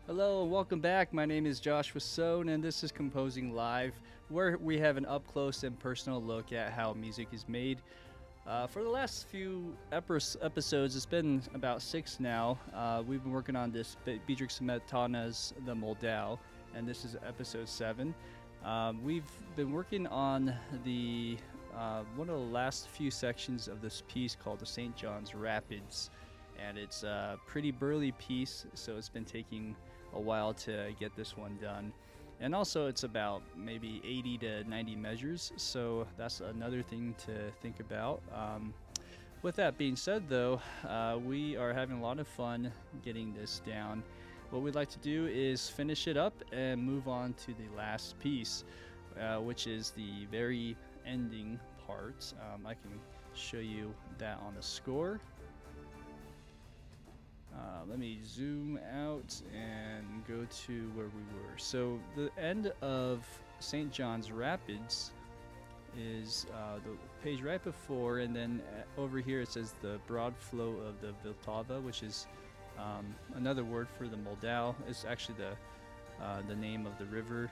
Hello, welcome back. My name is Joshua Sohn, and this is Composing Live, where we have an up close and personal look at how music is made. For the last few episodes, it's been about six now. We've been working on this Bedrich Smetana's The Moldau, and this is episode 7. We've been working on the one of the last few sections of this piece called the St. John's Rapids, and it's a pretty burly piece, so it's been taking a while to get this one done. And also, it's about maybe 80 to 90 measures, so that's another thing to think about. With that being said, though, we are having a lot of fun getting this down. What we'd like to do is finish it up and move on to the last piece, which is the very ending part. I can show you that on the score. Let me zoom out and go to where we were. So the end of St. John's Rapids is the page right before, and then over here it says the broad flow of the Vltava, which is another word for the Moldau. It's actually the name of the river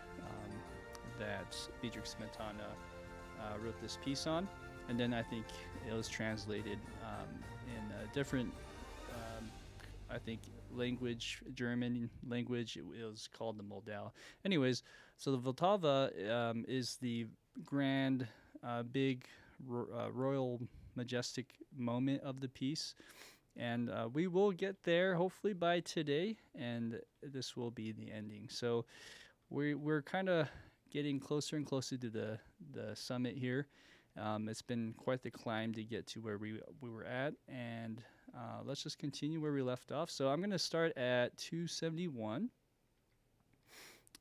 that Bedrich Smetana wrote this piece on. And then I think it was translated in a different I think language, German language, it was called the Moldau. Anyways, so the Vltava is the grand, big, royal, majestic moment of the piece. And we will get there hopefully by today, and this will be the ending. So we're kind of getting closer and closer to the summit here. It's been quite the climb to get to where we were at, and let's just continue where we left off. So I'm going to start at 271,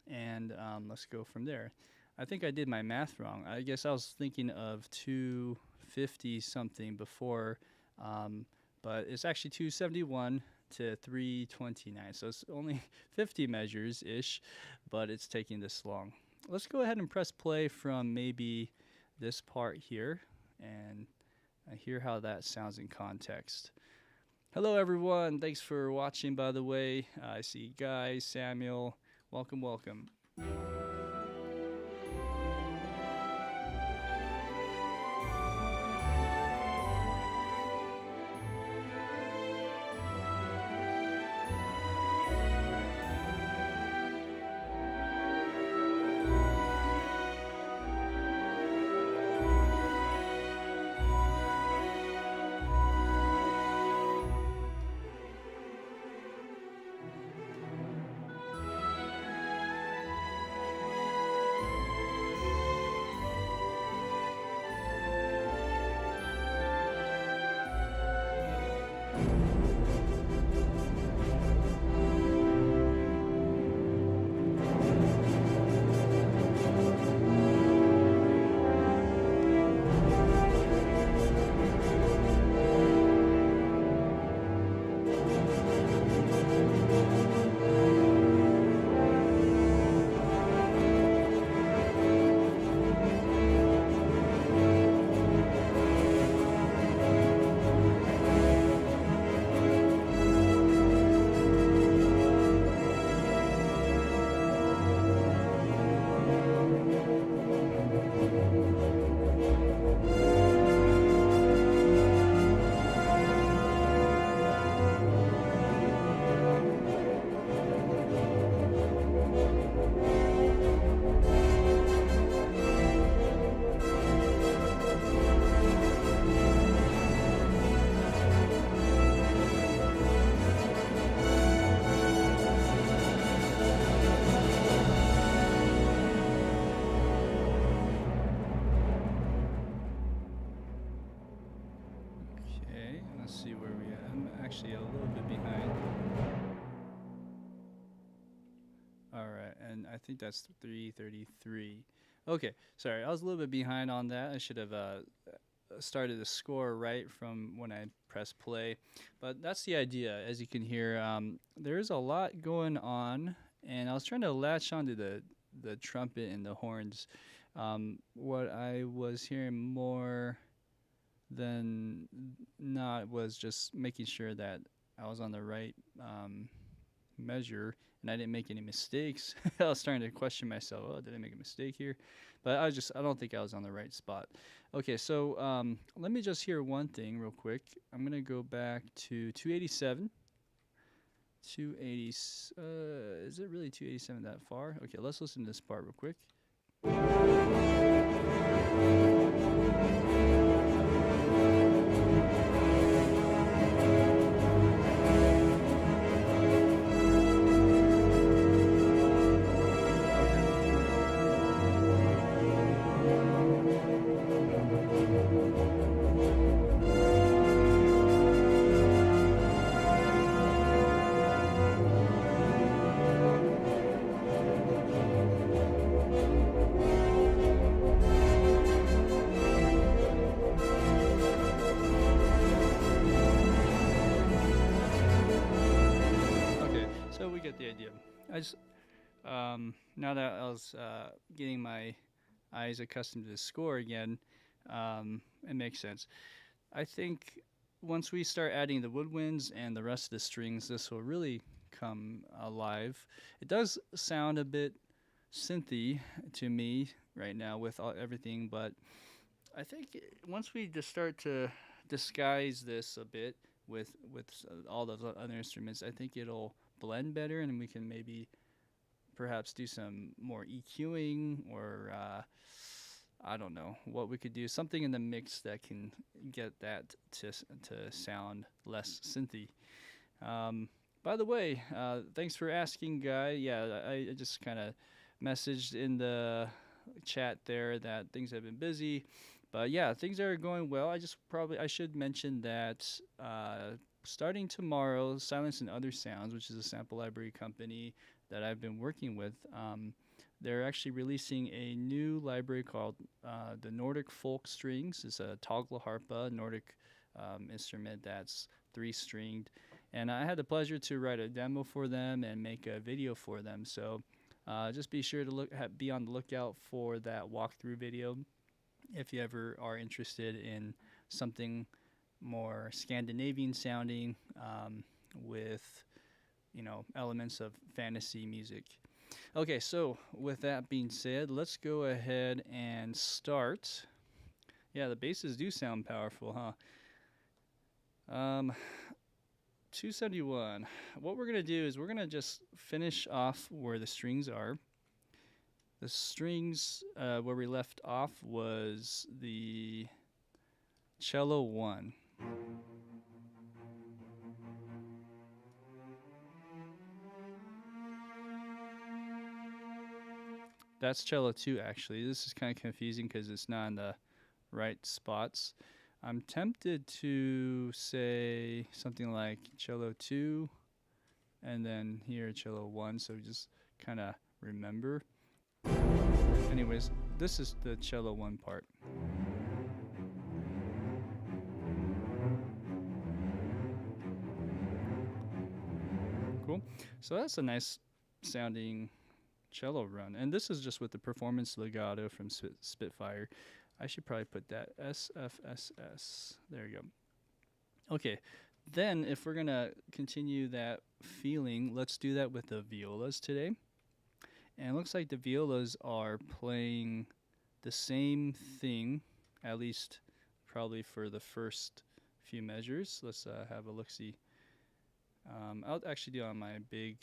and let's go from there. I think I did my math wrong. I guess I was thinking of 250 something before, but it's actually 271 to 329. So it's only 50 measures-ish, but it's taking this long. Let's go ahead and press play from maybe this part here and hear how that sounds in context. Hello everyone, thanks for watching, by the way. I see Guy, Samuel, welcome, welcome. See where we are. I'm actually a little bit behind. All right, and I think that's 333. Okay, sorry, I was a little bit behind on that. I should have started the score right from when I press play, but that's the idea. As you can hear, there's a lot going on, and I was trying to latch onto the trumpet and the horns. What I was hearing more than not was just making sure that I was on the right measure and I didn't make any mistakes. I was starting to question myself. Oh, did I make a mistake here? But I don't think I was on the right spot. Okay, so let me just hear one thing real quick. I'm gonna go back to 287. 280. Is it really 287 that far? Okay, let's listen to this part real quick. So we get the idea. I just now that I was getting my eyes accustomed to the score again, it makes sense. I think once we start adding the woodwinds and the rest of the strings, this will really come alive. It does sound a bit synthy to me right now with everything, but I think once we just start to disguise this a bit with all those other instruments, I think it'll blend better, and we can maybe perhaps do some more EQing or I don't know what we could do. Something in the mix that can get that to sound less synthy. By the way, thanks for asking, Guy. Yeah, I just kind of messaged in the chat there that things have been busy. But yeah, things are going well. I should mention that starting tomorrow, Silence and Other Sounds, which is a sample library company that I've been working with, they're actually releasing a new library called the Nordic Folk Strings. It's a taglaharpa, Nordic instrument that's 3-stringed. And I had the pleasure to write a demo for them and make a video for them. So just be sure to be on the lookout for that walkthrough video if you ever are interested in something more Scandinavian sounding with elements of fantasy music. Okay, so with that being said, let's go ahead and start. Yeah, the basses do sound powerful, huh? 271. What we're gonna do is we're gonna just finish off where the strings are. The strings where we left off was the cello 1. That's cello 2, actually. This is kind of confusing because it's not in the right spots. I'm tempted to say something like cello 2 and then here cello 1, so just kind of remember. Anyways, this is the cello 1 part. Cool. So that's a nice sounding cello run, and this is just with the performance legato from Spitfire. I should probably put that SFSS. There you go. Okay, then if we're gonna continue that feeling, let's do that with the violas today. And it looks like the violas are playing the same thing, at least probably for the first few measures. Let's have a look-see. I'll actually do it on my big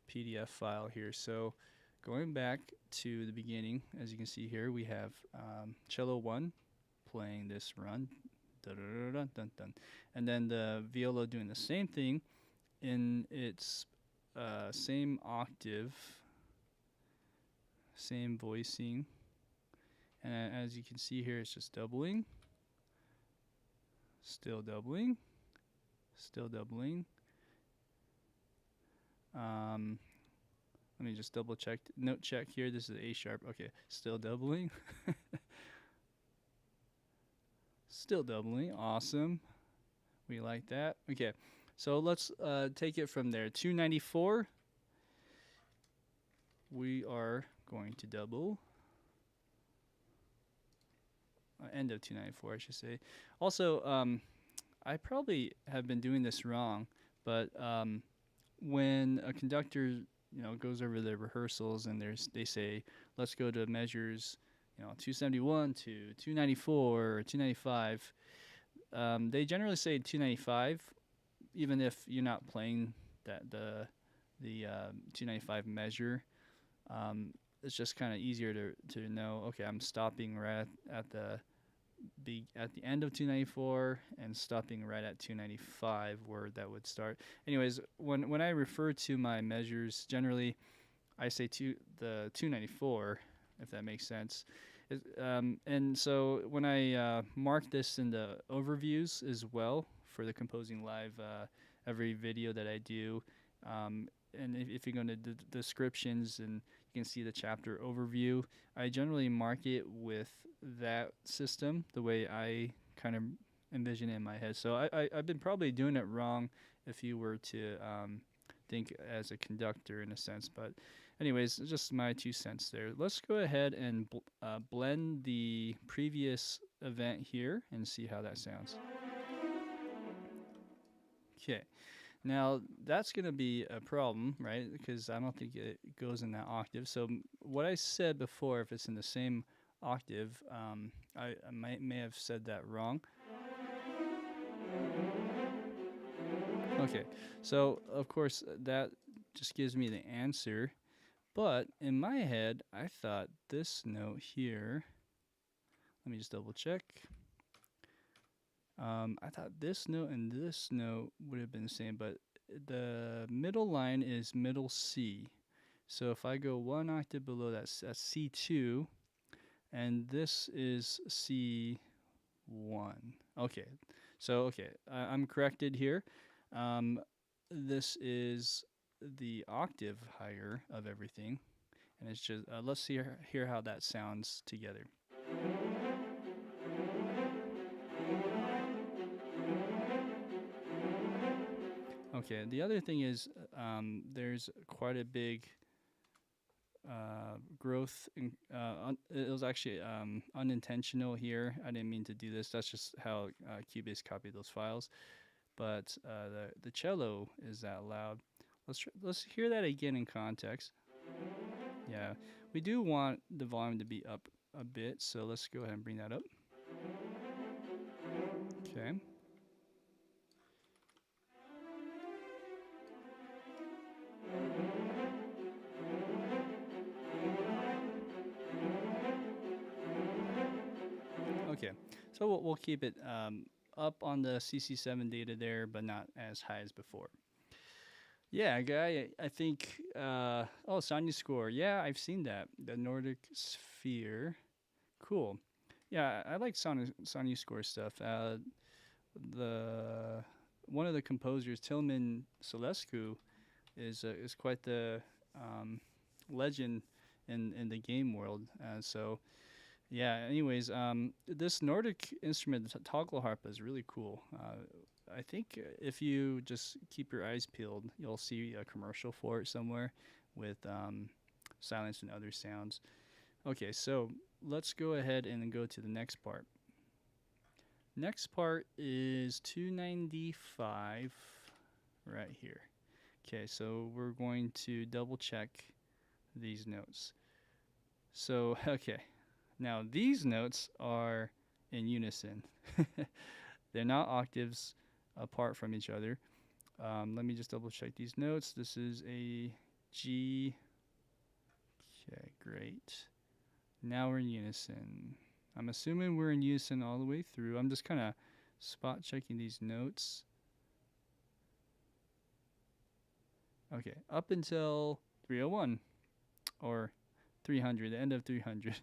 PDF file here. So going back to the beginning, as you can see here, we have cello 1 playing this run, dun, dun, dun, dun, dun, and then the viola doing the same thing in its same octave, same voicing, and as you can see here, it's just doubling, still doubling, still doubling. Let me just double check, note check here. This is A sharp. Okay, still doubling. Still doubling. Awesome. We like that. Okay, so let's take it from there. 294. We are going to double. End of 294, I should say. Also, I probably have been doing this wrong, but when a conductor, goes over the rehearsals and they say, let's go to measures, 271 to 294 or 295. They generally say 295, even if you're not playing the 295 measure. It's just kind of easier to know. Okay, I'm stopping right at the end of 294 and stopping right at 295 where that would start. Anyways, when I refer to my measures, generally I say the 294, if that makes sense. And so when I mark this in the overviews as well for the Composing Live, every video that I do, and if you go into the descriptions and you can see the chapter overview, I generally mark it with that system, the way I kind of envision it in my head. So I've been probably doing it wrong if you were to think as a conductor in a sense. But anyways, just my 2 cents there. Let's go ahead and blend the previous event here and see how that sounds. Okay. Now, that's going to be a problem, right? Because I don't think it goes in that octave. So what I said before, if it's in the same octave, I may have said that wrong. Okay, so of course that just gives me the answer. But in my head, I thought this note here, let me just double check. I thought this note and this note would have been the same, but the middle line is middle C. So if I go 1 octave below that, that's C2, and this is C1. Okay, so I'm corrected here. This is the octave higher of everything, and it's just let's hear how that sounds together. Okay, the other thing is there's quite a big growth. It was actually unintentional here. I didn't mean to do this. That's just how Cubase copied those files. But the cello is that loud. Let's hear that again in context. Yeah, we do want the volume to be up a bit, so let's go ahead and bring that up. Okay. Okay, so we'll keep it up on the CC7 data there, but not as high as before. Yeah, guy, I think, oh, Sonya Score. Yeah, I've seen that. The Nordic Sphere. Cool. Yeah, I like Sonya Score stuff. One of the composers, Tilman Selescu, is quite the legend in the game world. So yeah. Anyways, this Nordic instrument, the toggle harpa, is really cool. I think if you just keep your eyes peeled, you'll see a commercial for it somewhere with silence and other sounds. Okay, so let's go ahead and go to the next part. Next part is 295 right here. Okay, so we're going to double check these notes. So, okay, now these notes are in unison. They're not octaves apart from each other. Let me just double check these notes. This is a G. Okay, great. Now we're in unison. I'm assuming we're in unison all the way through. I'm just kind of spot checking these notes. Okay, up until 301 or 300, the end of 300.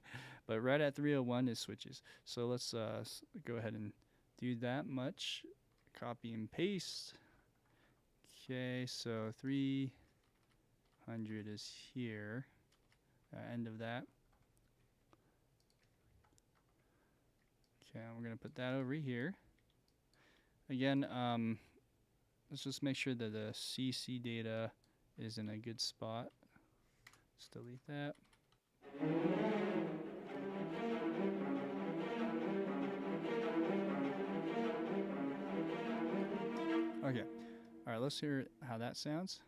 But right at 301 it switches. So let's go ahead and do that much. Copy and paste. Okay, so 300 is here. End of that. Okay, we're going to put that over here. Again, let's just make sure that the CC data is in a good spot. Let's delete that. Okay. All right, let's hear how that sounds.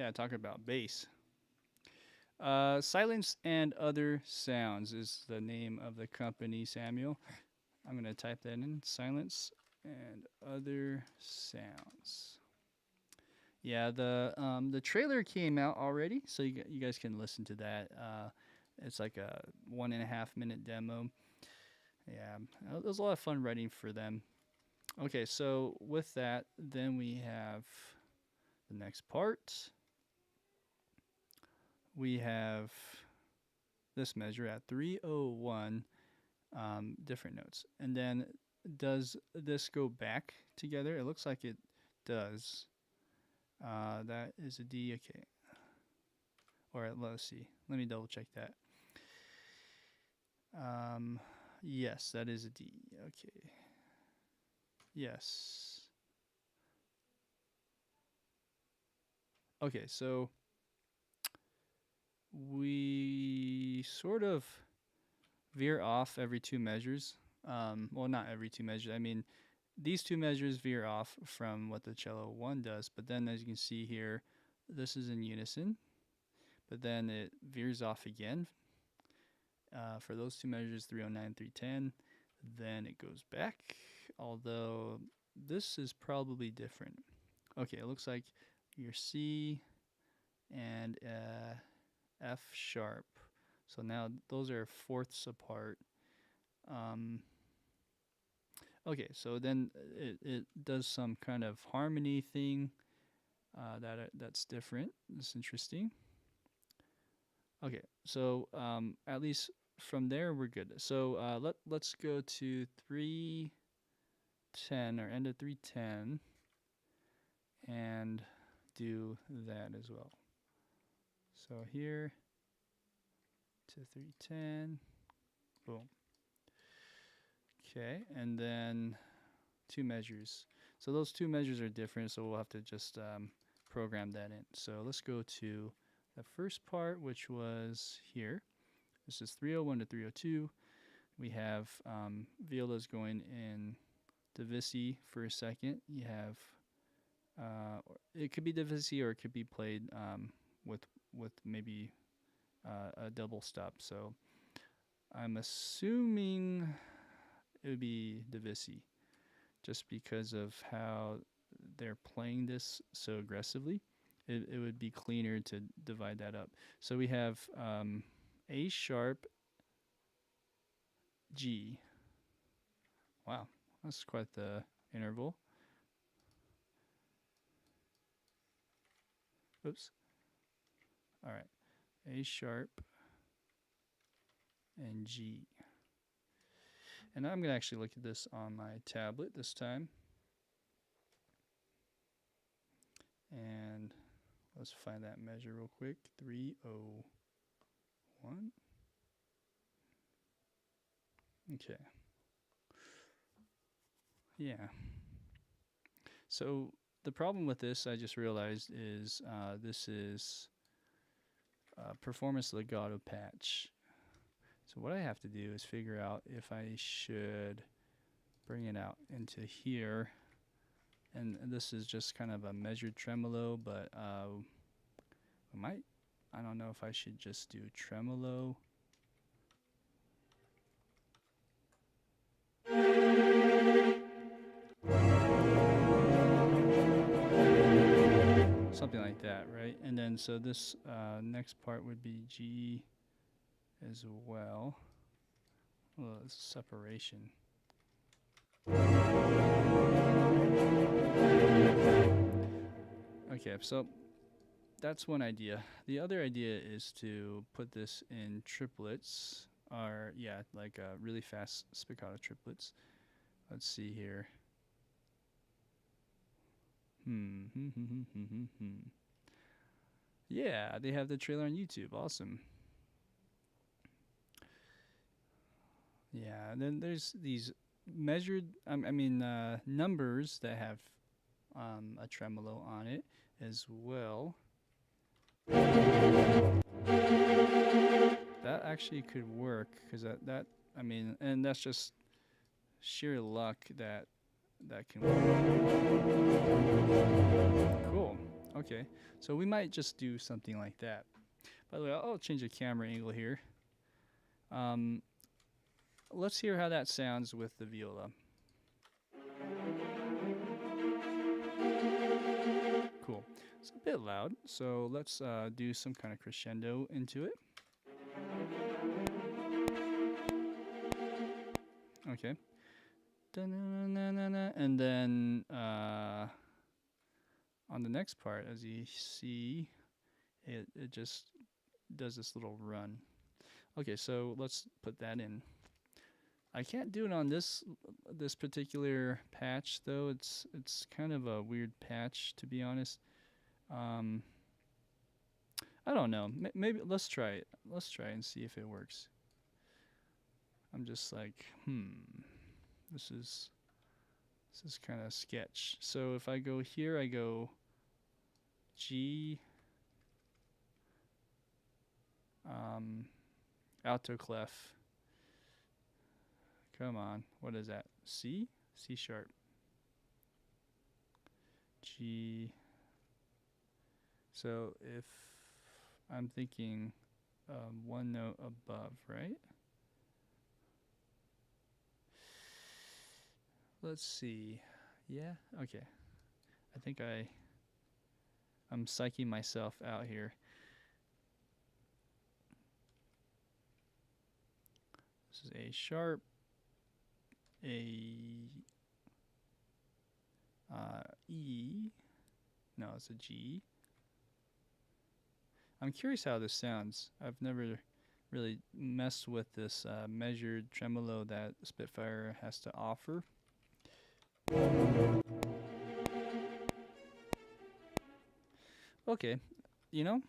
Yeah, talking about bass. Silence and Other Sounds is the name of the company, Samuel. I'm going to type that in. Silence and Other Sounds. Yeah, the trailer came out already, so you guys can listen to that. It's like a 1.5 minute demo. Yeah, it was a lot of fun writing for them. Okay, so with that, then we have the next part. We have this measure at 301 different notes. And then does this go back together? It looks like it does. That is a D, okay. Or let's see. Let me double check that. Yes, that is a D. Okay. Yes. Okay, so we sort of veer off every 2 measures. Well, not every 2 measures. I mean, these 2 measures veer off from what the cello 1 does, but then as you can see here, this is in unison, but then it veers off again. For those 2 measures, 309, 310, then it goes back, although this is probably different. Okay, it looks like your C and F sharp. So now those are fourths apart. Okay, so then it does some kind of harmony thing that's different. It's interesting. Okay, so at least from there we're good. So let's go to 310 or end of 310 and do that as well. So here to 310, boom. Okay, and then 2 measures. So those 2 measures are different, so we'll have to just program that in. So let's go to the first part, which was here. This is 301 to 302. We have violas going in divisi for a second. You have it could be divisi or it could be played with maybe a double stop. So I'm assuming it would be divisi, just because of how they're playing this so aggressively. It would be cleaner to divide that up. So we have A sharp, G. Wow, that's quite the interval. Oops. All right, A sharp and G. And I'm going to actually look at this on my tablet this time. And let's find that measure real quick. 301. Okay. Yeah. So the problem with this, I just realized, is this is performance legato patch. So what I have to do is figure out if I should bring it out into here. And this is just kind of a measured tremolo, but I don't know if I should just do tremolo. Something like that, right? And then so this next part would be G as well. Well, it's separation. Okay, so that's one idea. The other idea is to put this in triplets, or yeah, like really fast spiccato triplets. Let's see here. Yeah, they have the trailer on YouTube. Awesome. Yeah, and then there's these measured, numbers that have a tremolo on it as well. That actually could work, because and that's just sheer luck that can work. Cool. Okay, so we might just do something like that. By the way, I'll change the camera angle here. Um, let's hear how that sounds with the viola. Cool. It's a bit loud, so let's do some kind of crescendo into it. Okay. And then on the next part, as you see, it just does this little run. Okay, so let's put that in. I can't do it on this particular patch though. It's kind of a weird patch, to be honest. I don't know. Maybe let's try it. Let's try and see if it works. I'm just like, this is kind of sketch. So if I go here, I go G, alto clef. Come on, what is that? C? C sharp. G. So if I'm thinking one note above, right? Let's see. Yeah, okay. I think I'm psyching myself out here. This is A sharp, A, E. No, it's a G. I'm curious how this sounds. I've never really messed with this measured tremolo that Spitfire has to offer. Okay, you know,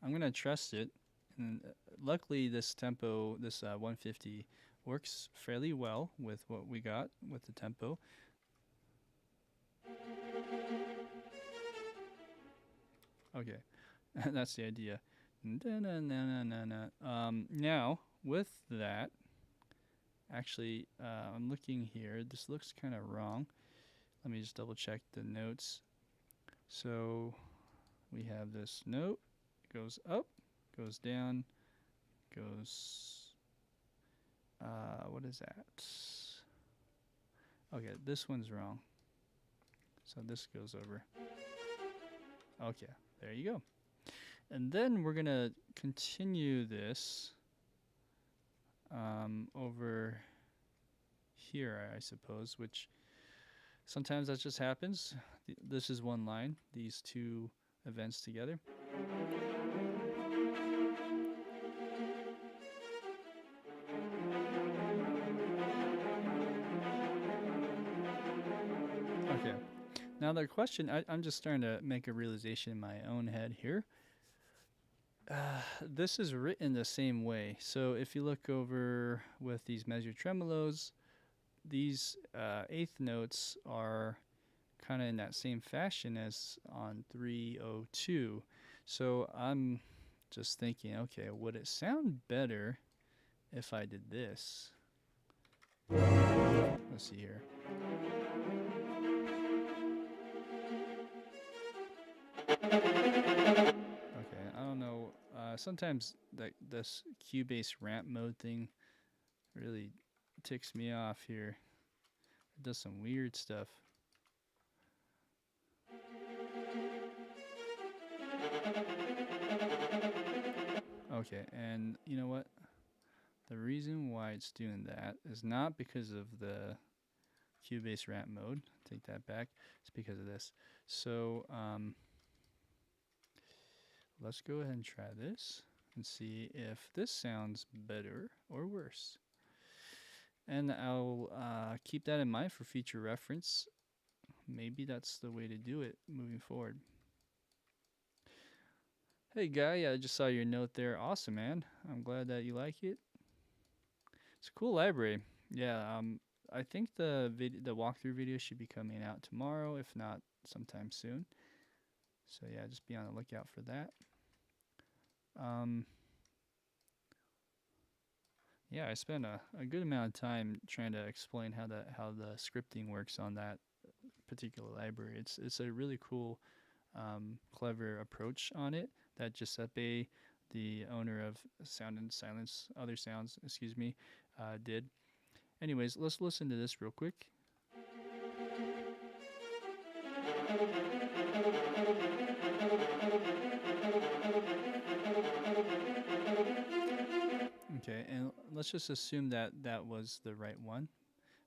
I'm gonna trust it. And luckily, this tempo, this 150, works fairly well with what we got with the tempo. Okay, that's the idea. Now, with that, actually, I'm looking here. This looks kind of wrong. Let me just double check the notes. So we have this note, goes up, goes down, goes, what is that? Okay, this one's wrong. So this goes over. Okay, there you go. And then we're gonna continue this over here, I suppose, which sometimes that just happens. This is one line, these two events together. Okay. Now the question, I'm just starting to make a realization in my own head here. This is written the same way. So if you look over with these measured tremolos, these eighth notes are kind of in that same fashion as on 302. So I'm just thinking, okay, would it sound better if I did this? Let's see here. Okay, I don't know. Sometimes this Cubase ramp mode thing really ticks me off here. It does some weird stuff. Okay, and you know what? The reason why it's doing that is not because of the Cubase ramp mode. Take that back. It's because of this. So let's go ahead and try this and see if this sounds better or worse. And I'll keep that in mind for future reference. Maybe that's the way to do it moving forward. Hey Guy, I just saw your note there. Awesome, man. I'm glad that you like it. It's a cool library. Yeah, I think the walkthrough video should be coming out tomorrow, if not sometime soon. So yeah, just be on the lookout for that. Yeah, I spent a good amount of time trying to explain how the scripting works on that particular library. It's a really cool clever approach on it that Giuseppe, the owner of Sound and Silence, Other Sounds, excuse me, did. Anyways, let's listen to this real quick. Okay, and let's just assume that that was the right one.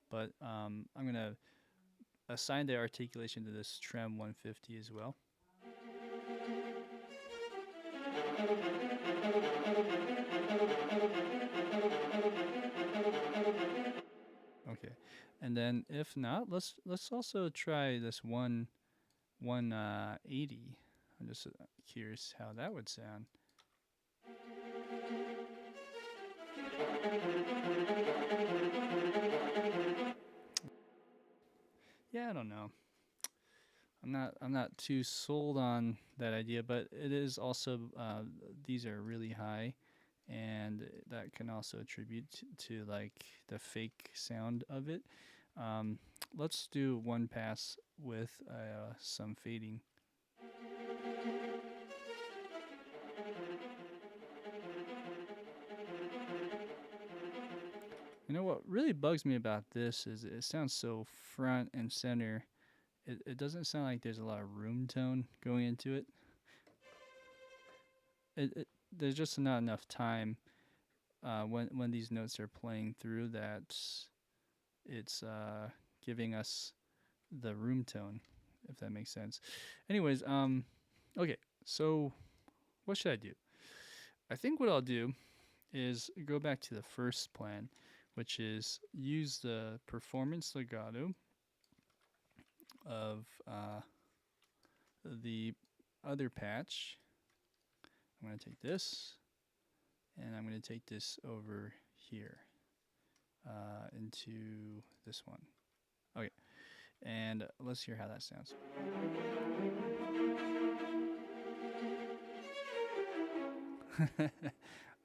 But I'm going to assign the articulation to this trem 150 as well. Okay, and then if not, let's also try this 180. I'm just curious how that would sound. Yeah, I don't know. I'm not too sold on that idea, but it is also these are really high, and that can also attribute to like the fake sound of it. Let's do one pass with some fading. You know what really bugs me about this is it sounds so front and center. It doesn't sound like there's a lot of room tone going into it. There's just not enough time when these notes are playing through that it's giving us the room tone, if that makes sense. Anyways, okay, so what should I do? I think what I'll do is go back to the first plan, which is use the performance legato of the other patch. I'm going to take this, and I'm going to take this over here into this one. Okay, and let's hear how that sounds.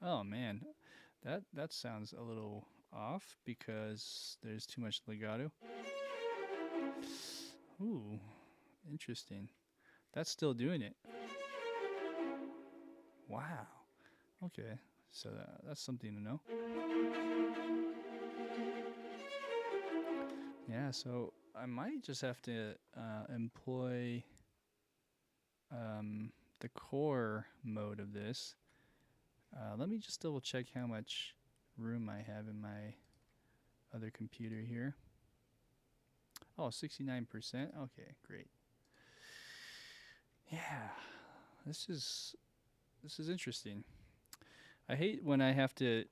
Oh man, that sounds a little off because there's too much legato. Ooh, interesting. That's still doing it. Wow. Okay, so that's something to know. Yeah, so I might just have to employ the core mode of this. Let me just double check how much room I have in my other computer here. Oh, 69%. Okay, great. Yeah, this is interesting. I hate when I have to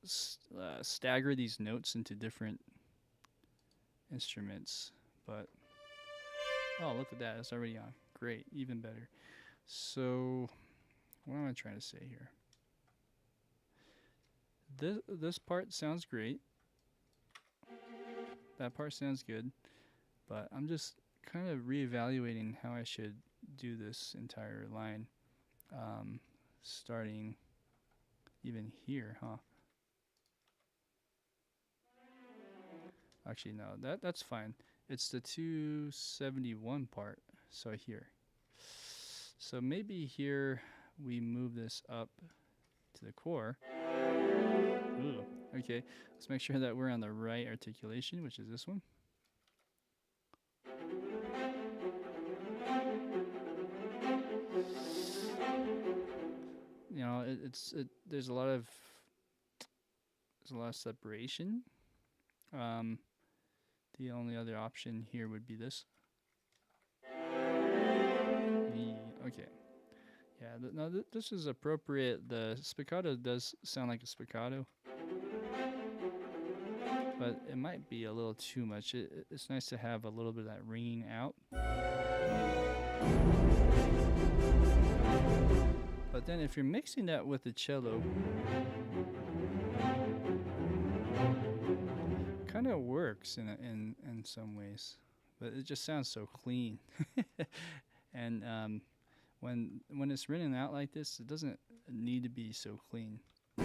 stagger these notes into different instruments, but oh, look at that, it's already on. Great, even better. So what am I trying to say here? This part sounds great. That part sounds good, but I'm just kind of reevaluating how I should do this entire line, starting even here, huh? Actually, no, that's fine. It's the 271 part, so here. So maybe here we move this up to the core. Ooh, okay, let's make sure that we're on the right articulation, which is this one. You know, there's a lot of separation. The only other option here would be this. Okay. Yeah, no, this is appropriate. The spiccato does sound like a spiccato, but it might be a little too much. It's nice to have a little bit of that ringing out. But then if you're mixing that with the cello, kind of works in some ways, but it just sounds so clean. And when it's written out like this, it doesn't need to be so clean. So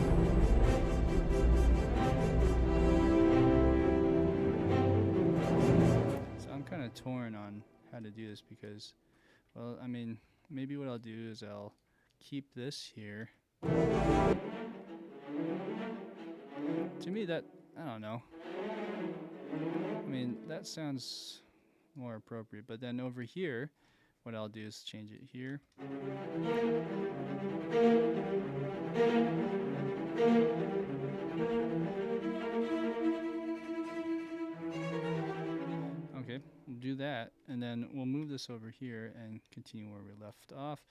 I'm kind of torn on how to do this because Well, I mean, maybe what I'll do is I'll keep this here. To me, that, I don't know. I mean, that sounds more appropriate. But then over here, what I'll do is change it here. Okay, we'll do that, and then we'll move this over here and continue where we left off.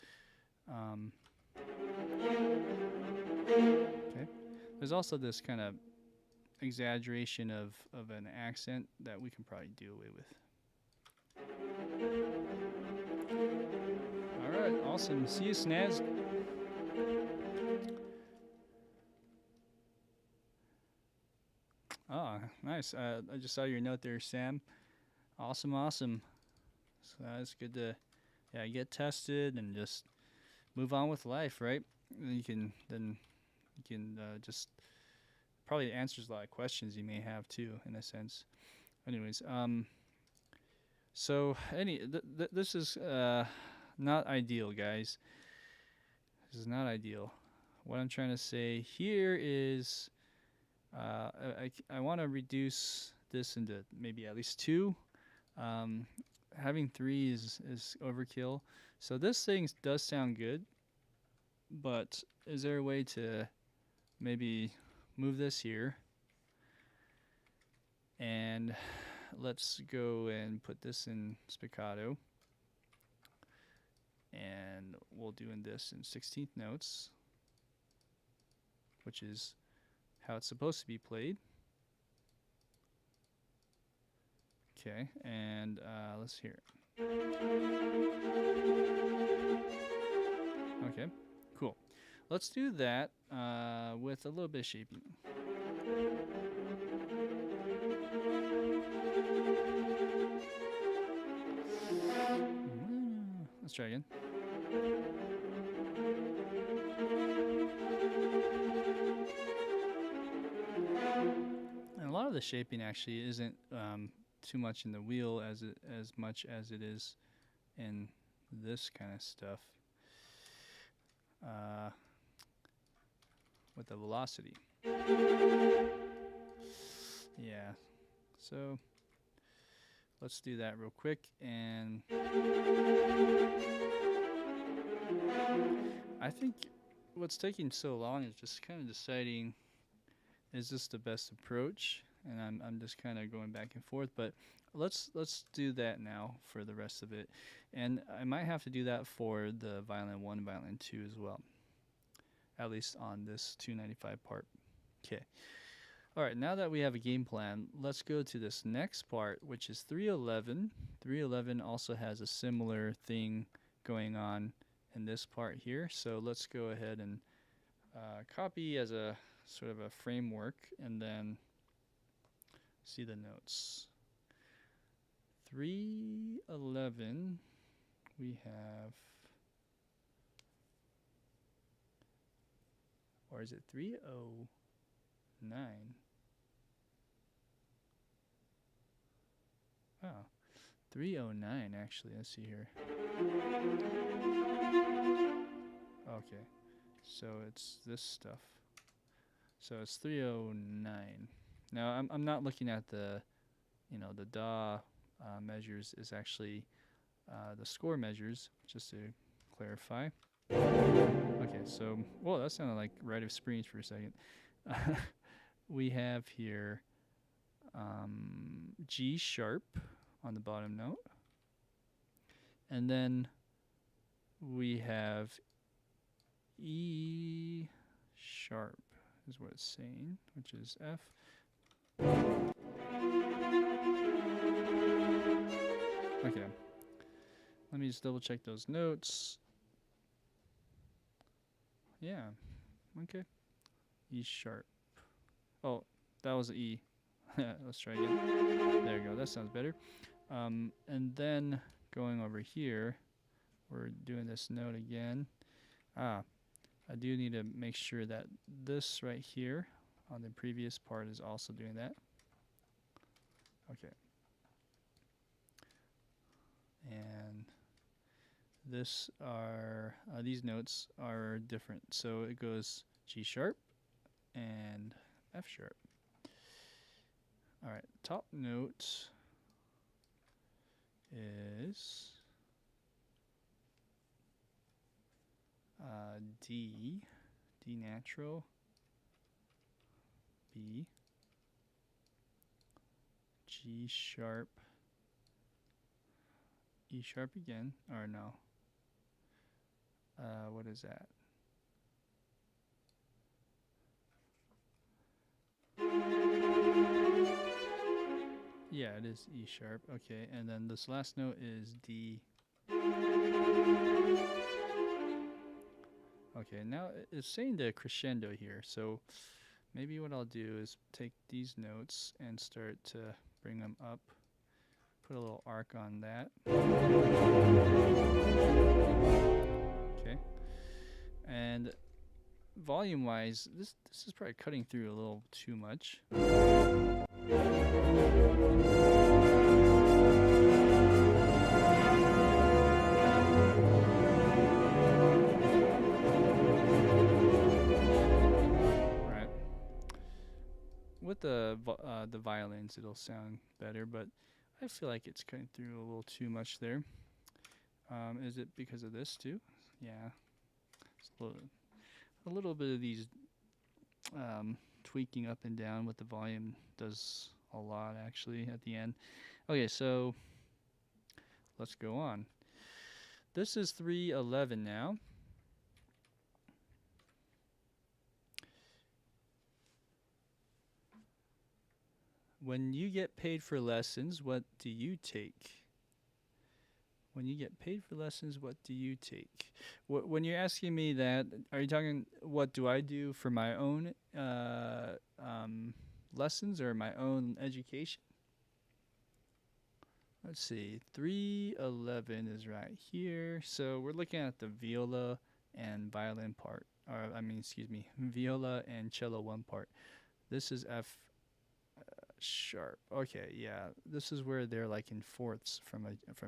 Okay, there's also this kind of exaggeration of an accent that we can probably do away with. All right, awesome. See you, Snaz. Oh, nice. I just saw your note there, Sam. Awesome, awesome. So that's good to, yeah, get tested and just move on with life, right? You can just probably answers a lot of questions you may have too, in a sense. Anyways, so this is not ideal, guys. This is not ideal. What I'm trying to say here is, I want to reduce this into maybe at least 2. Having 3 is overkill. So this thing does sound good, but is there a way to maybe move this here? And let's go and put this in spiccato. And we'll do this in 16th notes, which is how it's supposed to be played. Okay, and let's hear it. Okay, cool. Let's do that with a little bit of shaping. Let's try again. And a lot of the shaping actually isn't too much in the wheel as much as it is in this kind of stuff with the velocity. Yeah, so let's do that real quick. And I think what's taking so long is just kind of deciding, is this the best approach? And I'm just kind of going back and forth, but let's do that now for the rest of it. And I might have to do that for the violin 1 and violin 2 as well, at least on this 295 part. Okay. All right, now that we have a game plan, let's go to this next part, which is 311. 311 also has a similar thing going on in this part here. So let's go ahead and copy as a sort of a framework, and then see the notes. 311, we have, or is it 309? Oh, 309 actually. Let's see here. Okay, so it's this stuff. So it's 309. Now I'm not looking at the, the DAW measures is actually the score measures, just to clarify. Okay, so, whoa, that sounded like Rite of Springs for a second. We have here G sharp on the bottom note. And then we have E sharp is what it's saying, which is F. Okay, let me just double check those notes. Yeah, okay. E sharp. Oh, that was an E. Let's try again. There you go, that sounds better. And then going over here, we're doing this note again. I do need to make sure that this right here on the previous part is also doing that. Okay. And these notes are different. So it goes G sharp and F sharp. All right, top note is D, D natural, B, G sharp, E sharp again, or no. What is that? Yeah, it is E sharp. Okay, and then this last note is D. Okay, now it's saying the crescendo here, so maybe what I'll do is take these notes and start to bring them up. Put a little arc on that. Okay. And volume-wise, this is probably cutting through a little too much. Right. With the violins, it'll sound better, but I feel like it's cutting through a little too much there. Is it because of this too? Yeah. It's a little bit of these tweaking up and down with the volume does a lot actually at the end. Okay, so let's go on. This is 311 now. When you get paid for lessons, what do you take? When you get paid for lessons, what do you take? When you're asking me that, are you talking what do I do for my own lessons or my own education? Let's see, 311 is right here. So we're looking at the viola and violin part, or I mean, excuse me, viola and cello one part. This is F sharp. Okay, yeah, this is where they're like in fourths from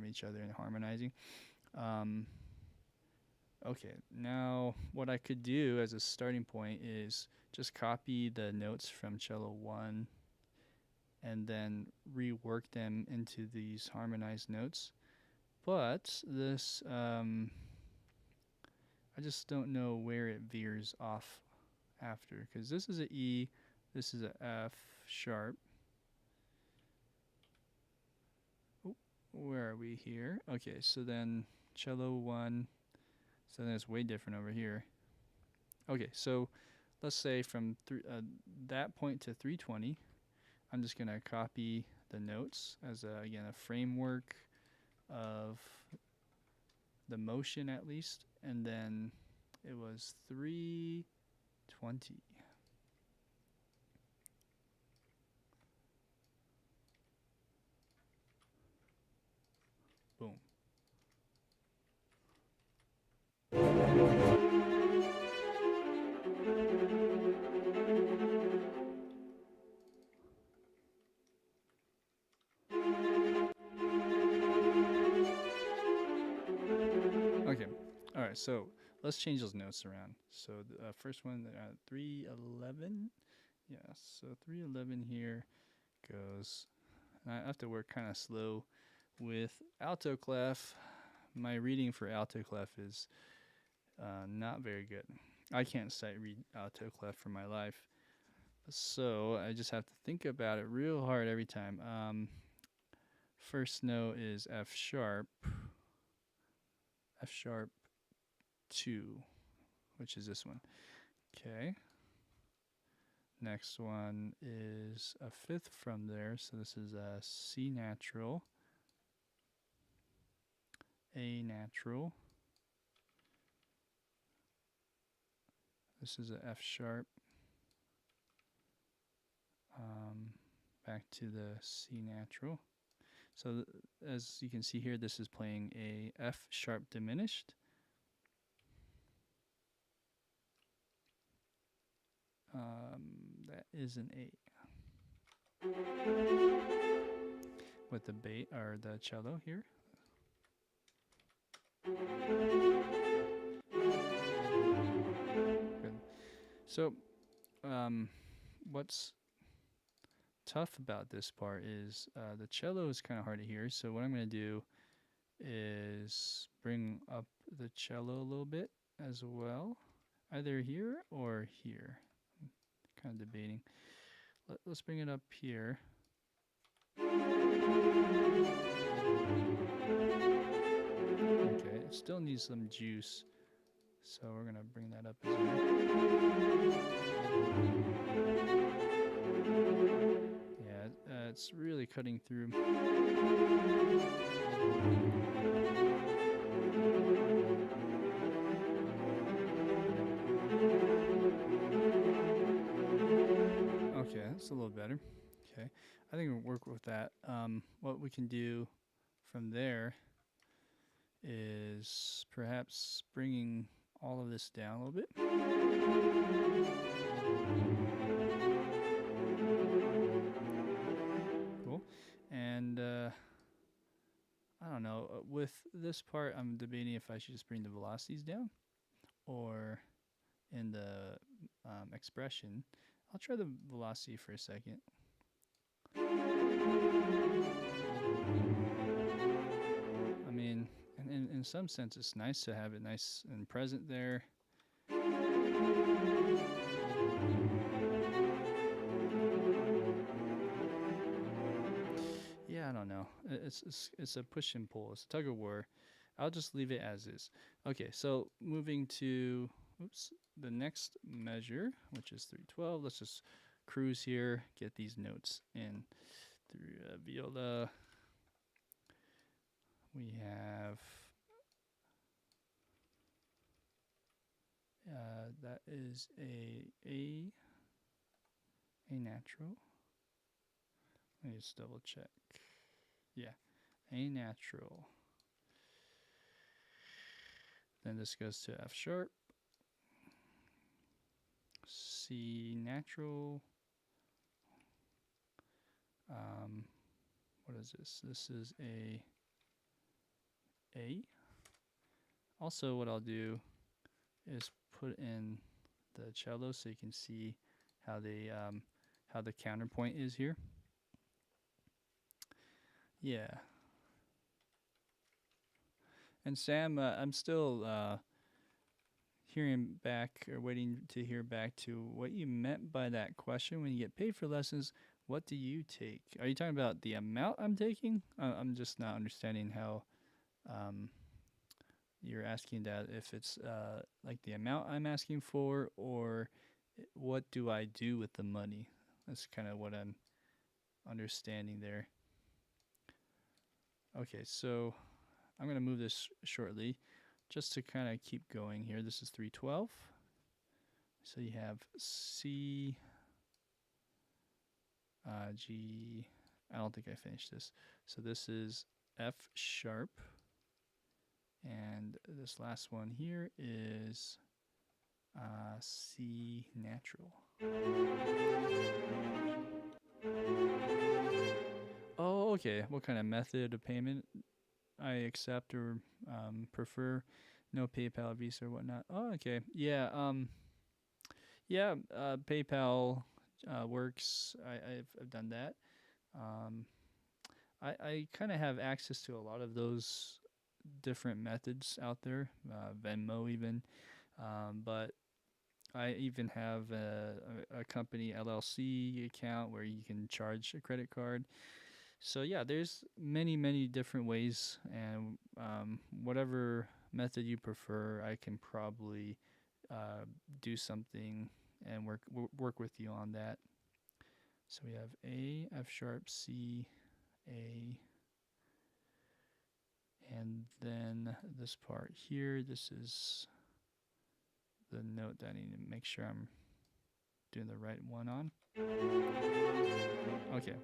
each other and harmonizing. Okay, now what I could do as a starting point is just copy the notes from cello 1 and then rework them into these harmonized notes. But this, I just don't know where it veers off after, because this is an E, this is a F sharp. Oh, where are we here? Okay, so then cello 1, so then it's way different over here. Okay, so let's say from that point to 320, I'm just going to copy the notes as, again, a framework of the motion at least, and then it was 320. Boom. Okay, all right, so let's change those notes around. So the first one, 311. Yeah, so 311 here goes. I have to work kind of slow with alto clef. My reading for alto clef is not very good. I can't sight read alto clef for my life, so I just have to think about it real hard every time. First note is F sharp 2, which is this one. Okay. Next one is a fifth from there, so this is a C natural, A natural. This is a F sharp. Back to the C natural. So as you can see here, this is playing a F sharp diminished. That is an A. With the bass or the cello here. Good. So, what's tough about this part is the cello is kind of hard to hear. So what I'm going to do is bring up the cello a little bit as well, either here or here. I'm kind of debating. Let's bring it up here. Okay, it still needs some juice, so we're gonna bring that up as well. Yeah, it's really cutting through. Okay, that's a little better. Okay, I think we'll work with that. What we can do from there is perhaps bringing all of this down a little bit. Cool. And I don't know, with this part, I'm debating if I should just bring the velocities down or in the expression. I'll try the velocity for a second. I mean, in some sense, it's nice to have it nice and present there. Yeah, I don't know. It's a push and pull. It's a tug of war. I'll just leave it as is. Okay, so moving to the next measure, which is 312. Let's just cruise here, get these notes in through viola. We have that is a natural. Let me just double check. Yeah, A natural. Then this goes to F sharp, C natural. What is this? This is a A. Also, what I'll do is put in the cello so you can see how the counterpoint is here. Yeah. And Sam, I'm still hearing back or waiting to hear back to what you meant by that question. When you get paid for lessons, what do you take? Are you talking about the amount I'm taking? I'm just not understanding how you're asking that, if it's like the amount I'm asking for, or what do I do with the money? That's kind of what I'm understanding there. Okay, so I'm going to move this shortly just to kind of keep going here. This is 312. So you have C, G. I don't think I finished this. So this is F sharp. And this last one here is C natural. Oh, okay. What kind of method of payment I accept or prefer? No PayPal, Visa, or whatnot. Oh, okay. Yeah. PayPal works. I've done that. I kind of have access to a lot of those different methods out there, Venmo even, but I even have a company LLC account where you can charge a credit card. So yeah, there's many different ways, and whatever method you prefer, I can probably do something and work with you on that. So we have A, F sharp, C, A, and then this part here, this is the note that I need to make sure I'm doing the right one on. Okay.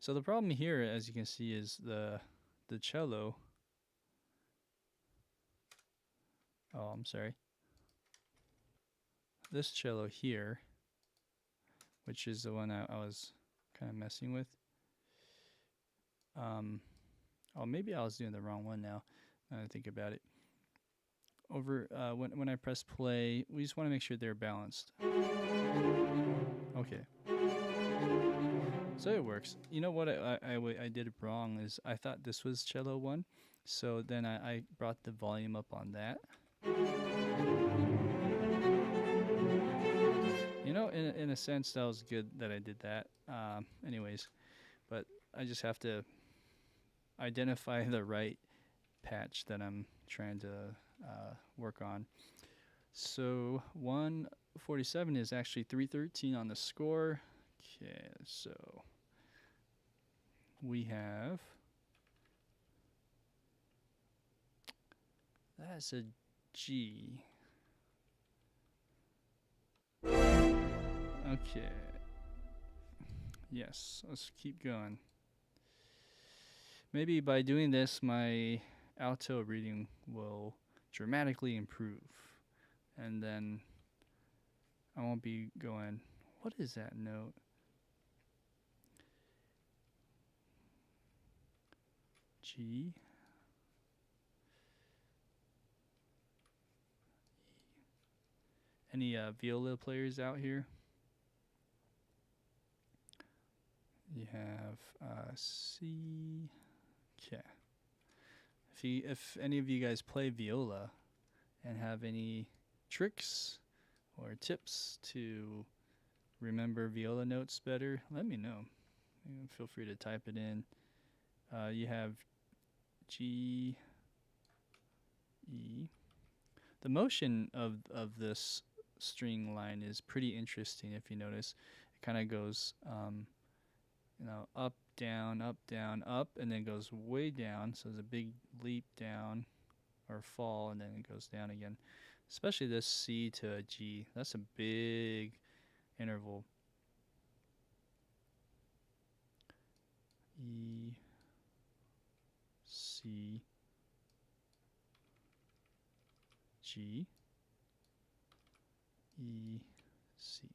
So the problem here, as you can see, is the cello. Oh, I'm sorry. This cello here, which is the one I was kind of messing with. Oh, maybe I was doing the wrong one now. I think about it. Over when I press play, we just want to make sure they're balanced. Okay. So it works. You know what I did wrong is I thought this was cello 1, so then I brought the volume up on that. You know, in a sense, that was good that I did that. Anyways, but I just have to identify the right patch that I'm trying to work on. So 147 is actually 313 on the score. Okay, so we have, that's a G. Okay. Yes, let's keep going. Maybe by doing this, my alto reading will dramatically improve. And then I won't be going, what is that note? G. Any viola players out here? You have C. Okay. If any of you guys play viola and have any tricks or tips to remember viola notes better, let me know. Feel free to type it in. You have G, E. The motion of this string line is pretty interesting. If you notice, it kind of goes, up, down, up, and then goes way down. So there's a big leap down or fall, and then it goes down again. Especially this C to a G. That's a big interval. E, C, G, E, C.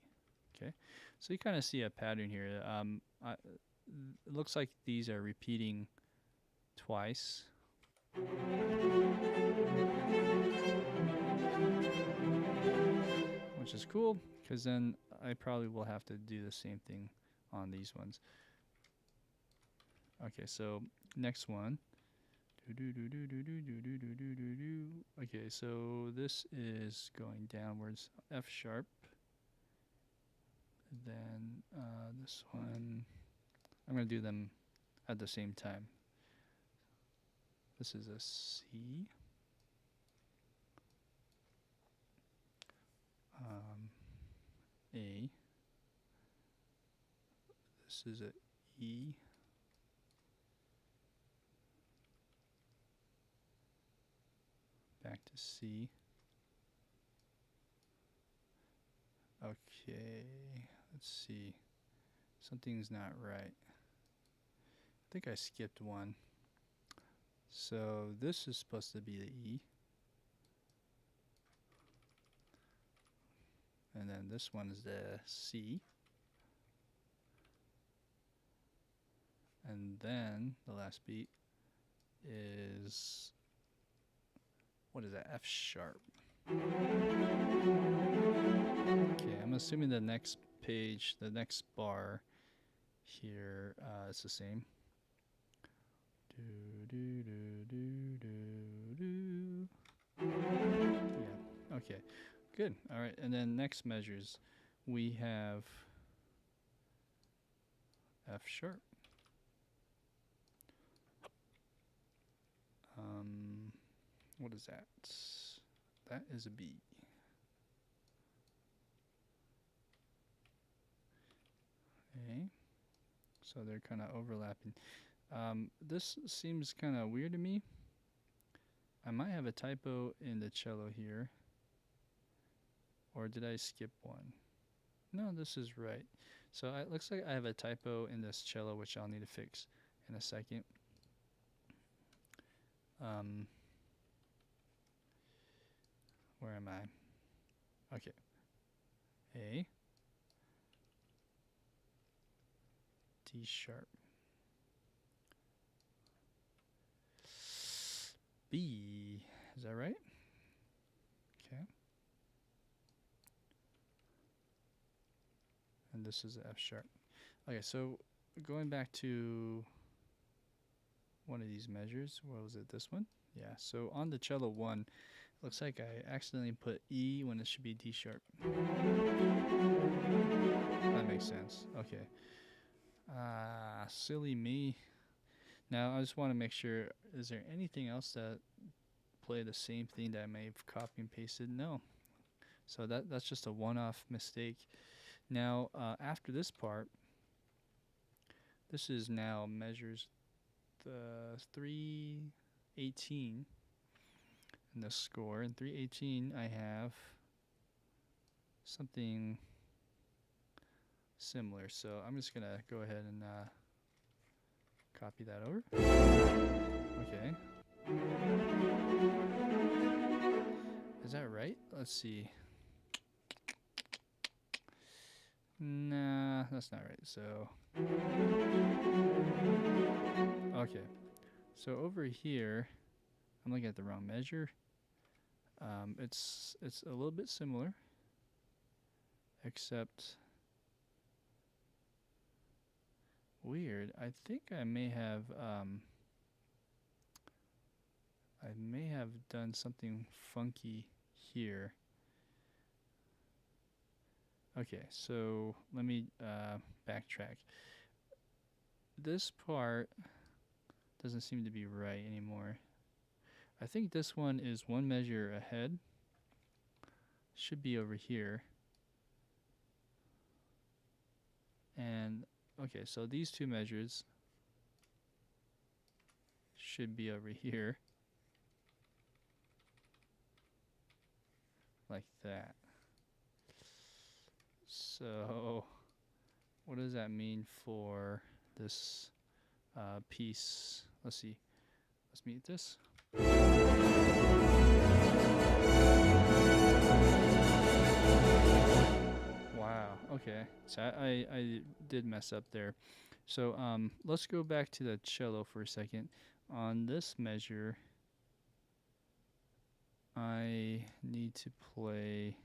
Okay, so you kind of see a pattern here. It looks like these are repeating twice. Which is cool, because then I probably will have to do the same thing on these ones. Okay, so next one. Okay, so this is going downwards, F sharp. Then this one, I'm going to do them at the same time. This is a C. A. This is a E. Back to C. Okay, let's see. Something's not right. I think I skipped one. So this is supposed to be the E. And then this one is the C. And then the last beat is, what is that, F sharp. Okay, I'm assuming the next page, the next bar here, it's the same. Yeah, okay, good. All right, and then next measures, we have F sharp. What is that? That is a B. Okay, so they're kind of overlapping. This seems kind of weird to me. I might have a typo in the cello here. Or did I skip one? No, this is right. So it looks like I have a typo in this cello, which I'll need to fix in a second. Where am I? Okay. A. D sharp. B. Is that right? Okay. And this is F sharp. Okay, so going back to one of these measures, what was it? This one? Yeah. So on the cello 1, looks like I accidentally put E when it should be D sharp. That makes sense. Okay. Silly me. Now I just want to make sure, is there anything else that play the same thing that I may have copied and pasted? No. So that's just a one-off mistake. Now after this part, this is now measures the 318 in the score. In 318 I have something similar. So I'm just gonna go ahead and copy that over. Okay. Is that right? Let's see. Nah, that's not right. So okay. So over here, I'm looking at the wrong measure. It's a little bit similar, except weird. I think I may have done something funky here. Okay, so let me backtrack. This part doesn't seem to be right anymore. I think this one is one measure ahead. Should be over here. And okay, so these two measures should be over here. Like that. So what does that mean for this piece? Let's see. Let's meet this. Wow. Okay. So I did mess up there. So let's go back to the cello for a second. On this measure, I need to play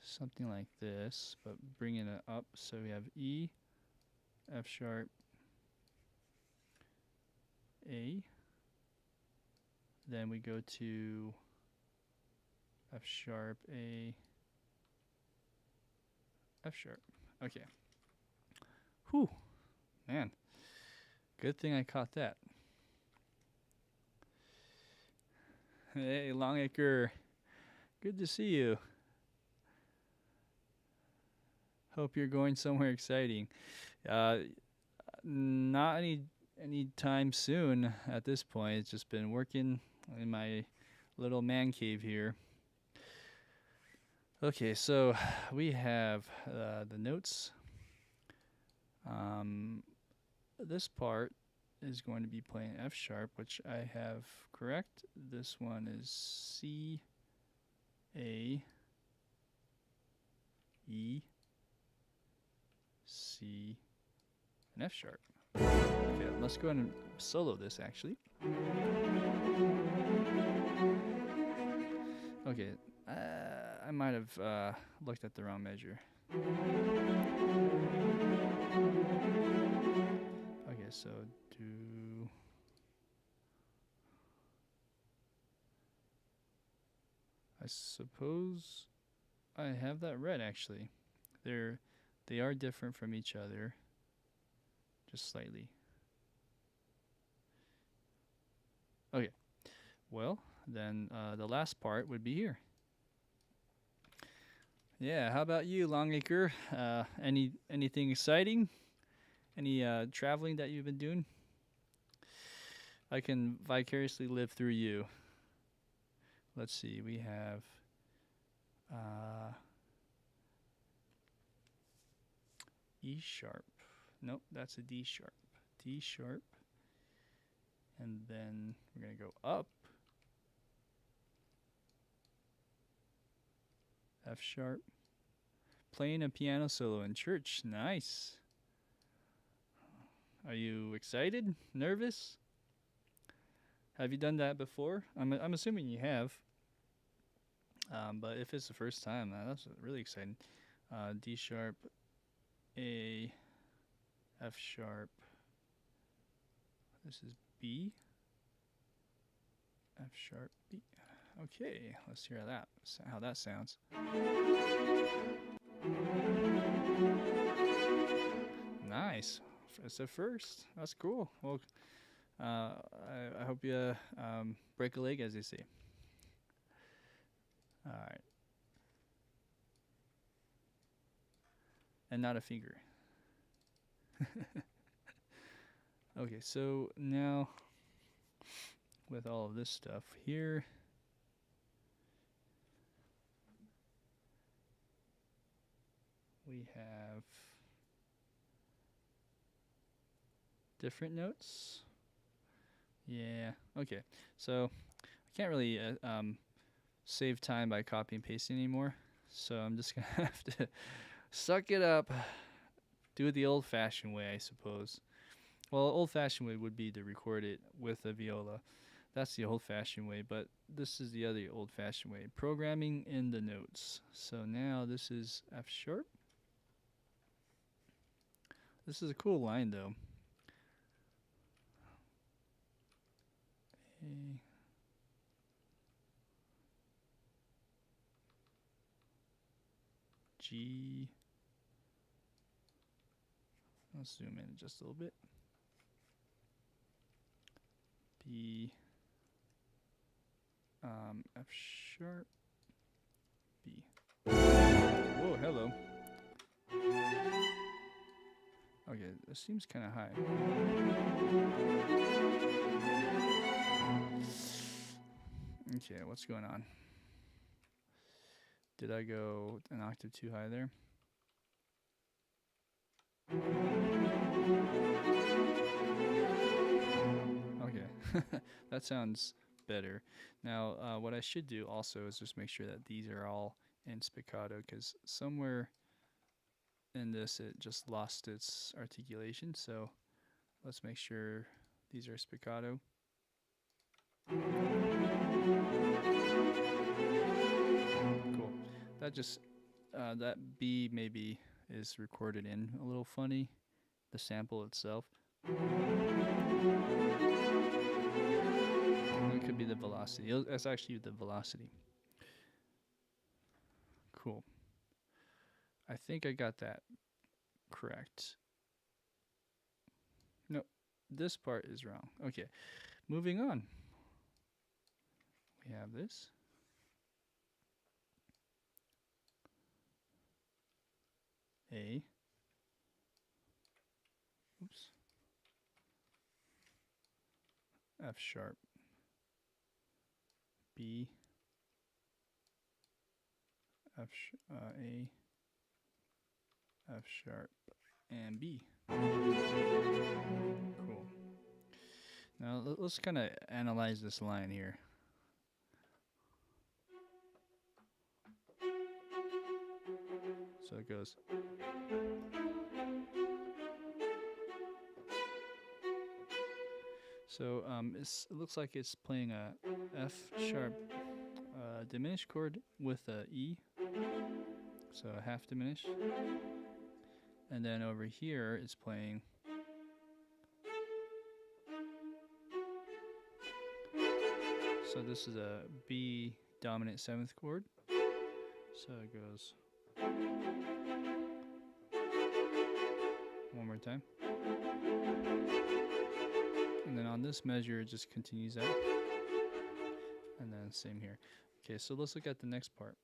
something like this, but bringing it up. So we have E, F sharp, A. Then we go to F sharp, A, F sharp. Okay. Whew. Man. Good thing I caught that. Hey, Longacre. Good to see you. Hope you're going somewhere exciting. Not any time soon at this point. It's just been working in my little man cave here. Okay, so we have the notes. This part is going to be playing F sharp, which I have correct. This one is C, A, E, C, and F sharp. Okay, let's go ahead and solo this actually. Okay, I might have looked at the wrong measure. Okay, so I suppose I have that right actually. They are different from each other, just slightly. Okay, well then the last part would be here. Yeah, how about you, Longacre? Anything exciting? Any traveling that you've been doing? I can vicariously live through you. Let's see, we have E sharp. Nope, that's a D sharp. D sharp. And then we're going to go up. F sharp. Playing a piano solo in church. Nice. Are you excited? Nervous? Have you done that before? I'm assuming you have. But if it's the first time, that's really exciting. D sharp, A, F sharp. This is B, F sharp, B. Okay, let's hear how that sounds. Nice. It's a first. That's cool. Well, I hope you break a leg, as they say. All right. And not a finger. Okay, so now with all of this stuff here, we have different notes. Yeah, okay. So I can't really save time by copy and pasting anymore. So I'm just going to have to suck it up, do it the old-fashioned way, I suppose. Well, old-fashioned way would be to record it with a viola. That's the old-fashioned way, but this is the other old-fashioned way. Programming in the notes. So now this is F sharp. This is a cool line, though. A. G. Let's zoom in just a little bit. B. F sharp. B. Whoa, hello. Okay, this seems kind of high. Okay, what's going on? Did I go an octave too high there? Okay, that sounds better. Now, what I should do also is just make sure that these are all in spiccato, because somewhere in this it just lost its articulation. So let's make sure these are spiccato. Cool. That just that B maybe is recorded in a little funny, the sample itself. It could be the velocity. That's actually the velocity. Cool. I think I got that correct. No, this part is wrong. Okay, moving on. We have this. A. Oops. F sharp. B. A. F sharp. And B. Cool. Now let's kind of analyze this line here. So it goes. So it looks like it's playing a F sharp diminished chord with a E, so a half diminished. And then over here it's playing so this is a B dominant 7th chord. So it goes one more time. And then on this measure, it just continues out. And then same here. Okay, so let's look at the next part.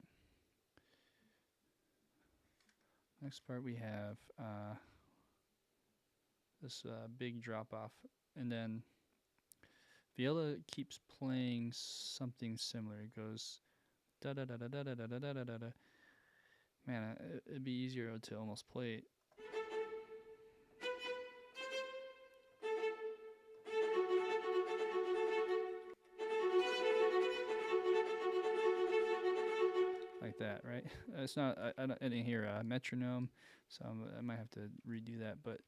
Next part we have this big drop off. And then Viola keeps playing something similar. It goes da da da da da da da da da da da. Man, it'd be easier to almost play it. Like that, right? It's not. I didn't hear a metronome, so I might have to redo that. But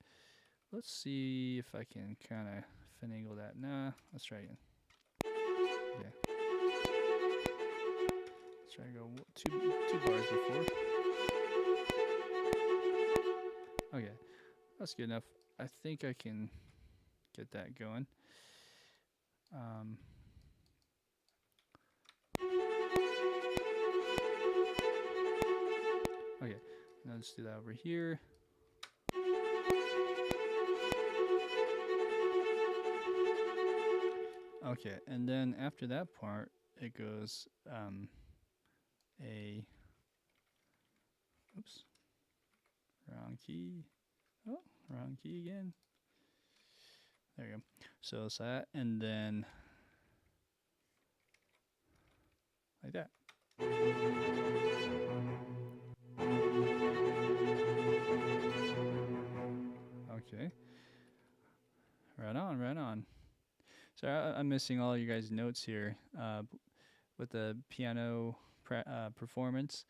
let's see if I can kind of finagle that. Nah, let's try again. Try to go two bars before. Okay, that's good enough. I think I can get that going. Okay, now let's do that over here. Okay, and then after that part, it goes oops, wrong key. Oh, wrong key again. There you go. So it's that, and then like that. Okay. Right on, right on. So I'm missing all you guys' notes here with the piano performance.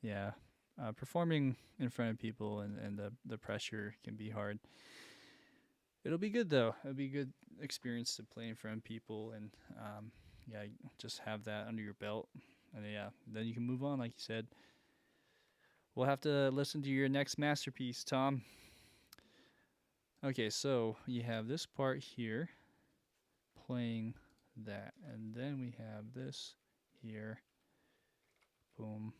Yeah, performing in front of people and the pressure can be hard. It'll be good though. It'll be a good experience to play in front of people and yeah, just have that under your belt. And yeah, then you can move on, like you said. We'll have to listen to your next masterpiece, Tom. Okay, so you have this part here playing that, and then we have this here. Boom.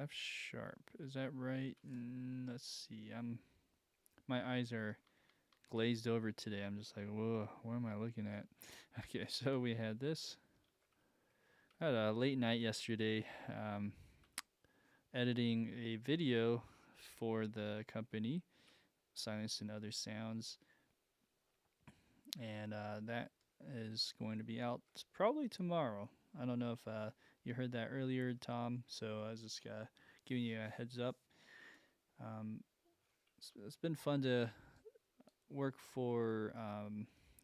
F sharp. Is that right? Let's see. My eyes are glazed over today. I'm just like, whoa, what am I looking at? Okay, so we had this. I had a late night yesterday, editing a video for the company, Silence and Other Sounds, and that is going to be out probably tomorrow. I don't know if you heard that earlier, Tom, so I was just giving you a heads up. It's been fun to work for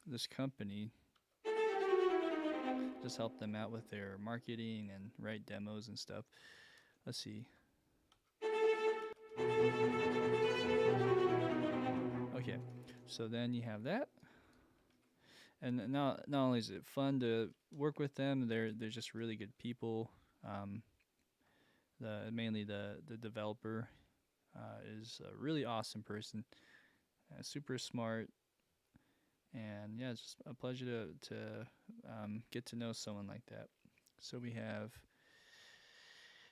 this company, just help them out with their marketing and write demos and stuff. Let's see. Okay, so then you have that. And not only is it fun to work with them, they're just really good people. Mainly the developer is a really awesome person, super smart, and yeah, it's just a pleasure to get to know someone like that. So we have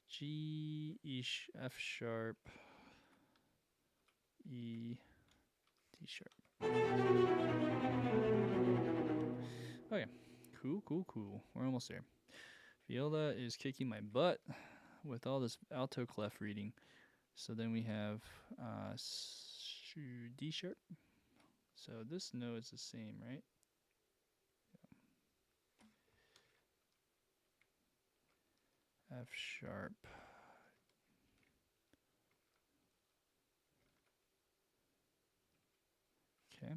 G, E, F sharp, E, D sharp. Okay, cool. We're almost there. Viola is kicking my butt with all this alto clef reading. So then we have D sharp. So this note is the same, right? Yeah. F sharp. Okay.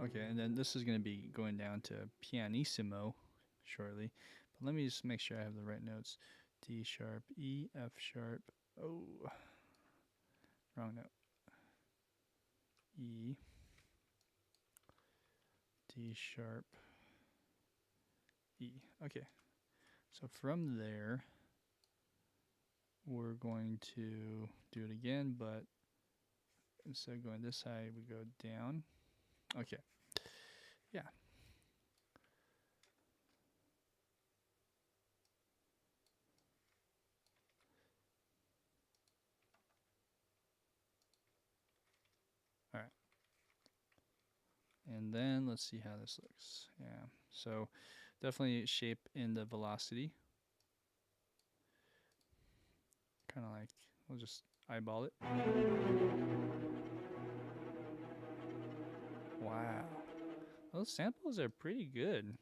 Okay, and then this is going to be going down to pianissimo shortly. But let me just make sure I have the right notes. D sharp, E, F sharp. Oh, wrong note. E, D sharp, E. Okay, so from there, we're going to do it again, but instead of going this side, we go down. Okay, yeah. All right. And then let's see how this looks. Yeah, so definitely shape in the velocity. Kind of like, we'll just eyeball it. Wow. Those samples are pretty good.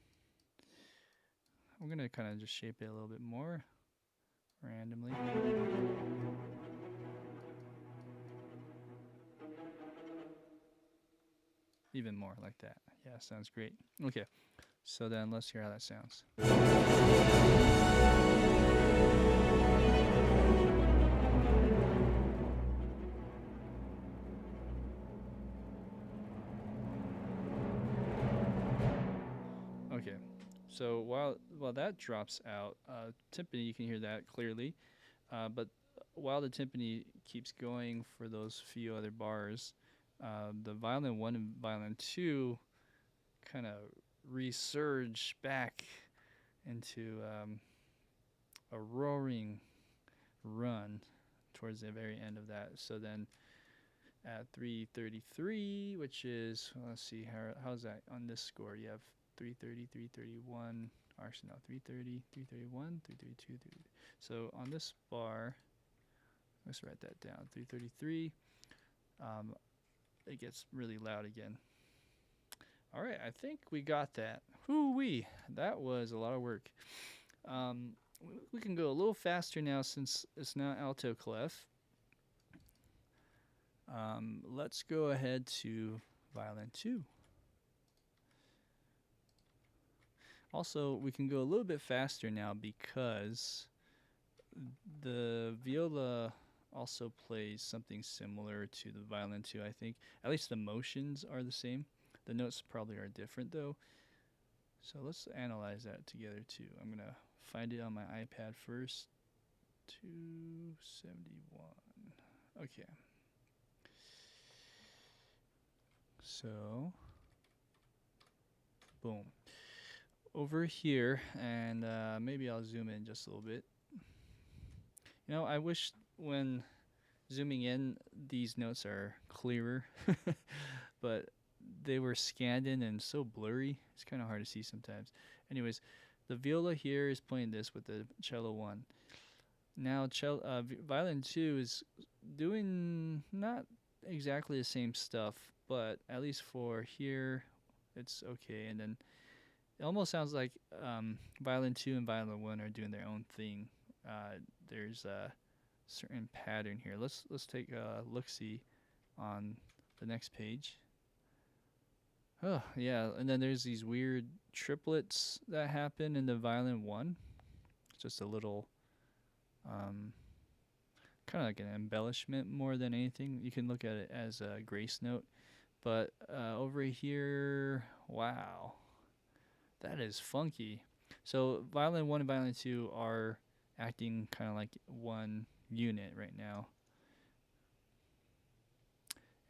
I'm going to kind of just shape it a little bit more randomly. Even more like that. Yeah, sounds great. Okay, So then let's hear how that sounds. Okay, so while that drops out, timpani, you can hear that clearly, but while the timpani keeps going for those few other bars, the violin 1 and violin 2 kind of resurge back into a roaring run towards the very end of that. So then at 333, which is, well, let's see, how's that on this score? You have 330, 331, actually no, 330, 331, 332, 3. So on this bar, let's write that down, 333, it gets really loud again. All right, I think we got that. Whoo-wee, that was a lot of work. We can go a little faster now since it's now alto clef. Let's go ahead to violin 2. Also, we can go a little bit faster now because the viola also plays something similar to the violin 2, I think. At least the motions are the same. The notes probably are different though. So let's analyze that together too. I'm going to find it on my iPad first. 271. Okay. So, boom. Over here, and maybe I'll zoom in just a little bit. You know, I wish when zooming in, these notes are clearer, but they were scanned in and so blurry. It's kind of hard to see sometimes. Anyways, the viola here is playing this with the cello 1. Now, violin 2 is doing not exactly the same stuff, but at least for here, it's okay. And then it almost sounds like violin 2 and violin 1 are doing their own thing. There's a certain pattern here. Let's take a look-see on the next page. Oh, yeah, and then there's these weird triplets that happen in the violin 1. It's just a little kind of like an embellishment more than anything. You can look at it as a grace note. But over here, wow, that is funky. So violin 1 and violin 2 are acting kind of like one unit right now.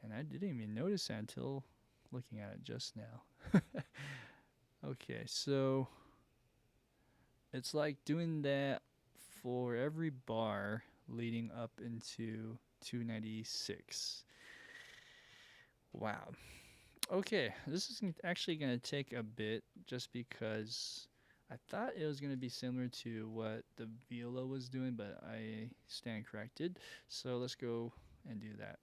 And I didn't even notice that until looking at it just now. Okay, so it's like doing that for every bar leading up into 296. Wow. Okay, this is actually going to take a bit just because I thought it was going to be similar to what the viola was doing, but I stand corrected. So let's go and do that.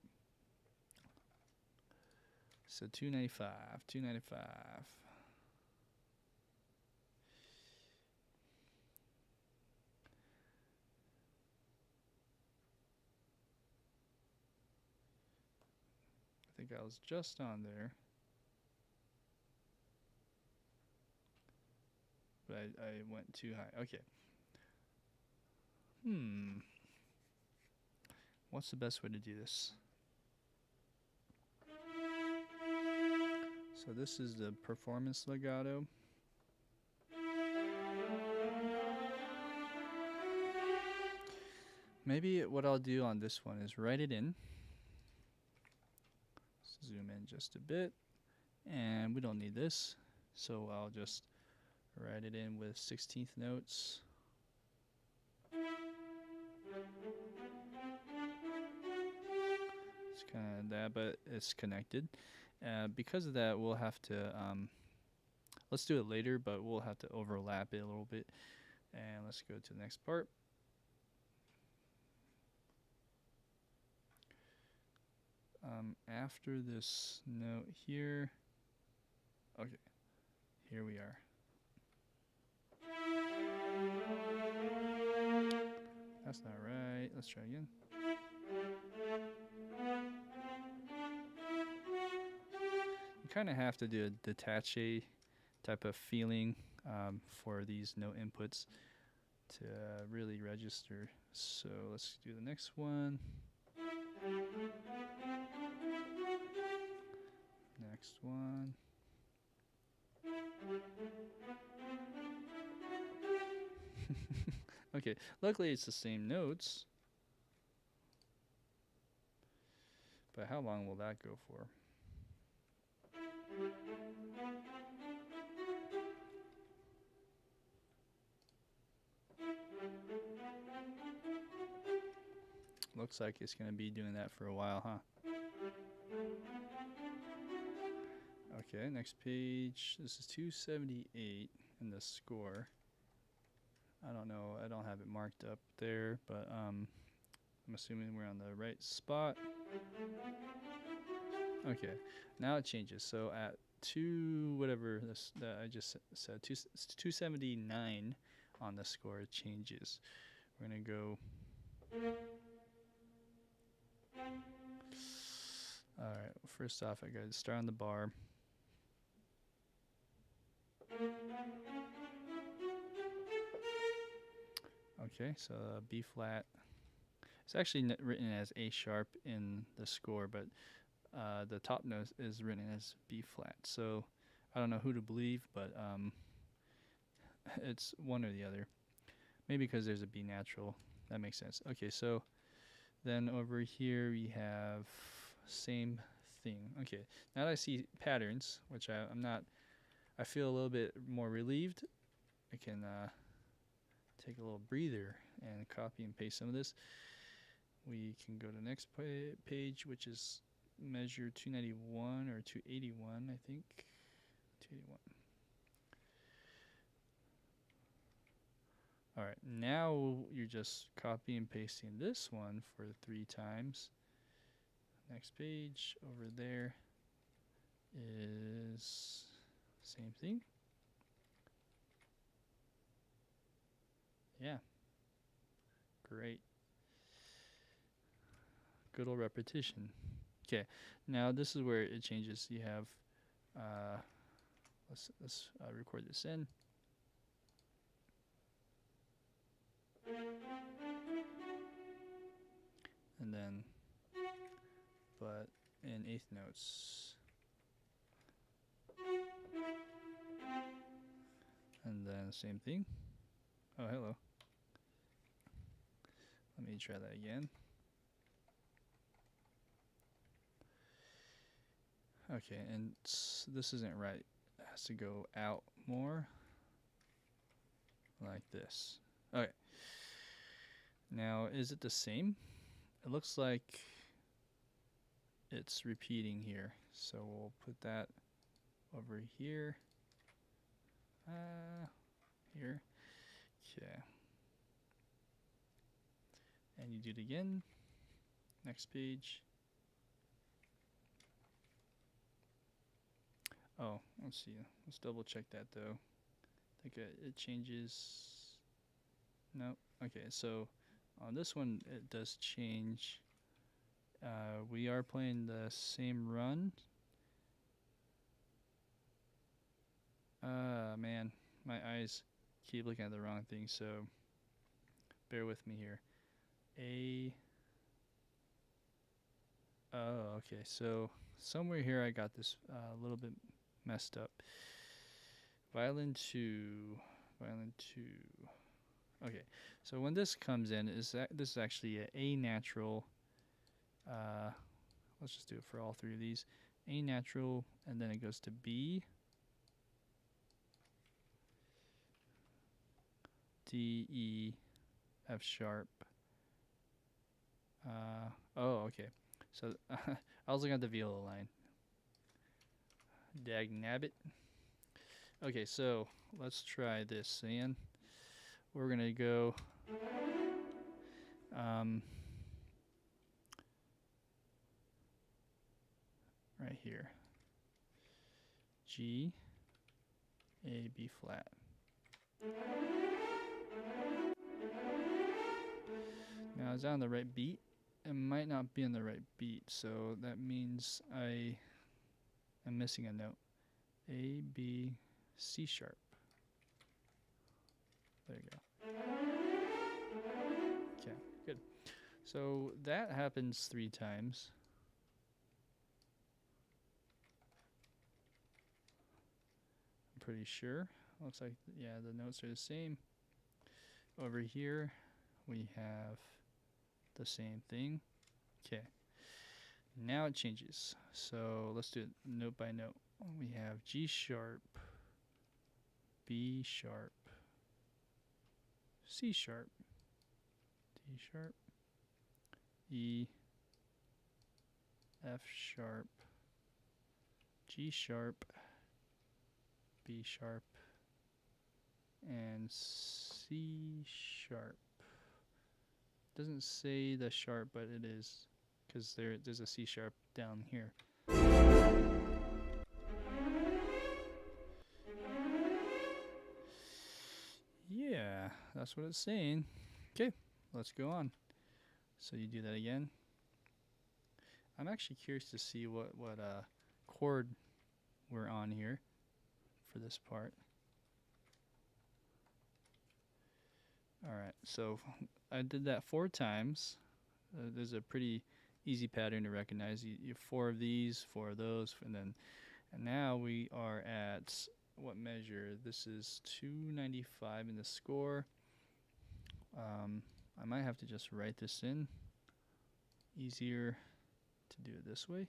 So 295, 295. I think I was just on there. But I went too high. Okay. What's the best way to do this? So this is the performance legato. Maybe what I'll do on this one is write it in. Zoom in just a bit. And we don't need this. So I'll just write it in with 16th notes. It's kind of that, but it's connected. Because of that, we'll have to, let's do it later, but we'll have to overlap it a little bit. And let's go to the next part. After this note here, okay, here we are. That's not right. Let's try again. You kind of have to do a detache type of feeling for these no inputs to really register. So let's do the next one. Next one. Okay, luckily it's the same notes. But how long will that go for? Looks like it's going to be doing that for a while, huh? Okay, next page. This is 278 in the score. I don't know. I don't have it marked up there, but I'm assuming we're on the right spot. Okay, now it changes. So at whatever this that I just said, 279 on the score, it changes. We're gonna go. All right. First off, I gotta start on the bar. Okay, so B flat. It's actually written as A sharp in the score, but the top note is written as B flat. So I don't know who to believe, but it's one or the other. Maybe because there's a B natural. That makes sense. Okay, so then over here we have same thing. Okay, now that I see patterns, which I'm not, I feel a little bit more relieved. I can take a little breather and copy and paste some of this. We can go to the next page, which is measure 291 or 281, I think. 281. All right, now you're just copy and pasting this one for 3 times. Next page over there is same thing. Yeah, great. Good old repetition. Okay, now this is where it changes. You have, let's record this in. And then, but in eighth notes. And then same thing. Oh, hello. Let me try that again. Okay, and this isn't right. It has to go out more. Like this. Okay. Now, is it the same? It looks like it's repeating here. So we'll put that over here. Here. Okay. And you do it again. Next page. Oh, let's see. Let's double check that though. I think it changes. No. Okay, so on this one it does change. We are playing the same run. Man, my eyes keep looking at the wrong thing, so bear with me here. Oh, okay, so somewhere here I got this a little bit messed up. Violin 2. Okay, so when this comes in, this is actually A natural. Let's just do it for all 3 of these. A natural, and then it goes to B, D, E, F sharp. Oh, okay. So I was looking at the viola line. Dag nabbit. Okay, so let's try this again. We're gonna go right here. G, A, B flat. Now is that on the right beat? It might not be on the right beat, so that means I am missing a note. A, B, C sharp. There you go. Okay, good. So that happens 3 times. I'm pretty sure. Looks like, yeah, the notes are the same. Over here, we have the same thing. Okay. Now it changes. So let's do it note by note. We have G sharp, B sharp, C sharp, D sharp, E, F sharp, G sharp, B sharp, and C sharp. Doesn't say the sharp, but it is, because there's a C sharp down here. Yeah, that's what it's saying. Okay, let's go on. So you do that again. I'm actually curious to see what chord we're on here for this part. Alright, so I did that 4 times. There's a pretty easy pattern to recognize. You have 4 of these, 4 of those, and now we are at what measure? This is 295 in the score. I might have to just write this in. Easier to do it this way.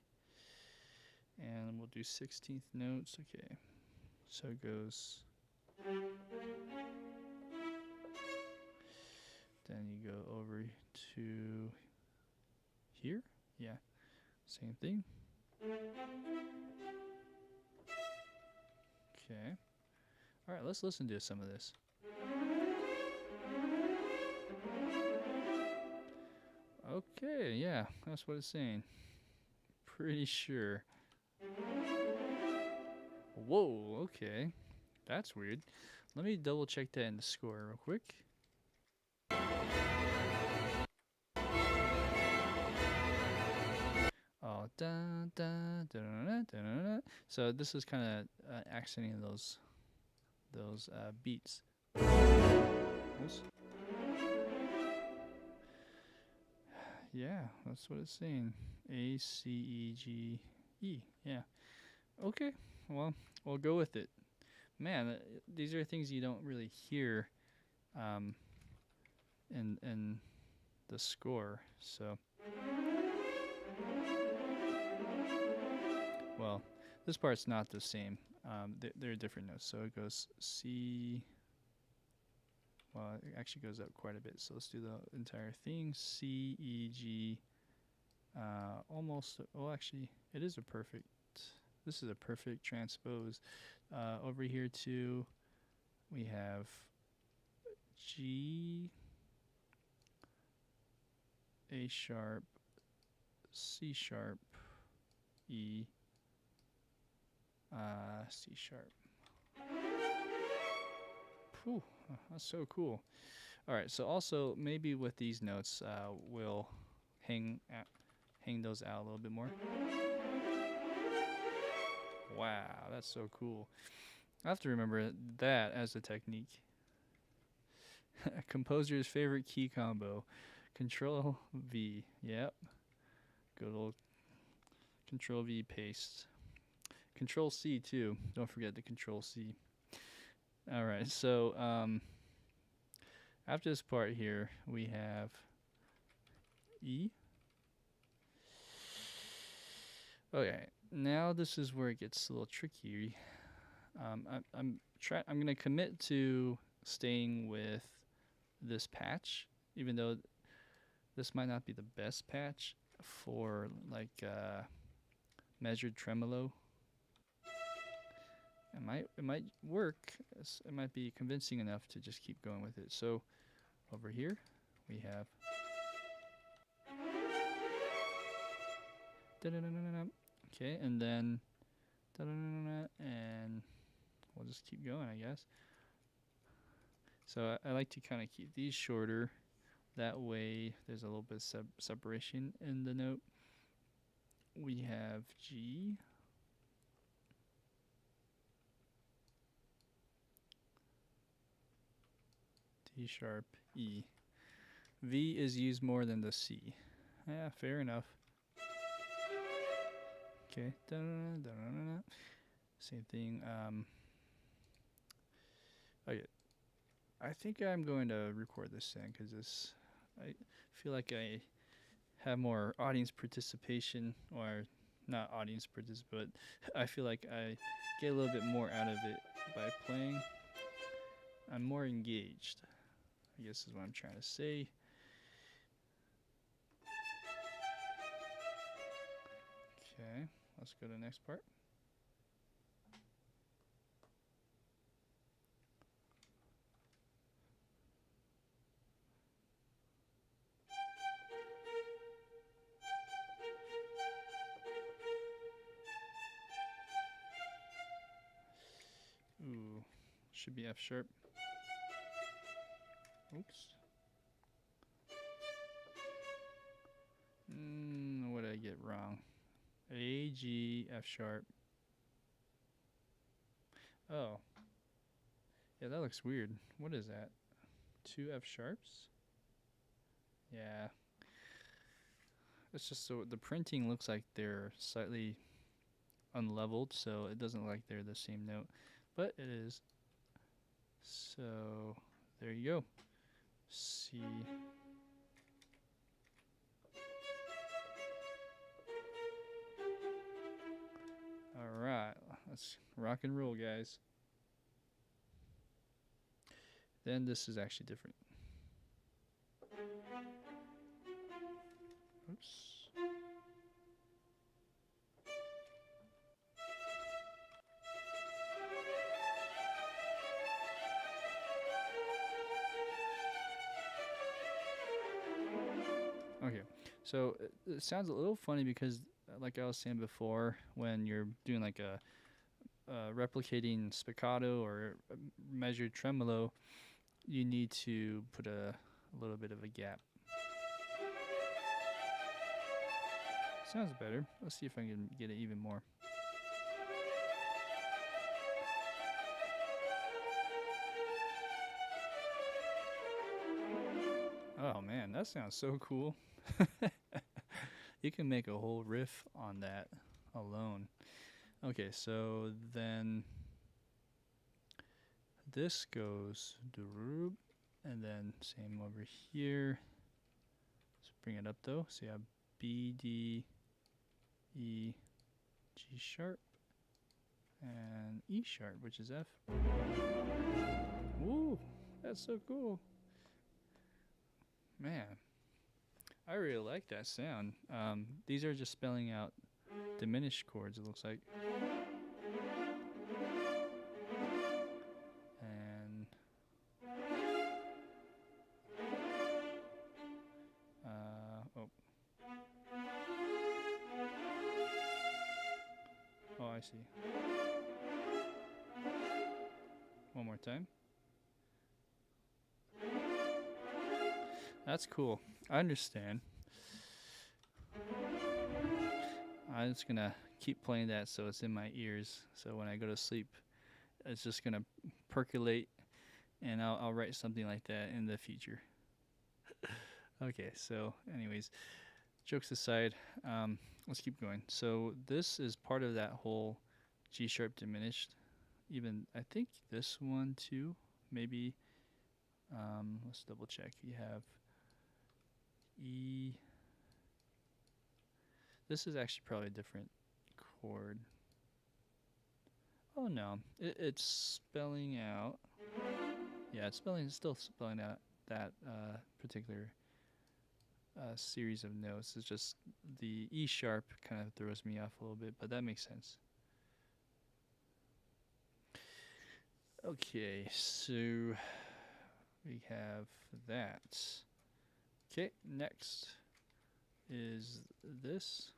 And we'll do 16th notes. Okay, so it goes. Then you go over to here. Yeah, same thing. Okay. All right, let's listen to some of this. Okay, yeah, that's what it's saying. Pretty sure. Whoa, okay. That's weird. Let me double check that in the score real quick. Oh, da da da da da da. So this is kind of accenting those beats. Oops. Yeah, that's what it's saying. A, C, E, G, E. Yeah. Okay. Well, we'll go with it. Man, these are things you don't really hear in the score. So, well, this part's not the same. They're different notes. So it goes C. Well, it actually goes up quite a bit. So let's do the entire thing. C, E, G. Almost. Well, actually, it is a perfect. This is a perfect transpose. Over here too, we have G, A sharp, C sharp, E, C sharp. Whew, that's so cool. All right, so also maybe with these notes, we'll hang those out a little bit more. Wow, that's so cool. I have to remember that as a technique. Composer's favorite key combo. Control V. Yep. Good old Control V paste. Control C too. Don't forget the Control C. All right. So after this part here, we have E. Okay. Now this is where it gets a little tricky. I'm gonna commit to staying with this patch, even though this might not be the best patch for like measured tremolo. It might work. It might be convincing enough to just keep going with it. So over here we have okay, and then and we'll just keep going, I guess. So I like to kind of keep these shorter. That way there's a little bit of separation in the note. We have G. E sharp, E. V is used more than the C. Yeah, fair enough. Okay. Same thing. Okay. I think I'm going to record this thing because this. I feel like I have more audience participation, or not audience participation, but I feel like I get a little bit more out of it by playing. I'm more engaged, I guess is what I'm trying to say. Okay, let's go to the next part. Ooh, should be F sharp. Oops. What did I get wrong? A, G, F sharp. Oh. Yeah, that looks weird. What is that? 2 F sharps? Yeah. It's just so the printing looks like they're slightly unleveled, so it doesn't look like they're the same note. But it is. So there you go. C. Alright, let's rock and roll, guys. Then this is actually different. Oops. Okay, so it sounds a little funny because, like I was saying before, when you're doing like a replicating spiccato or a measured tremolo, you need to put a little bit of a gap. Sounds better. Let's see if I can get it even more. Oh man, that sounds so cool. You can make a whole riff on that alone. Okay, so then this goes doop, and then same over here. Let's bring it up though. So you have B, D, E, G sharp, and E sharp, which is F. Woo, that's so cool. Man, I really like that sound. These are just spelling out diminished chords, it looks like. And oh, I see. One more time. That's cool. I understand. I'm just gonna keep playing that so it's in my ears. So when I go to sleep, it's just gonna percolate, and I'll write something like that in the future. Okay, so anyways, jokes aside, let's keep going. So this is part of that whole G sharp diminished. Even I think this one too, maybe. Let's double check. You have E. This is actually probably a different chord. Oh no, it's spelling out. Yeah, it's still spelling out that particular series of notes. It's just the E sharp kind of throws me off a little bit, but that makes sense. Okay, so we have that. Okay, next is this.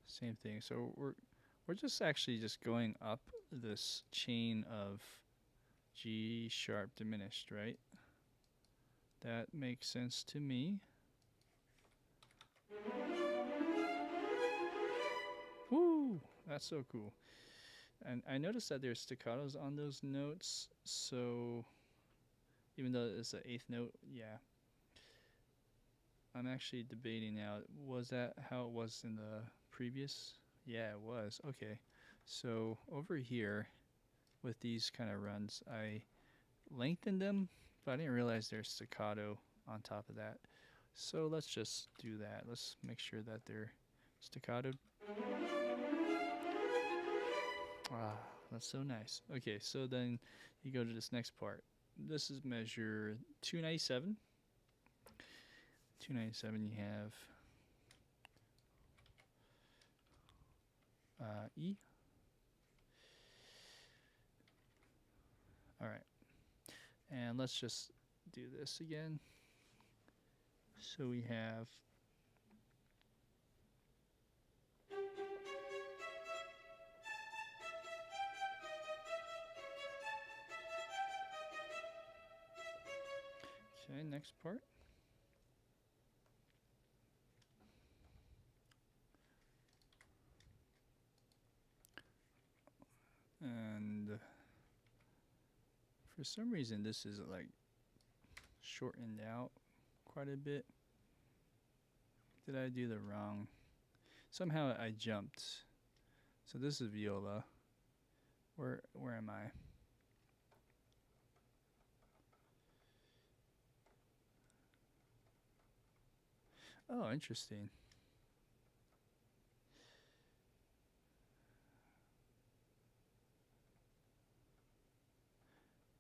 Same thing. So we're just actually just going up this chain of G sharp diminished, right? That makes sense to me. Woo! That's so cool. And I noticed that there's staccatos on those notes, so even though it's an eighth note, yeah. I'm actually debating now, was that how it was in the previous? Yeah, it was. Okay. So over here with these kind of runs, I lengthened them, but I didn't realize there's staccato on top of that. So let's just do that. Let's make sure that they're staccato. Ah, that's so nice. Okay, so then you go to this next part. This is measure 297. 297, you have E. All right. And let's just do this again. So we have okay, next part. And for some reason this is like shortened out quite a bit. Did I do the wrong? Somehow I jumped. So this is viola. Where am I? Oh, interesting.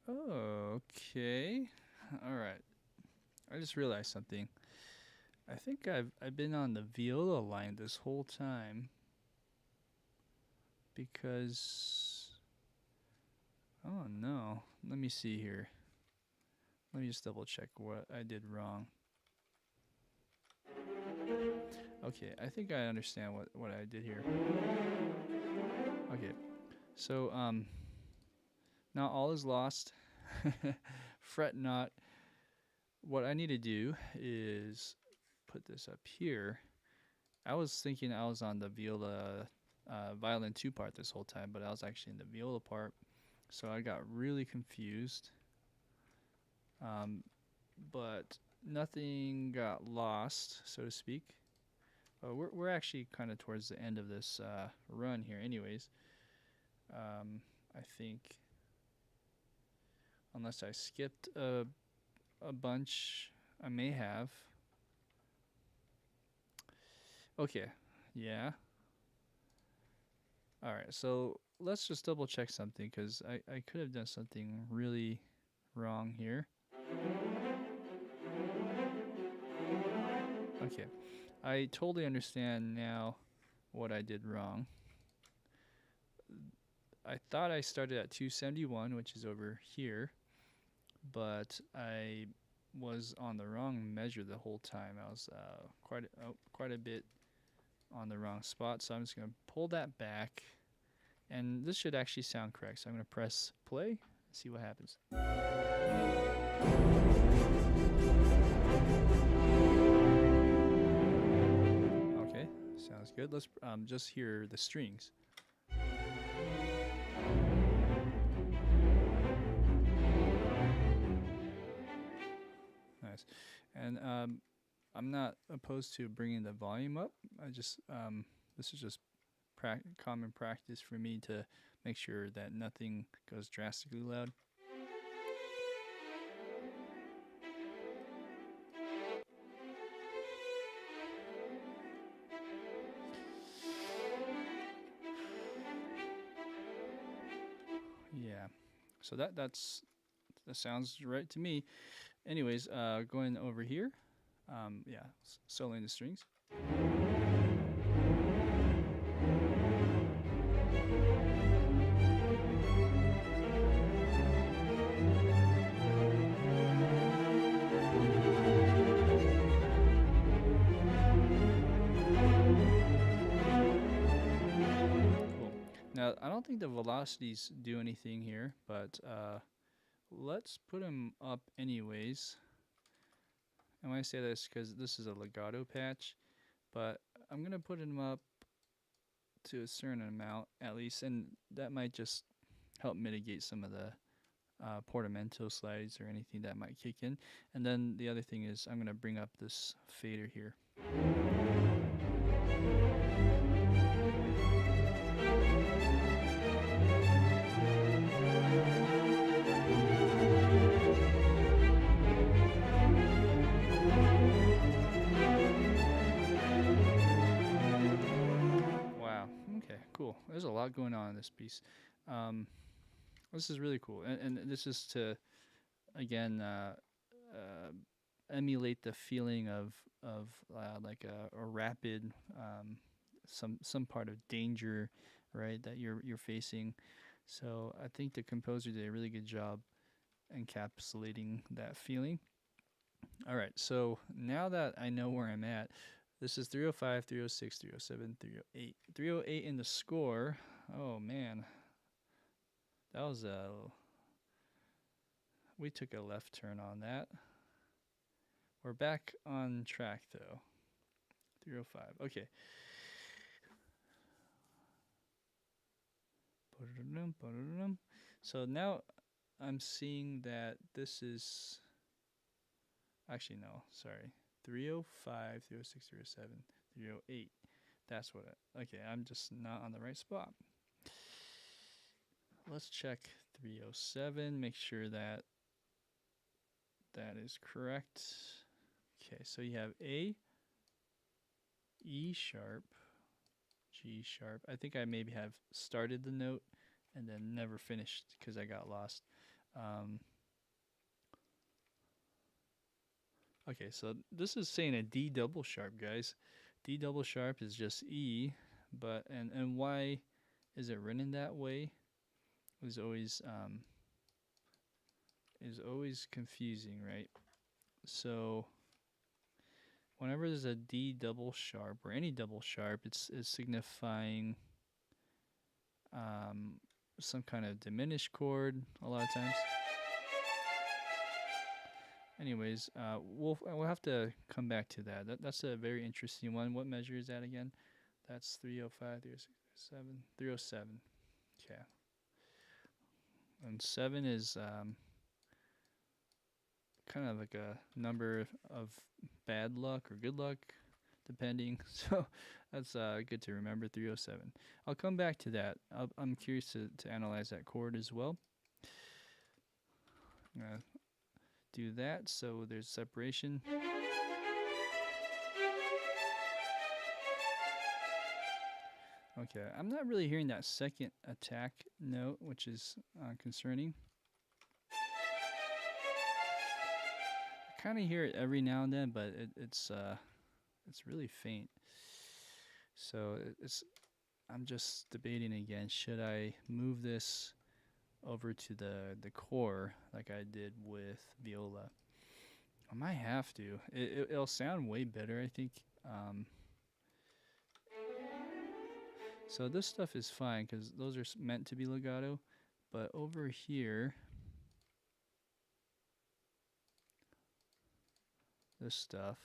Oh, okay. All right. I just realized something. I think I've been on the viola line this whole time because oh no. Let me see here. Let me just double check what I did wrong. Okay, I think I understand what I did here. Okay. So not all is lost. Fret not. What I need to do is put this up here. I was thinking I was on the viola violin 2 part this whole time, but I was actually in the viola part. So I got really confused. But nothing got lost, so to speak. We're actually kind of towards the end of this run here, anyways. I think, unless I skipped a bunch, I may have. Okay, yeah. All right, so let's just double check something because I could have done something really wrong here. Okay, I totally understand now what I did wrong. I thought I started at 271, which is over here, but I was on the wrong measure the whole time. I was quite a bit on the wrong spot, so I'm just going to pull that back, and this should actually sound correct. So I'm going to press play and see what happens. Okay, sounds good. Let's just hear the strings. Nice. And I'm not opposed to bringing the volume up. I just this is just common practice for me to make sure that nothing goes drastically loud. Yeah. So that sounds right to me. Anyways, going over here, yeah, soloing the strings. Cool. Now, I don't think the velocities do anything here, but let's put them up anyways. And when I say this, because this is a legato patch, but I'm going to put them up to a certain amount at least, and that might just help mitigate some of the portamento slides or anything that might kick in. And then the other thing is I'm going to bring up this fader here. Wow. Okay, cool. There's a lot going on in this piece. This is really cool, and this is to, again, emulate the feeling of like a rapid, some part of danger, right, that you're facing. So I think the composer did a really good job encapsulating that feeling. All right, so now that I know where I'm at, this is 305, 306, 307, 308. 308 in the score. Oh man. That was we took a left turn on that. We're back on track though. 305. Okay. So now I'm seeing that this is actually no, sorry. 305, 306, 307, 308. That's what okay, I'm just not on the right spot. Let's check 307, make sure that that is correct. Okay, so you have A, E sharp, G sharp. I think I maybe have started the note and then never finished because I got lost. Okay, so this is saying a D double sharp, guys. D double sharp is just E, but and why is it written that way? Is always confusing, right? So whenever there's a D double sharp or any double sharp, it's signifying some kind of diminished chord a lot of times. Anyways, we'll have to come back to that. That's a very interesting one. What measure is that again? That's 305, 306, 307. Okay. And 7 is kind of like a number of bad luck or good luck, depending. So that's good to remember, 307. I'll come back to that. I'm curious to analyze that chord as well. I'm going to do that so there's separation. Okay, I'm not really hearing that second attack note, which is concerning. I kind of hear it every now and then, but it's really faint. So I'm just debating again. Should I move this over to the core like I did with Viola? I might have to. It'll sound way better, I think. So this stuff is fine because those are meant to be legato, but over here, this stuff,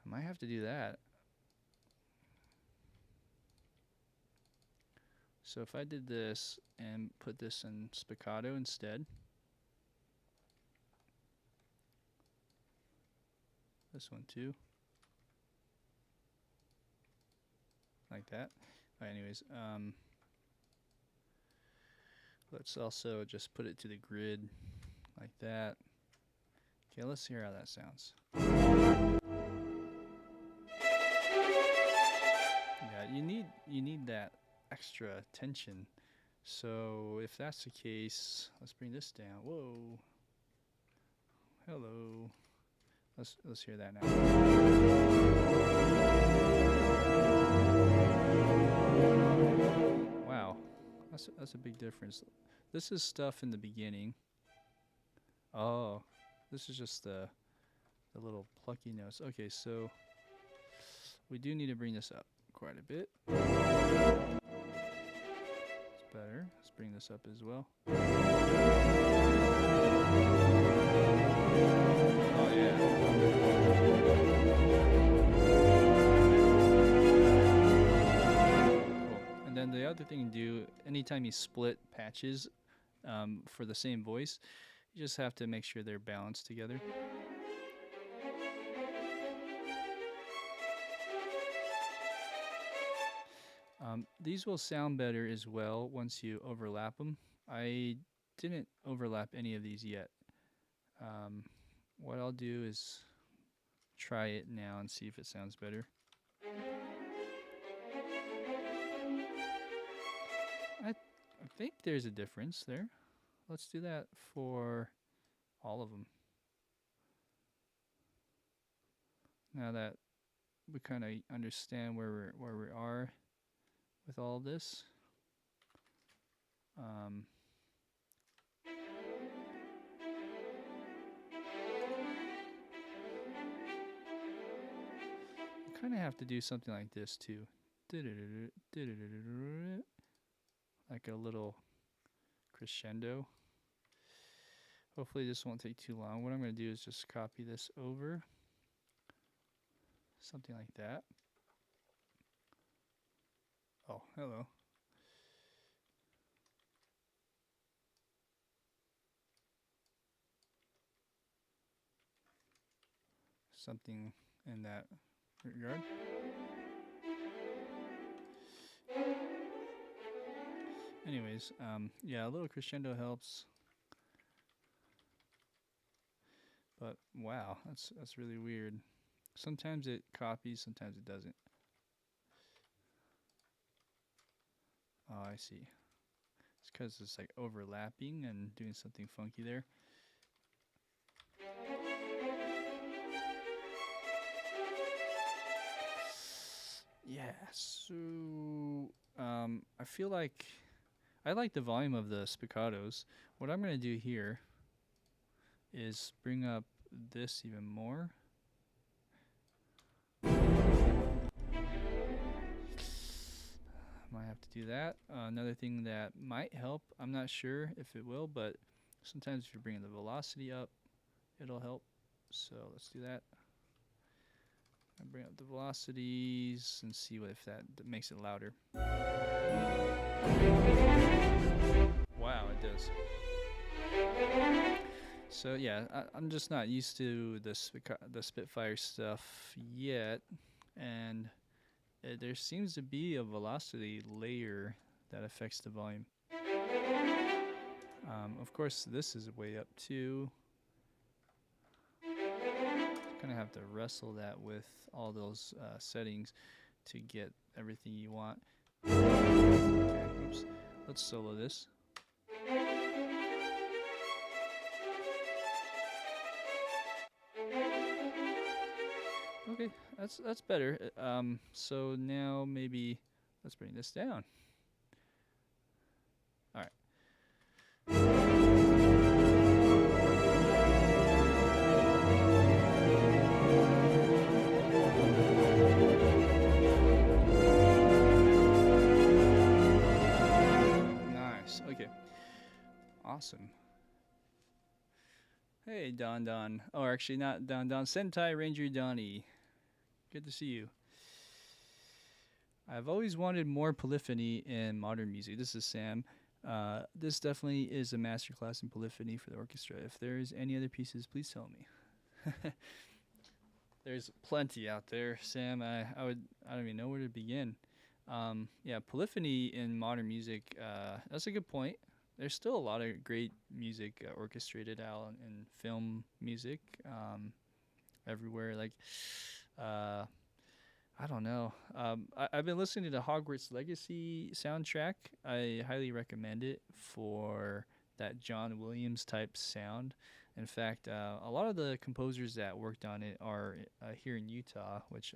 I might have to do that. So if I did this and put this in spiccato instead, this one too, like that. All right, anyways, let's also just put it to the grid like that. Okay, let's hear how that sounds. Yeah, you need that extra tension. So if that's the case, let's bring this down. Whoa. Hello. Let's hear that now. Wow. That's a big difference. This is stuff in the beginning. Oh, this is just the little plucky notes. Okay, so we do need to bring this up quite a bit. It's better. Let's bring this up as well. Oh yeah. other thing to do anytime you split patches for the same voice, you just have to make sure they're balanced together. These will sound better as well once you overlap them. I didn't overlap any of these yet. What I'll do is try it now and see if it sounds better. I think there's a difference there. Let's do that for all of them. Now that we kind of understand where we are with all this. You kind of have to do something like this too. Like a little crescendo. Hopefully this won't take too long. What I'm going to do is just copy this over. Something like that. Oh, hello. Something in that regard. Anyways, yeah, a little crescendo helps. But wow, that's really weird. Sometimes it copies, sometimes it doesn't. Oh, I see. It's because it's like overlapping and doing something funky there. Yeah, so I feel like I like the volume of the spiccatos. What I'm going to do here is bring up this even more. Might have to do that. Another thing that might help, I'm not sure if it will, but sometimes if you're bringing the velocity up, it'll help. So let's do that. I'll bring up the velocities and see if that makes it louder. Wow, it does. So yeah, I'm just not used to the Spitfire stuff yet, and there seems to be a velocity layer that affects the volume. Of course, this is way up too. Kind of have to wrestle that with all those settings to get everything you want. Okay, oops. Let's solo this. Okay, that's better. So now maybe let's bring this down. All right. Nice. Okay. Awesome. Hey, Don. Oh, actually, not Don. Sentai Ranger Donnie. Good to see you. I've always wanted more polyphony in modern music. This is Sam. This definitely is a masterclass in polyphony for the orchestra. If there's any other pieces, please tell me. There's plenty out there, Sam. I don't even know where to begin. Yeah, polyphony in modern music. That's a good point. There's still a lot of great music orchestrated out in film music everywhere. Like, I don't know. I've been listening to the Hogwarts Legacy soundtrack. I highly recommend it for that John Williams type sound. In fact, a lot of the composers that worked on it are here in Utah, which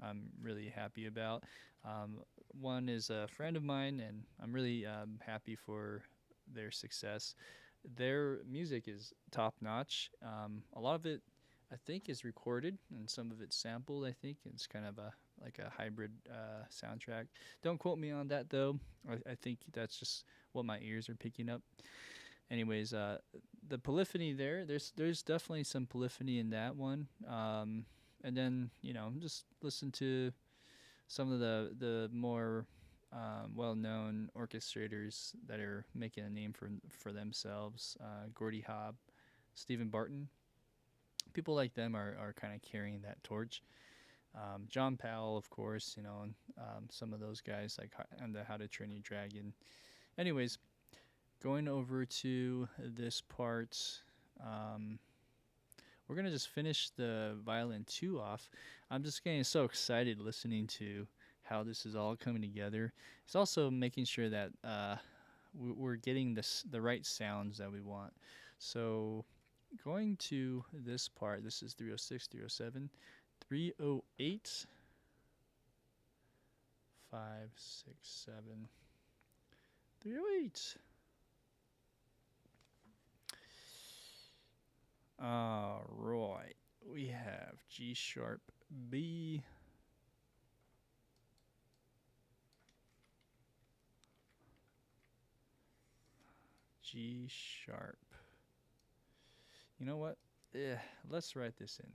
I'm really happy about. One is a friend of mine, and I'm really happy for their success. Their music is top notch. A lot of it, I think, is recorded, and some of it's sampled. I think it's kind of like a hybrid soundtrack. Don't quote me on that though. I think that's just what my ears are picking up. Anyways, the polyphony there's definitely some polyphony in that one. And then just listen to some of the more well-known orchestrators that are making a name for themselves. Gordy Hobb, Stephen Barton. People like them are kind of carrying that torch. John Powell, of course, you know, and some of those guys like on the How to Train Your Dragon. Anyways, going over to this part, um, we're gonna just finish the violin 2 off. I'm just getting so excited listening to how this is all coming together. It's also making sure that we're getting the right sounds that we want. So going to this part, this is 306, 307, 308, 5, 6, 7, 308. All right, we have G sharp, B, G sharp. You know what? Let's write this in.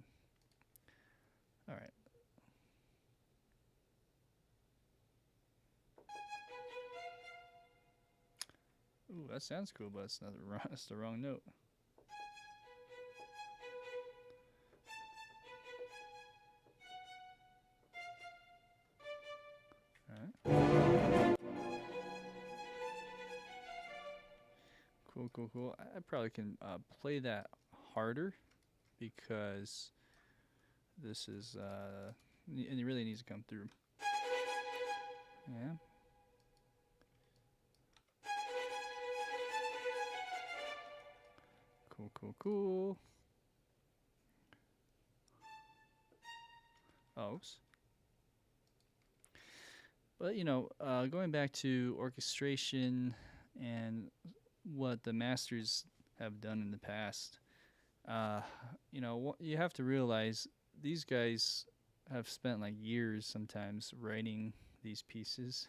All right. Ooh, that sounds cool, but it's not the wrong. That's the wrong note. All right. Cool, cool. I probably can play that harder because this is and it really needs to come through. Yeah. Cool. Oops. But you know, going back to orchestration and what the masters have done in the past, you know, you have to realize these guys have spent like years sometimes writing these pieces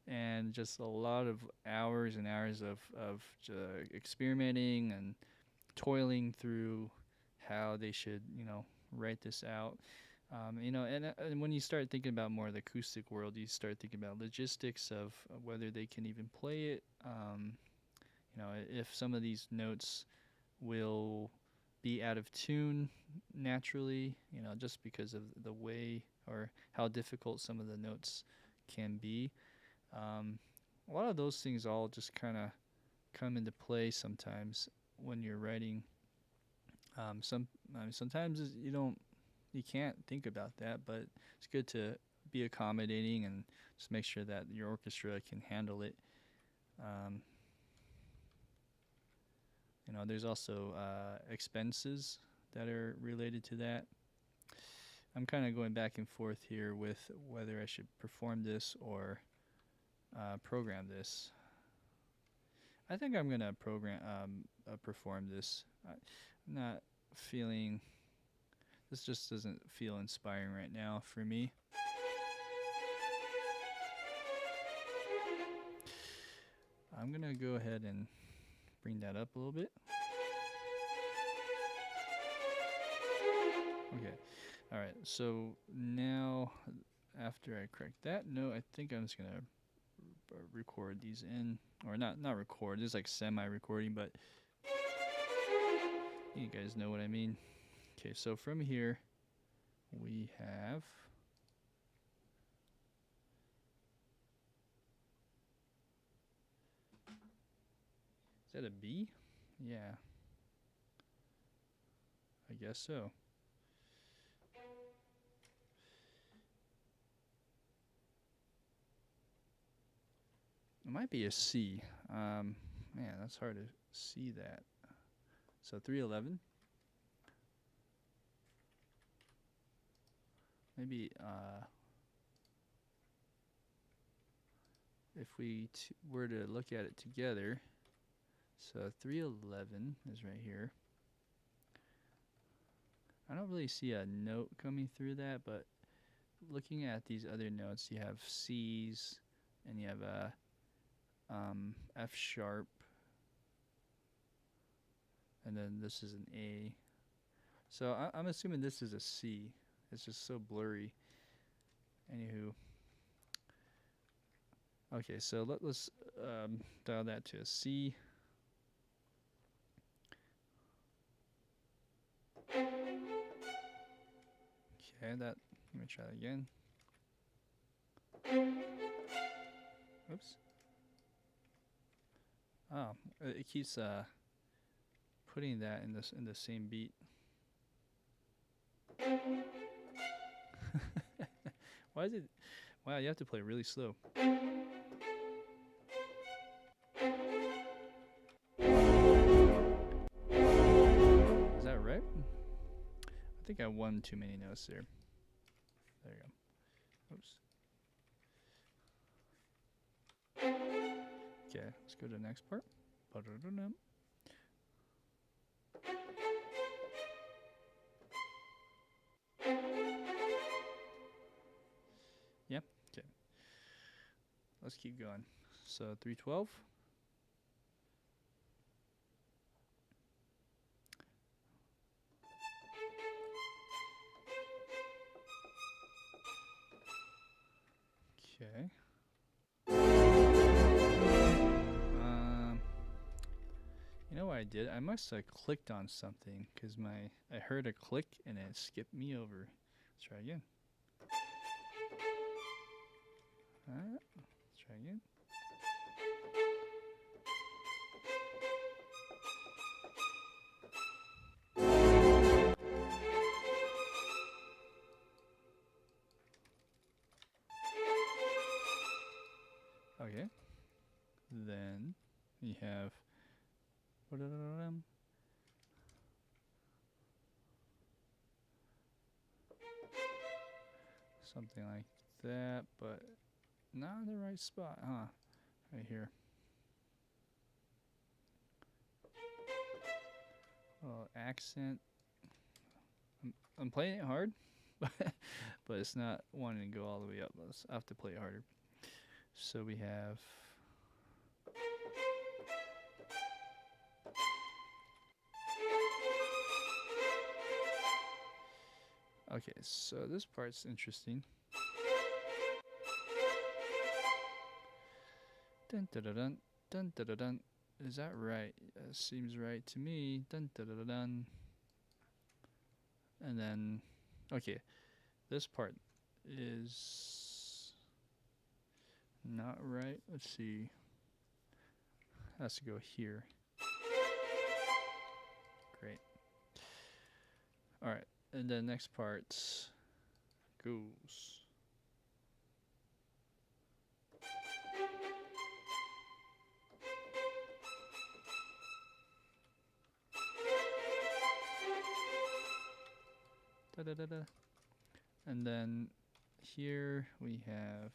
and just a lot of hours and hours of experimenting and toiling through how they should, you know, write this out. You know, and when you start thinking about more of the acoustic world, you start thinking about logistics of whether they can even play it. You know, if some of these notes will be out of tune naturally, you know, just because of the way or how difficult some of the notes can be. A lot of those things all just kind of come into play sometimes when you're writing. Sometimes you can't think about that, but it's good to be accommodating and just make sure that your orchestra can handle it. You know, there's also expenses that are related to that. I'm kind of going back and forth here with whether I should perform this or program this. I think I'm gonna perform this. I'm not feeling. This just doesn't feel inspiring right now for me. I'm gonna go ahead and bring that up a little bit. Okay. All right. So now, after I correct that note, I think I'm just gonna record these in, or not record. This is like semi-recording, but you guys know what I mean. Okay. So from here, we have. Is that a B? Yeah. I guess so. It might be a C. Man, that's hard to see that. So 311. Maybe if we were to look at it together, so 311 is right here. I don't really see a note coming through that, but looking at these other notes, you have C's and you have a F sharp, and then this is an A. So I'm assuming this is a C. It's just so blurry. Anywho, Okay, so let's dial that to a C. Okay, let me try that again. Oops. Oh, it keeps putting that in the same beat. Why is it? Wow, you have to play really slow. Is that right? I think I won too many notes there. There you go. Oops. Okay, let's go to the next part. Yeah, okay. Let's keep going. So 312. Okay. You know what I did? I must have clicked on something because I heard a click and it skipped me over. Let's try again. Let's try again. Okay. Then we have something like that, but not in the right spot, huh? Right here. Oh, accent. I'm playing it hard, but it's not wanting to go all the way up. I have to play it harder. So we have. Okay, so this part's interesting. Dun dun dun dun dun dun dun. Dun. Is that right? Seems right to me. Dun dun dun dun. And then, okay, this part is not right. Let's see. Has to go here. Great. All right, and then next part goes. Da da da da. And then here we have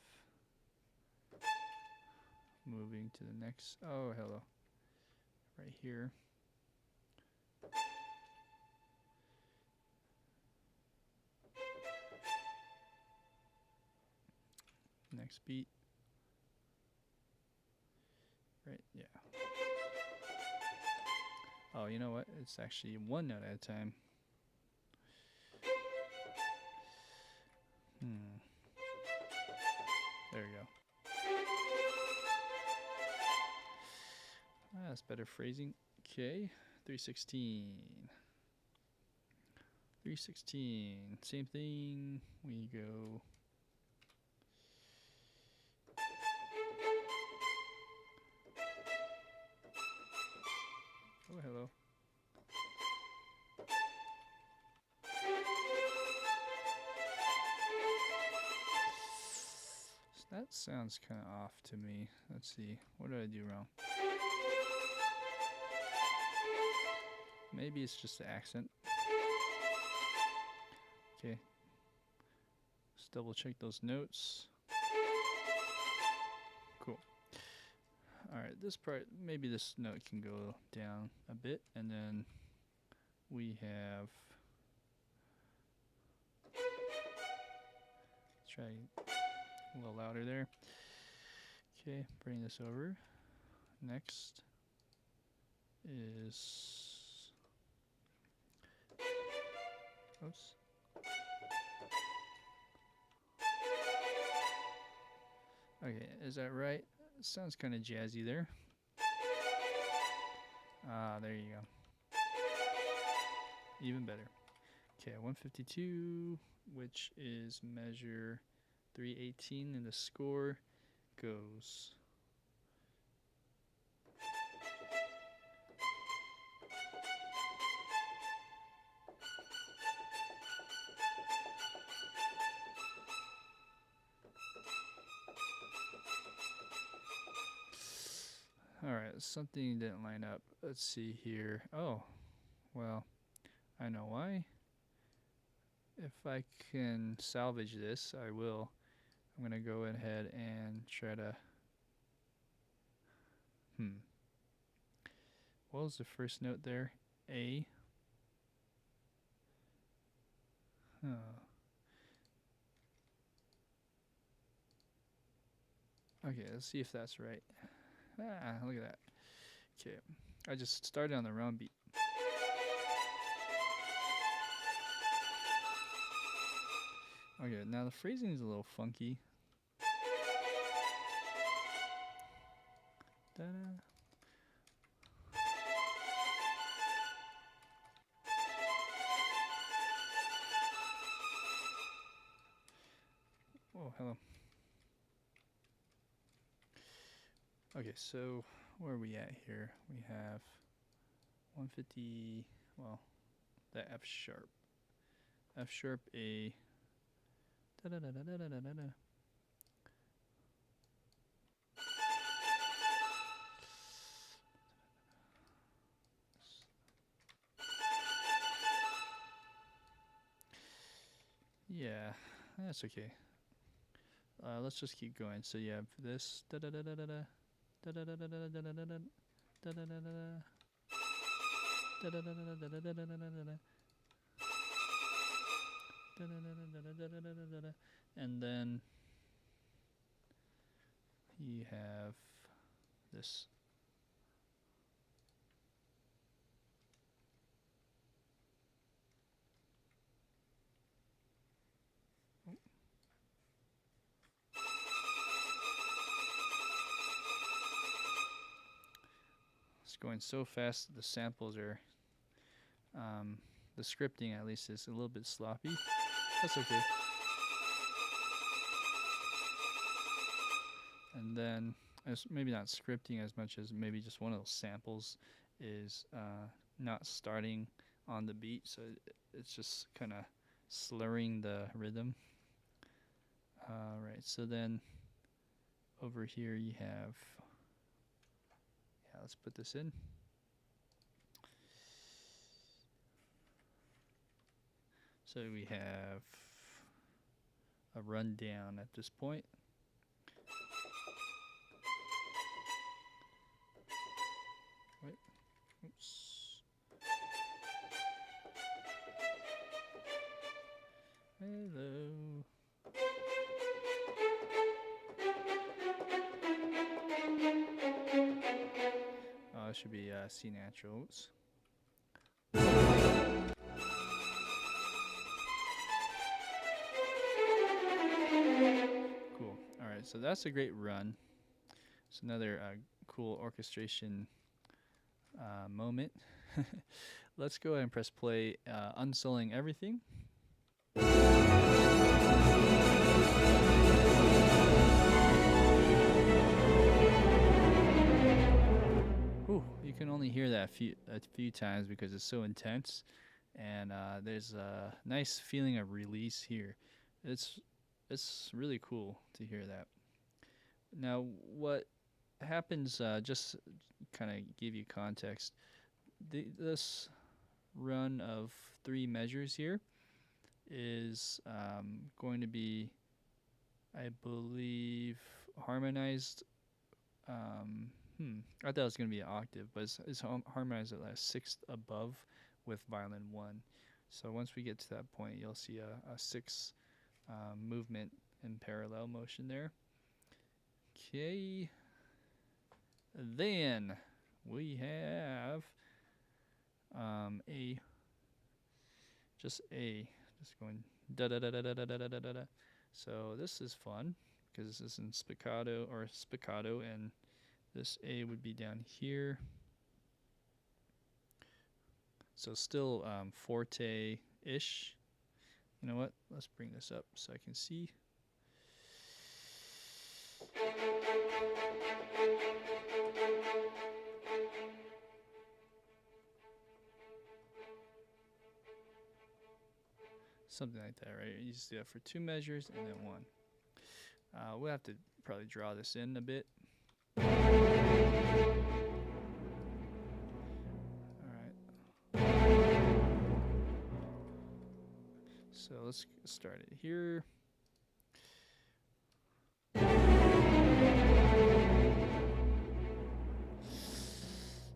moving to the next. Oh, hello. Right here. Next beat. Right, yeah. Oh, you know what? It's actually one note at a time. There we go. That's better phrasing. Okay, 316. 316. Same thing. We go. Oh, hello. That sounds kind of off to me. Let's see. What did I do wrong? Maybe it's just the accent. Okay. Let's double check those notes. Cool. Alright, this part, maybe this note can go down a bit, and then we have. Let's try a little louder there. Okay, bring this over. Next is. Oops. Okay, is that right? Sounds kind of jazzy there. Ah, there you go. Even better. Okay, 152, which is measure 318, and the score goes. Alright, something didn't line up. Let's see here. Oh, well, I know why. If I can salvage this, I will. I'm going to go ahead and try to. What was the first note there? A. Huh. Okay, let's see if that's right. Ah, look at that. Okay, I just started on the wrong beat. Okay, now the phrasing is a little funky. Da-da. Oh, hello. Okay, so where are we at here? We have 150, well, the F sharp. F sharp, A. Da-da-da-da-da-da-da-da. Yeah, that's okay. Let's just keep going. So you have this da da da da da da da da da da da da da da da da da da, and then you have this. It's going so fast. The samples are, the scripting at least is a little bit sloppy. That's okay. And then, maybe not scripting as much as maybe just one of those samples is not starting on the beat, so it's just kind of slurring the rhythm. Right, so then over here you have, yeah, let's put this in. So we have a rundown at this point. Wait, oops. Hello. Oh, it should be C natural. Oops. Cool. All right, so that's a great run. It's another cool orchestration moment. Let's go ahead and press play, unsoloing everything. Ooh, you can only hear that a few times because it's so intense, and there's a nice feeling of release here. It's really cool to hear that. Now, what happens? Just kind of give you context. This run of 3 measures here is going to be, I believe, harmonized. I thought it was going to be an octave, but it's harmonized at a sixth above with violin 1. So once we get to that point, you'll see a 6 movement in parallel motion there. Okay. Then we have A. Just going da da da da da da da da da da. So this is fun because this is in spiccato or spiccato, and this A would be down here. So still forte-ish. You know what? Let's bring this up so I can see. Something like that, right? You just do that for 2 measures and then 1. We'll have to probably draw this in a bit. So let's start it here.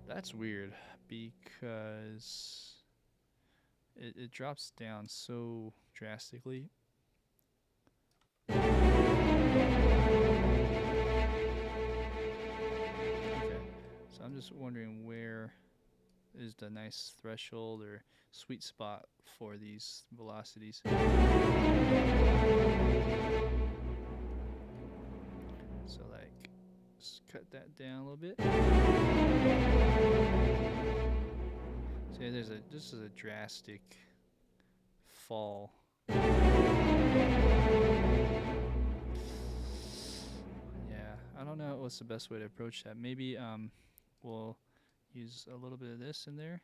That's weird because it drops down so drastically. Okay, so I'm just wondering where is the nice threshold or sweet spot for these velocities. So like, just cut that down a little bit. So yeah, this is a drastic fall. Yeah, I don't know what's the best way to approach that. Maybe we'll use a little bit of this in there.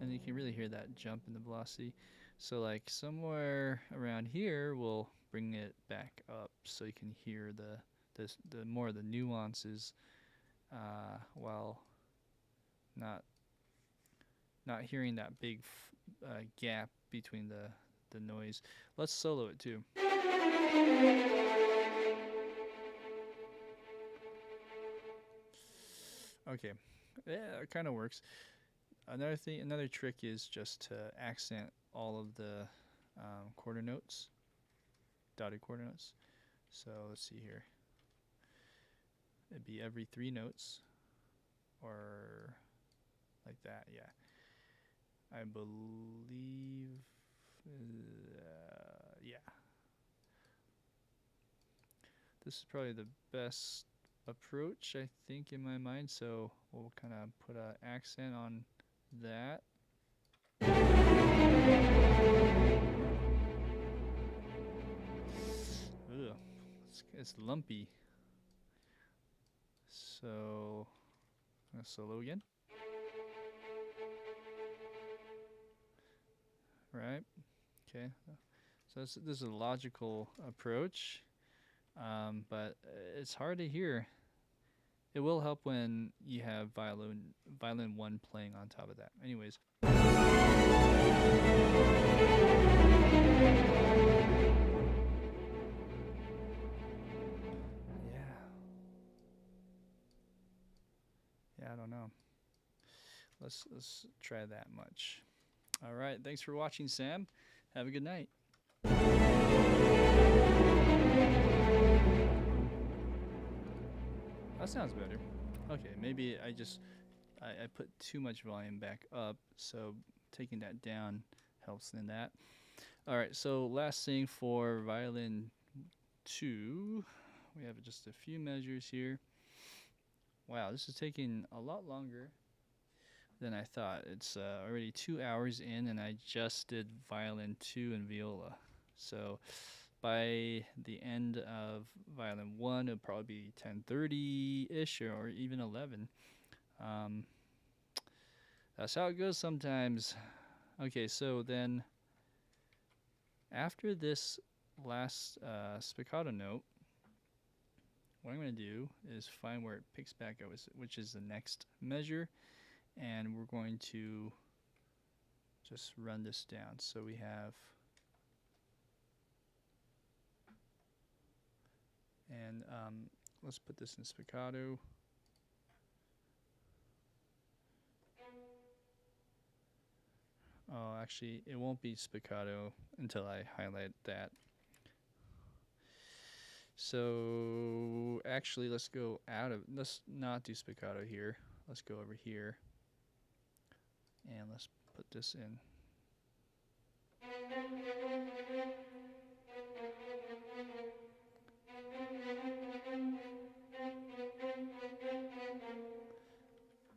And you can really hear that jump in the velocity. So like somewhere around here, we'll bring it back up so you can hear the more of the nuances, while not hearing that big gap between the noise. Let's solo it too. Okay, yeah, it kind of works. Another trick is just to accent all of the quarter notes, dotted quarter notes. So let's see here. It'd be every 3 notes, or like that. Yeah, I believe. Yeah, this is probably the best approach, I think, in my mind. So we'll kind of put an accent on that. Ugh, it's lumpy. So I'm gonna solo again. Right. Okay. So this is a logical approach, but it's hard to hear. It will help when you have violin 1 playing on top of that. Anyways. Yeah, I don't know. Let's try that much. All right, thanks for watching, Sam. Have a good night. That sounds better. Okay, maybe I put too much volume back up, so taking that down helps in that. All right, so last thing for violin 2, we have just a few measures here. Wow, this is taking a lot longer than I thought. It's already 2 hours in, and I just did violin 2 and viola. So by the end of violin 1, it'll probably be 10:30-ish or even 11. That's how it goes sometimes. Okay, so then after this last spiccato note, what I'm going to do is find where it picks back up, which is the next measure, and we're going to just run this down. So we have, and let's put this in spiccato. Oh, actually, it won't be spiccato until I highlight that. So actually, let's not do spiccato here. Let's go over here, and let's put this in.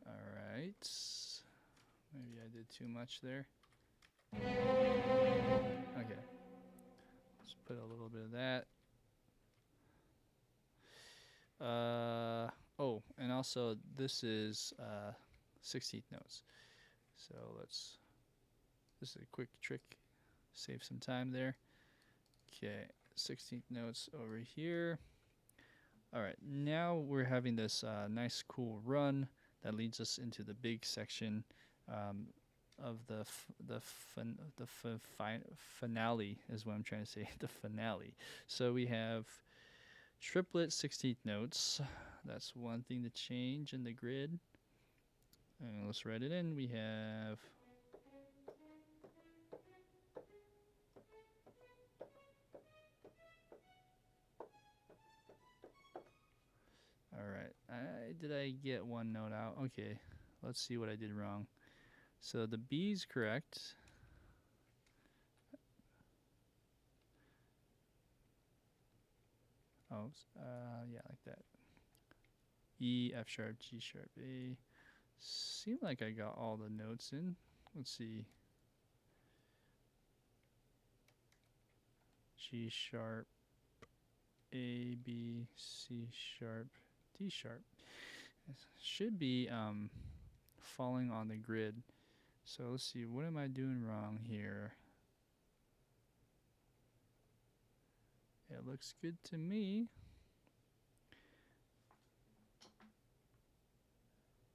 All right. Maybe I did too much there. Okay. Let's put a little bit of that. Oh, and also this is 16th notes. So this is a quick trick. Save some time there. Okay, 16th notes over here. All right, now we're having this nice cool run that leads us into the big section of the finale is what I'm trying to say. The finale. So we have triplet 16th notes. That's one thing to change in the grid. And let's write it in. We have all right. Did I get one note out? Okay. Let's see what I did wrong. So the B's correct. Oh, yeah, like that. E, F sharp, G sharp, A. Seemed like I got all the notes in. Let's see. G sharp, A, B, C sharp, D sharp. It should be falling on the grid. So let's see, what am I doing wrong here? It looks good to me.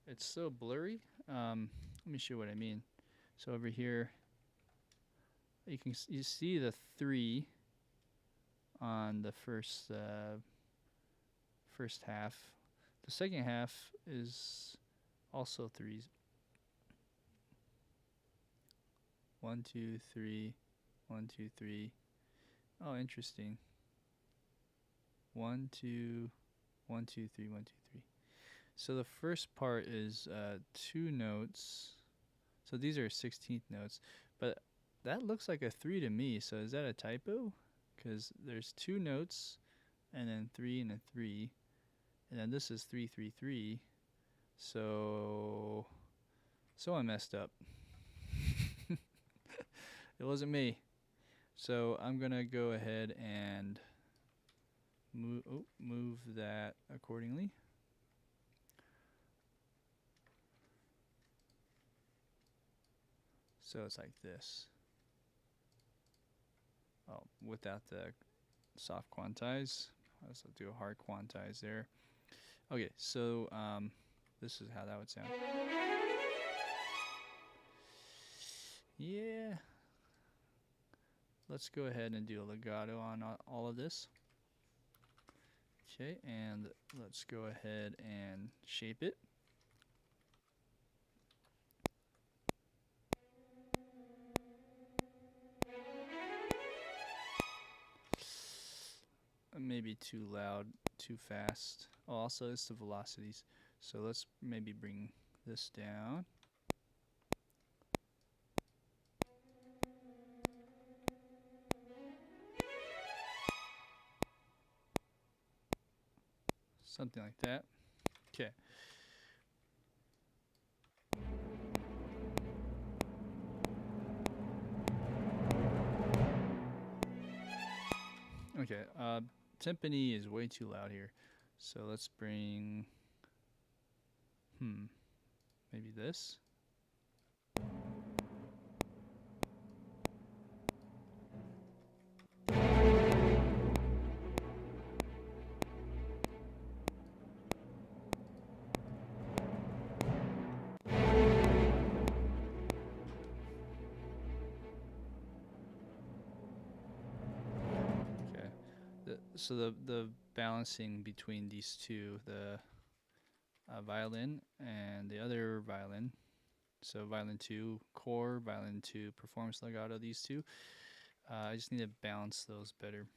It's so blurry. Let me show you what I mean. So over here, you see the 3 on the first half. The second half is also 3s. 1, 2, 3, 1, 2, 3. Oh, interesting. 1, 2, 1, 2, 3, 1, 2, 3. So the first part is 2 notes. So these are 16th notes, but that looks like a 3 to me. So is that a typo? Because there's 2 notes, and then 3 and a 3, and then this is 3, 3, 3. So I messed up. It wasn't me. So I'm gonna go ahead and move that accordingly. So it's like this. Oh, without the soft quantize. Let's do a hard quantize there. Okay, so this is how that would sound. Yeah. Let's go ahead and do a legato on all of this. Okay, and let's go ahead and shape it. Maybe too loud, too fast. Oh, also it's the velocities. So let's maybe bring this down. Something like that. Okay. Okay, timpani is way too loud here. So let's bring, maybe this. So the balancing between these two, the violin and the other violin, so violin 2 core, violin 2 performance legato, these two, I just need to balance those better.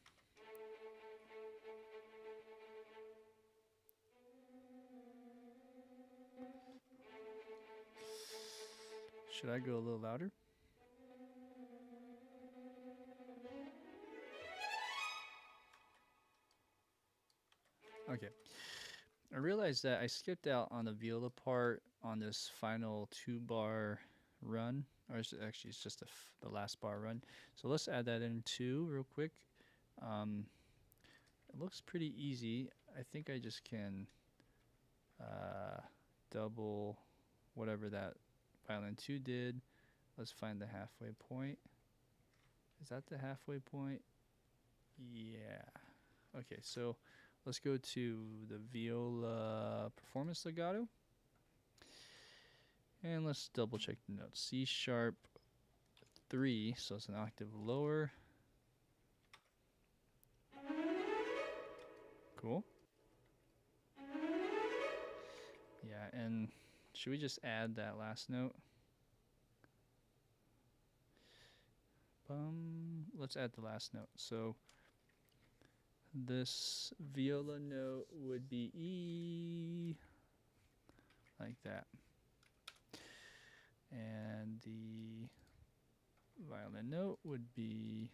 Should I go a little louder? Okay. I realized that I skipped out on the viola part on this final 2-bar run, or actually it's just the last bar run. So let's add that in too, real quick. Um, it looks pretty easy. I think I just can double whatever that violin 2 did. Let's find the halfway point. Is that the halfway point? Yeah. Okay, so let's go to the viola performance legato. And let's double check the notes. C sharp 3, so it's an octave lower. Cool. Yeah, and should we just add that last note? Let's add the last note. So this viola note would be E, like that. And the violin note would be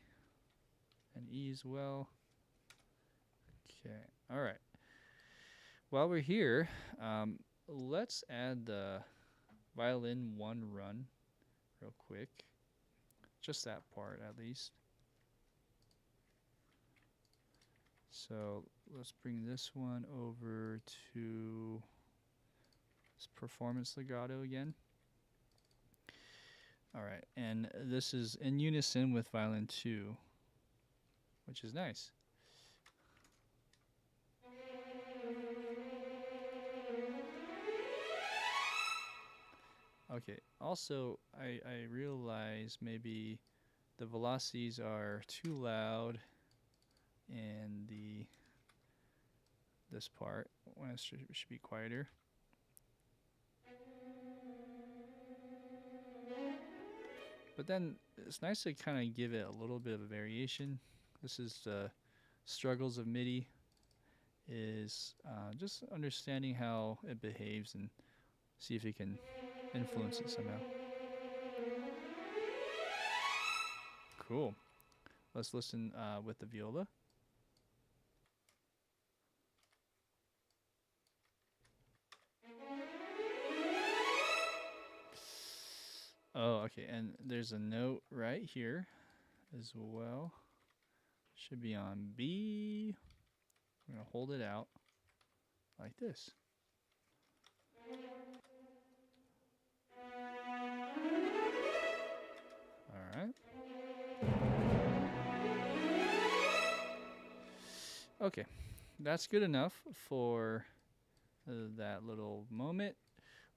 an E as well. Okay, all right. While we're here, let's add the violin 1 run real quick. Just that part at least. So let's bring this one over to this performance legato again. All right, and this is in unison with violin 2, which is nice. Okay, also I realize maybe the velocities are too loud in this part when it should be quieter. But then it's nice to kind of give it a little bit of a variation. This is the struggles of MIDI, is just understanding how it behaves and see if you can influence it somehow. Cool. Let's listen with the viola. Oh, okay, and there's a note right here as well. Should be on B. I'm gonna hold it out like this. All right. Okay, that's good enough for that little moment.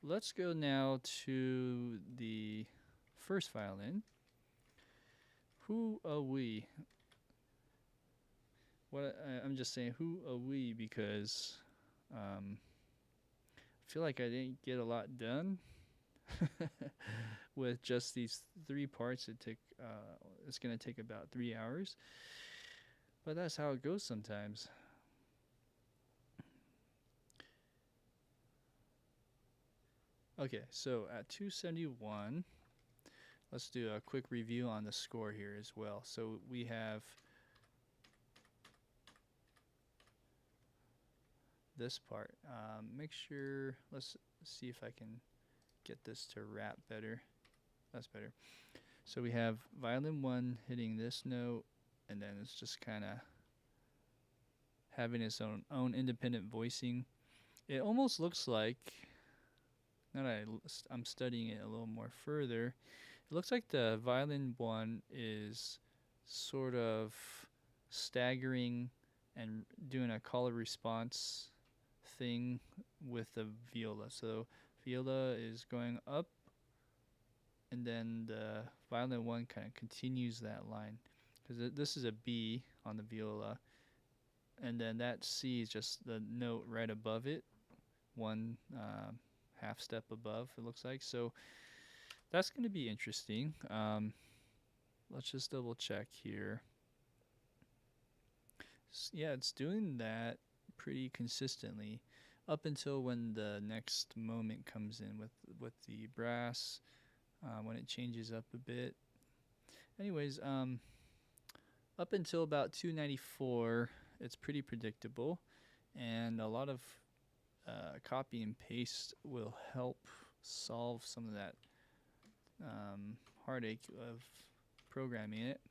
Let's go now to the first violin. Who are we? I'm just saying who are we because I feel like I didn't get a lot done with just these 3 parts. It's gonna take about 3 hours, but that's how it goes sometimes. Okay, so at 271, let's do a quick review on the score here as well. So we have this part. Make sure, let's see if I can get this to wrap better. That's better. So we have violin 1 hitting this note, and then it's just kind of having its own independent voicing. It almost looks like, now that I'm studying it a little more further, it looks like the violin 1 is sort of staggering and doing a call and response thing with the viola. So viola is going up, and then the violin 1 kind of continues that line, because this is a B on the viola, and then that C is just the note right above it, one half step above, it looks like. So that's going to be interesting. Let's just double check here. Yeah, it's doing that pretty consistently up until when the next moment comes in with the brass, when it changes up a bit. Anyways, up until about 294, it's pretty predictable, and a lot of copy and paste will help solve some of that heartache of programming it.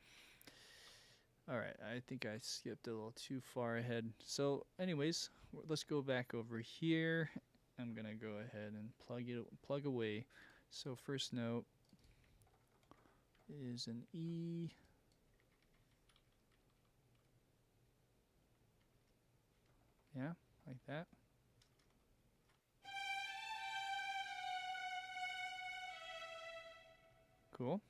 Alright, I think I skipped a little too far ahead. So anyways, let's go back over here. I'm gonna go ahead and plug away. So first note is an E. Yeah, like that. Cool.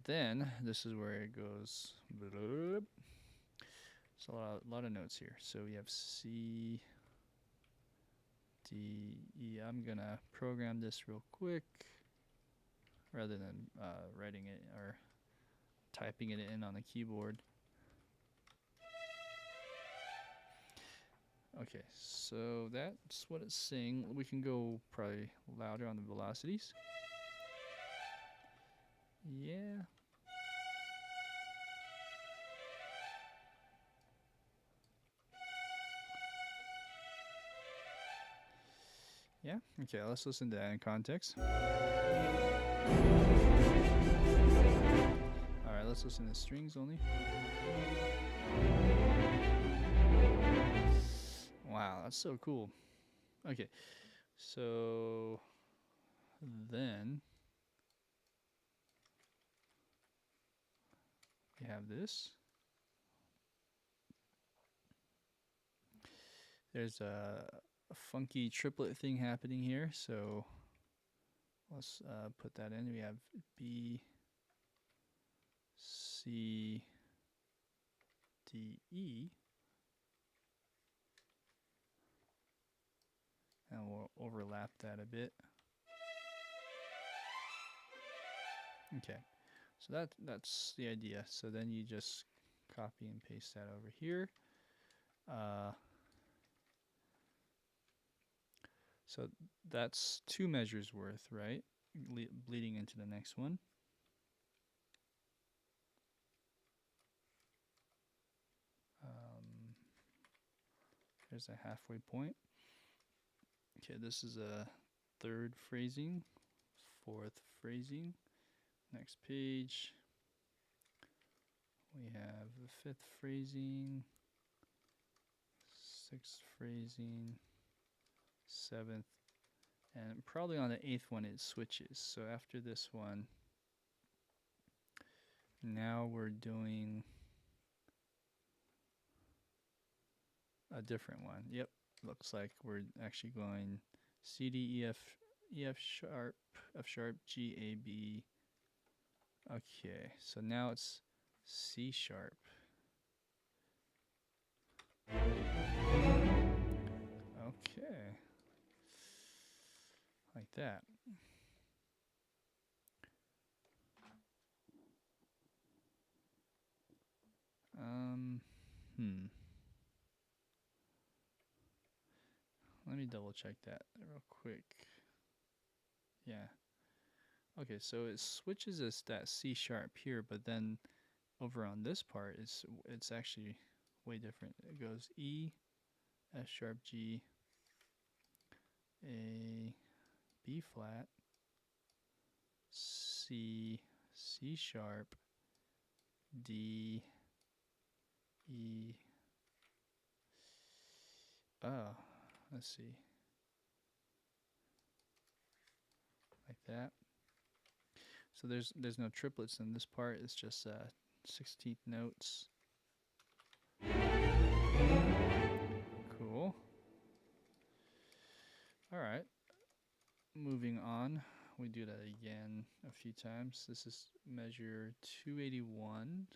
Then this is where it goes. So a lot of notes here. So we have C, D, E. I'm gonna program this real quick rather than writing it or typing it in on the keyboard. Okay, so that's what it's saying. We can go probably louder on the velocities. Yeah. Yeah, okay, let's listen to that in context. Alright, let's listen to strings only. Wow, that's so cool. Okay, so then we have this. There's a funky triplet thing happening here, so let's put that in. We have B, C, D, E. And we'll overlap that a bit. Okay, so that's the idea. So then you just copy and paste that over here. So that's 2 measures worth, right? Bleeding into the next one. There's a halfway point. Okay, this is a 3rd phrasing, 4th phrasing. Next page. We have the 5th phrasing, 6th phrasing, 7th, and probably on the 8th one it switches. So after this one, now we're doing a different one. Yep, looks like we're actually going C, D, E, F, E, F sharp, F sharp, G, A, B. Okay, so now it's C sharp. Okay, like that. Let me double check that real quick. Yeah. Okay, so it switches us that C sharp here, but then over on this part, it's actually way different. It goes E, F sharp, G, A, B flat, C, C sharp, D, E. Oh, let's see. Like that. So there's no triplets in this part. It's just 16th notes. Cool. All right. Moving on. We do that again a few times. This is measure 281.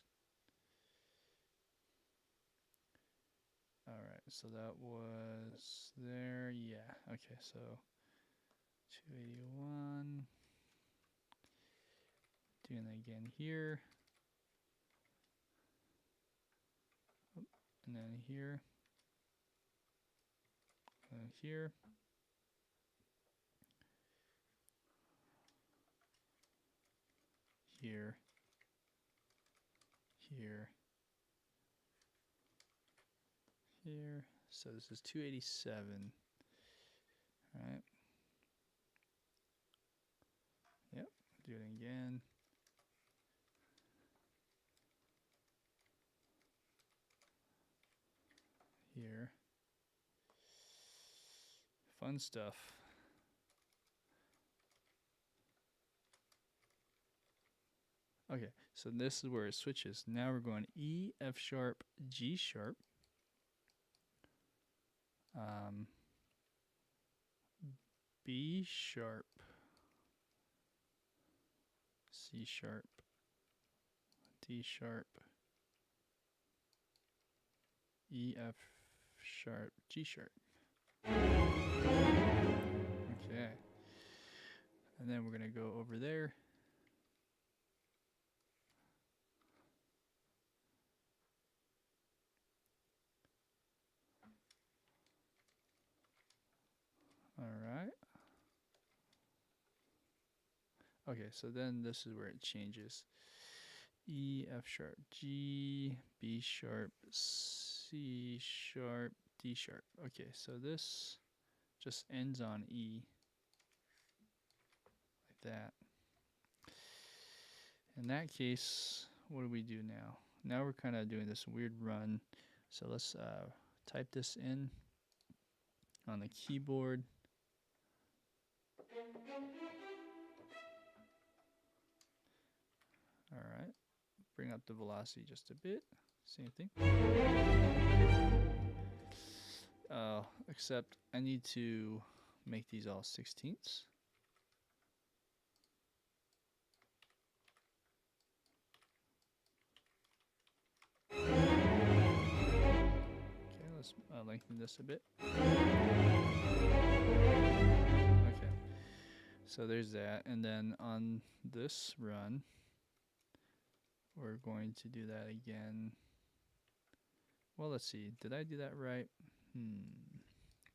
All right. So that was there. Yeah. Okay. So 281. Doing that again here. And then here. And here. Here. Here. here. So this is 287. All right. Yep. Do it again. Here. Fun stuff. Okay, so this is where it switches. Now we're going E, F sharp, G sharp. B sharp, C sharp, D sharp, E, F sharp, G sharp. Okay. And then we're going to go over there. All right. Okay, so then this is where it changes. E, F sharp, G, B sharp, C sharp, D sharp. Okay, so this just ends on E. Like that. In that case, what do we do now? Now we're kind of doing this weird run. So let's type this in on the keyboard. All right. Bring up the velocity just a bit. Same thing. Except I need to make these all 16ths. Okay, let's lengthen this a bit. Okay, so there's that. And then on this run, we're going to do that again. Well, let's see. Did I do that right?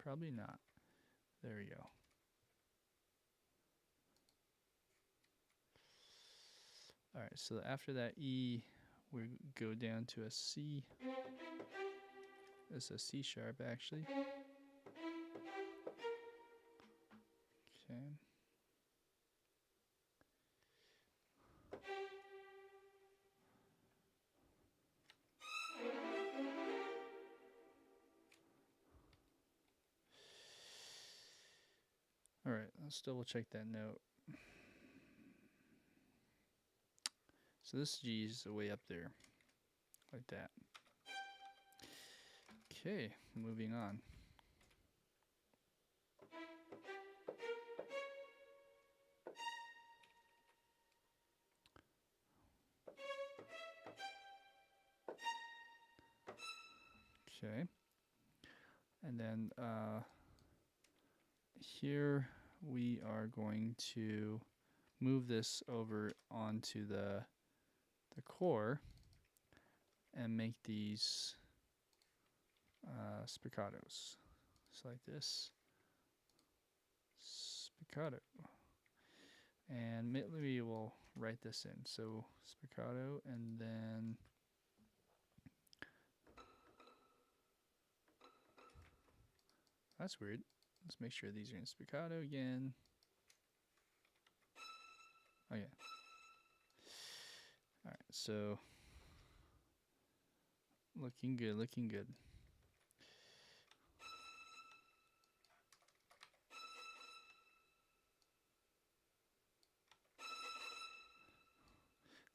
Probably not. There we go. All right, so after that E, we go down to a C. It's a C sharp, actually. Okay. All right, let's double check that note. So this G is way up there, like that. Okay, moving on. Okay, and then here we are going to move this over onto the core and make these spiccatos. So like this, spiccato. And maybe we'll write this in. So spiccato, and then that's weird. Let's make sure these are in spiccato again. Oh yeah. All right, so looking good, looking good.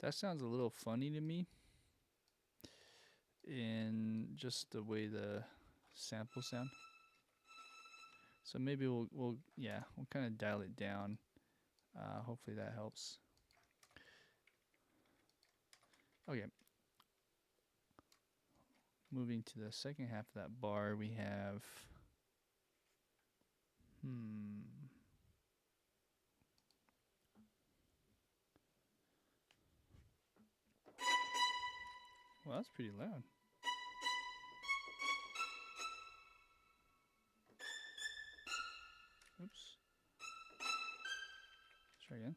That sounds a little funny to me in just the way the samples sound. So maybe we'll kind of dial it down. Hopefully that helps. Okay. Moving to the second half of that bar, we have well, that's pretty loud. Oops. Let's try again.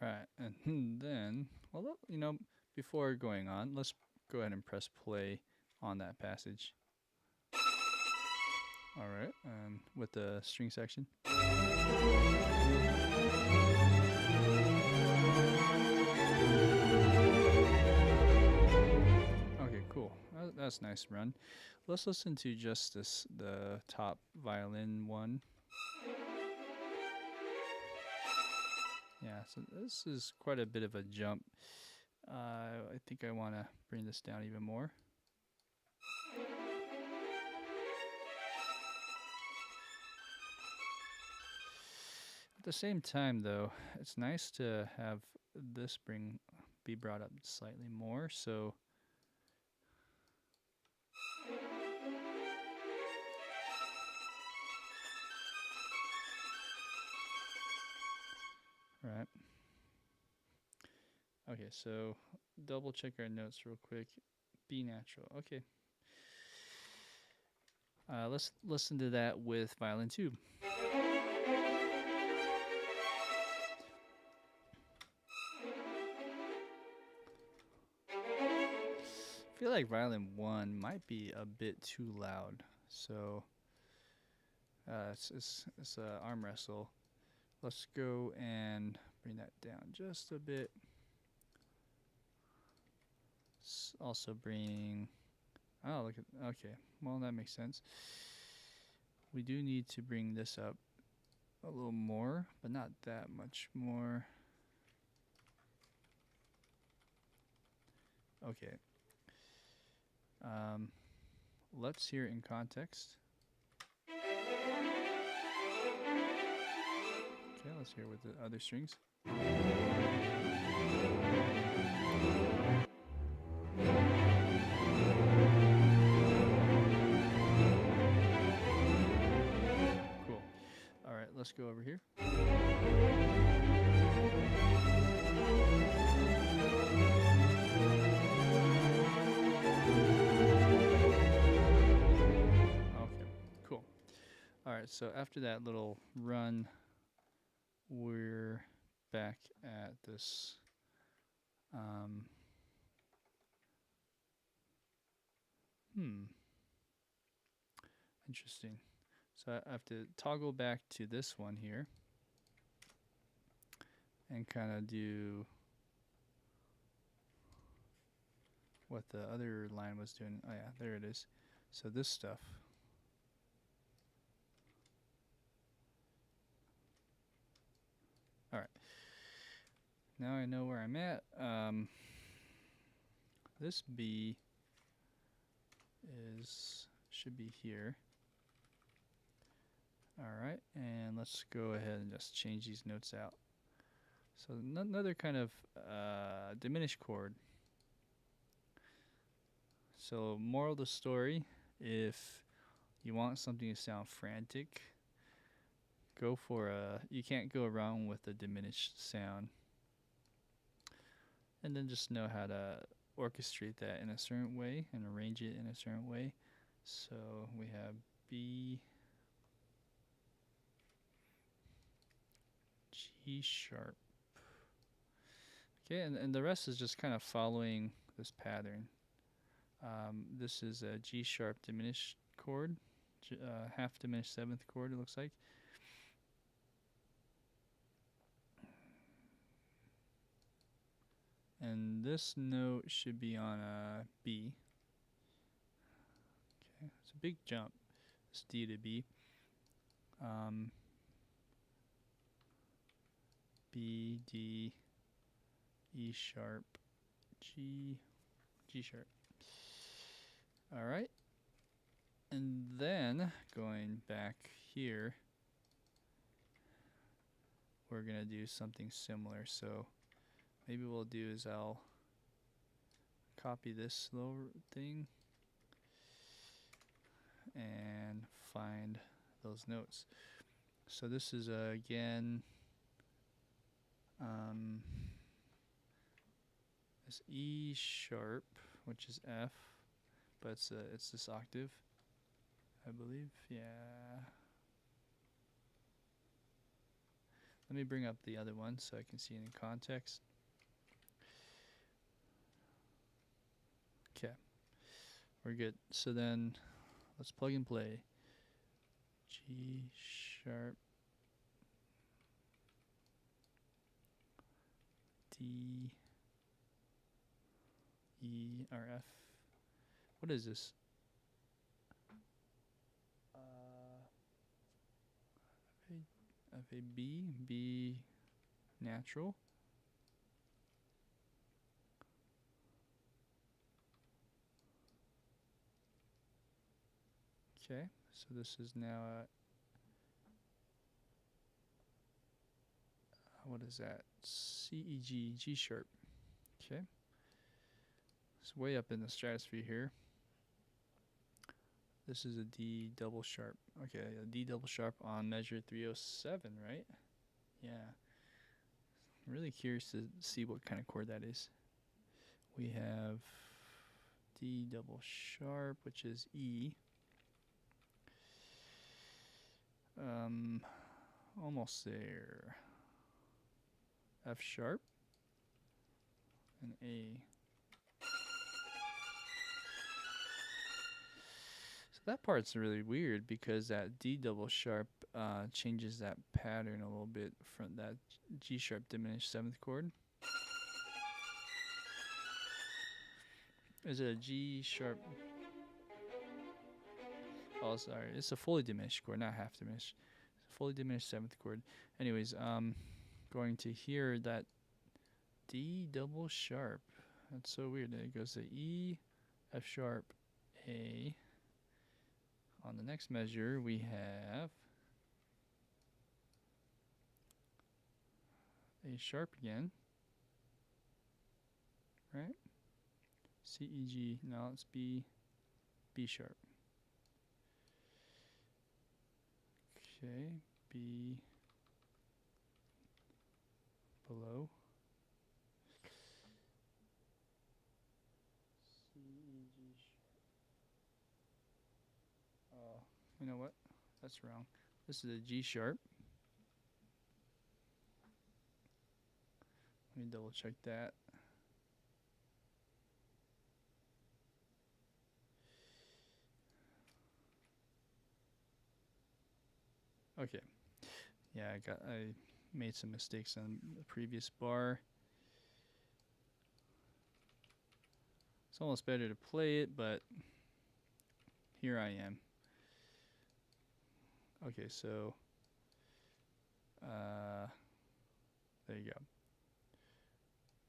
Alright, and then, well, you know, before going on, let's go ahead and press play on that passage. Alright, and with the string section. Okay, cool. That's a nice run. Let's listen to just the top violin one. Yeah, so this is quite a bit of a jump. I think I want to bring this down even more. At the same time, though, it's nice to have this be brought up slightly more. So. Right. Okay, so double check our notes real quick. B natural. Okay. Let's listen to that with violin 2. I feel like violin 1 might be a bit too loud. So it's arm wrestle. Let's go and bring that down just a bit. Also bring. Oh, look at. Okay, well that makes sense. We do need to bring this up a little more, but not that much more. Okay. Let's hear it in context. Okay, let's hear it with the other strings. Cool. All right, let's go over here. Okay, cool. All right, so after that little run, we're back at this interesting. So I have to toggle back to this one here and kind of do what the other line was doing. Oh yeah, there it is. So this stuff. All right. Now I know where I'm at. This B should be here. All right, and let's go ahead and just change these notes out. So another kind of diminished chord. So moral of the story, if you want something to sound frantic, go for you can't go wrong with a diminished sound. And then just know how to orchestrate that in a certain way and arrange it in a certain way. So we have B, G sharp. Okay, and the rest is just kind of following this pattern. This is a G sharp diminished chord, half diminished seventh chord, it looks like. And this note should be on a B. Okay, it's a big jump. It's D to B. B, D, E sharp, G, G sharp. All right. And then going back here, we're going to do something similar. So maybe what we'll do is I'll copy this little thing and find those notes. So this is again this E sharp, which is F, but it's this octave, I believe. Yeah. Let me bring up the other one so I can see it in context. Okay, we're good. So then let's plug and play. G sharp, D, E, or F. What is this? F A B, B natural. Okay, so this is now what is that? C E G, G sharp. Okay, it's way up in the stratosphere here. This is a D double sharp. Okay, a D double sharp on measure 307, right? Yeah. I'm really curious to see what kind of chord that is. We have D double sharp, which is E. Almost there. F sharp and A. So that part's really weird because that D double sharp changes that pattern a little bit from that G sharp diminished 7th chord. Is it a G sharp? Oh, sorry. It's a fully diminished chord, not half diminished. It's a fully diminished 7th chord. Anyways, going to hear that D double sharp. That's so weird. It goes to E, F sharp, A. On the next measure, we have A sharp again. Right? C, E, G. Now it's B, B sharp. Okay, B below. C, E, G sharp. Oh, you know what? That's wrong. This is a G sharp. Let me double check that. Okay. Yeah, I made some mistakes on the previous bar. It's almost better to play it, but here I am. Okay, so there you go.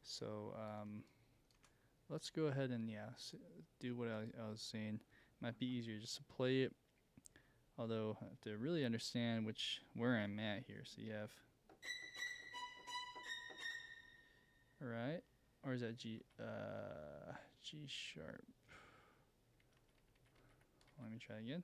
So let's go ahead and do what I was saying. Might be easier just to play it, although I have to really understand where I'm at here. So you have, all right, or is that G sharp? Let me try again.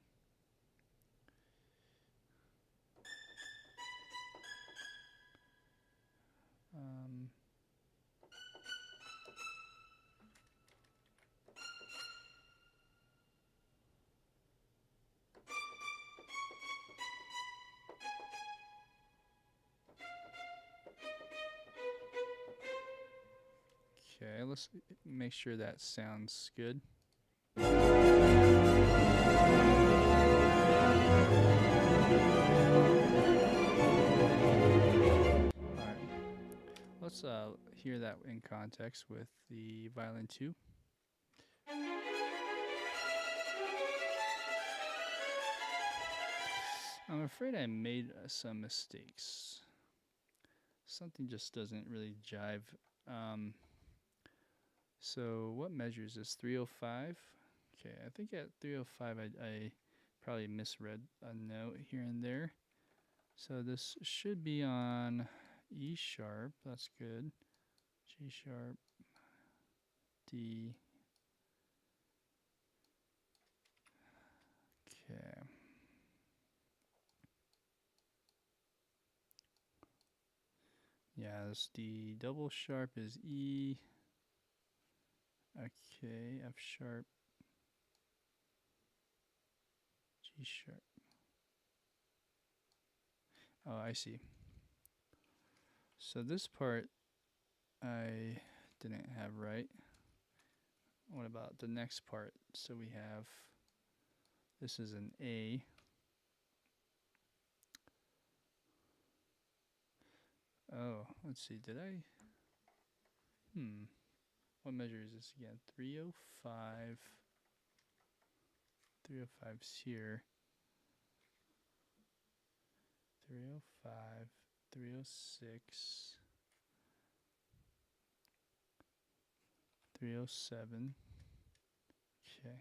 Okay, let's make sure that sounds good. Alright, let's hear that in context with the violin 2. I'm afraid I made some mistakes. Something just doesn't really jive. So what measure is this? 305? Okay, I think at 305 I probably misread a note here and there. So this should be on E sharp. That's good. G sharp, D. Okay. Yeah, this D double sharp is E. Okay, F sharp, G sharp. Oh, I see. So this part I didn't have right. What about the next part? So we have, this is an A. Oh, let's see, did I? What measure is this again? 305. 305's here. 305, 306, 307. Okay.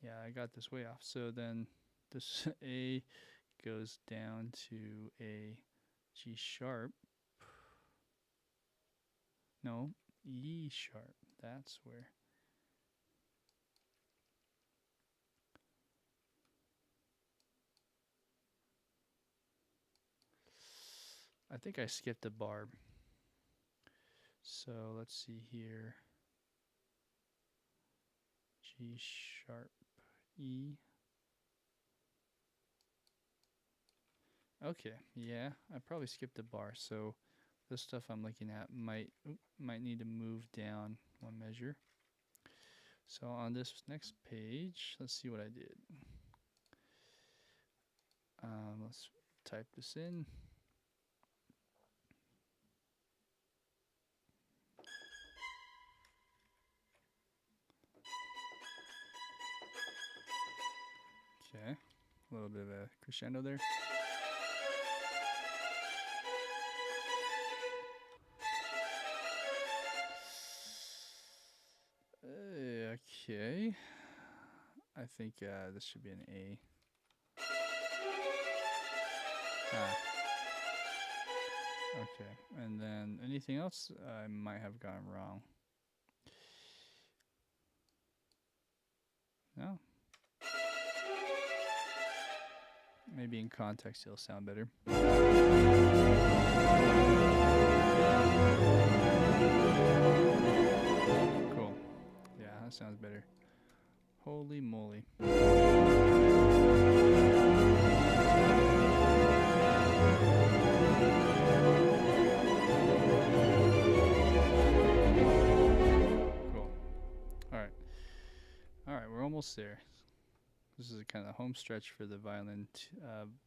Yeah, I got this way off. So then this A goes down to a G sharp. No, E sharp. That's where. I think I skipped a bar. So let's see here. G sharp, E. Okay, yeah, I probably skipped a bar. So this stuff I'm looking at might need to move down one measure. So on this next page, let's see what I did. Let's type this in. Okay, a little bit of a crescendo there. Okay, I think this should be an A. Okay, and then anything else I might have gotten wrong? No? Maybe in context it'll sound better. Cool. Yeah, that sounds better. Holy moly. Alright, we're almost there. This is kind of the home stretch for the violin,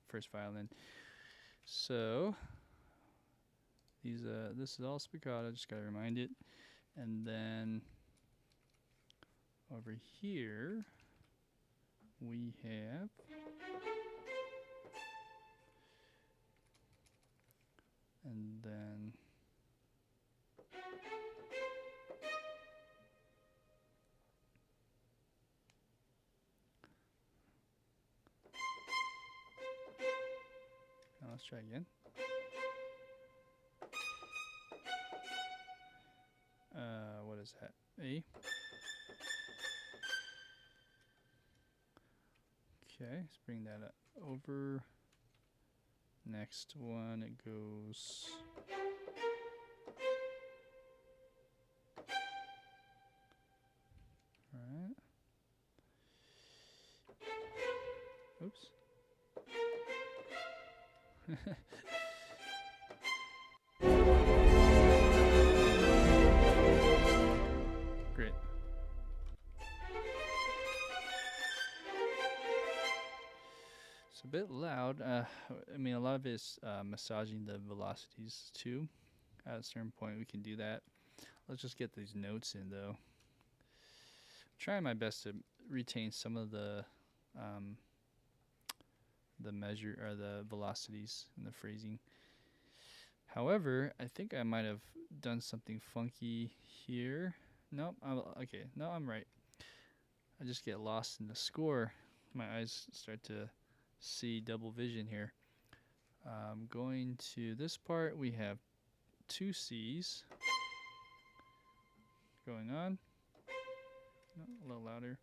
first violin. So, this is all spiccato, just gotta remind it. And then, over here, we have... And then... Now let's try again. What is that? A. Okay, let's bring that up over. Next one, it goes. Alright. Oops. Great. It's a bit loud. I mean, a lot of it's massaging the velocities too. At a certain point, we can do that. Let's just get these notes in, though. I'm trying my best to retain some of the measure or the velocities and the phrasing. However, I think I might have done something funky here. Nope. Okay. No, I'm right. I just get lost in the score. My eyes start to see double vision here. Going to this part, we have 2 C's going on. No, a little louder.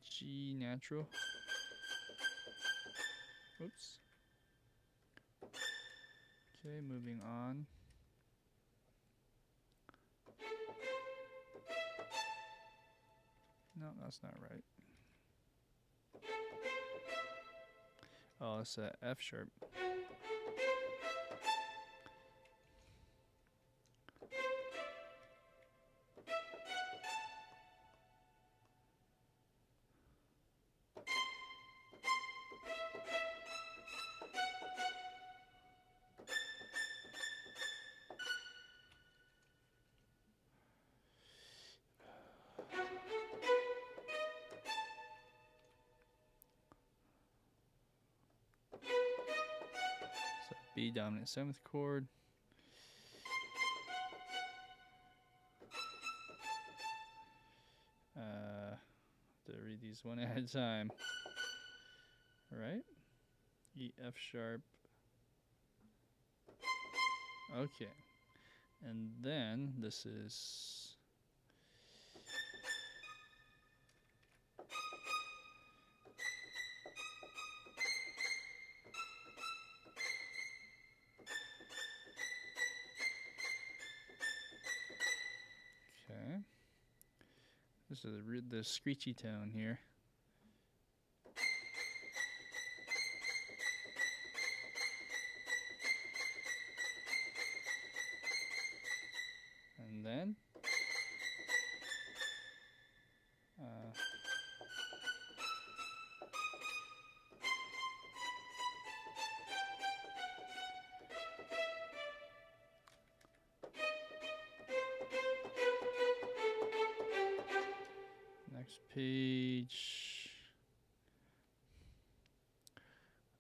G natural. Oops. Okay, moving on. No, that's not right. Oh, it's a F sharp. So B dominant 7th chord. To read these one at a time. Right? E, F sharp. Okay. And then this is okay. This is the screechy tone here. And then next page.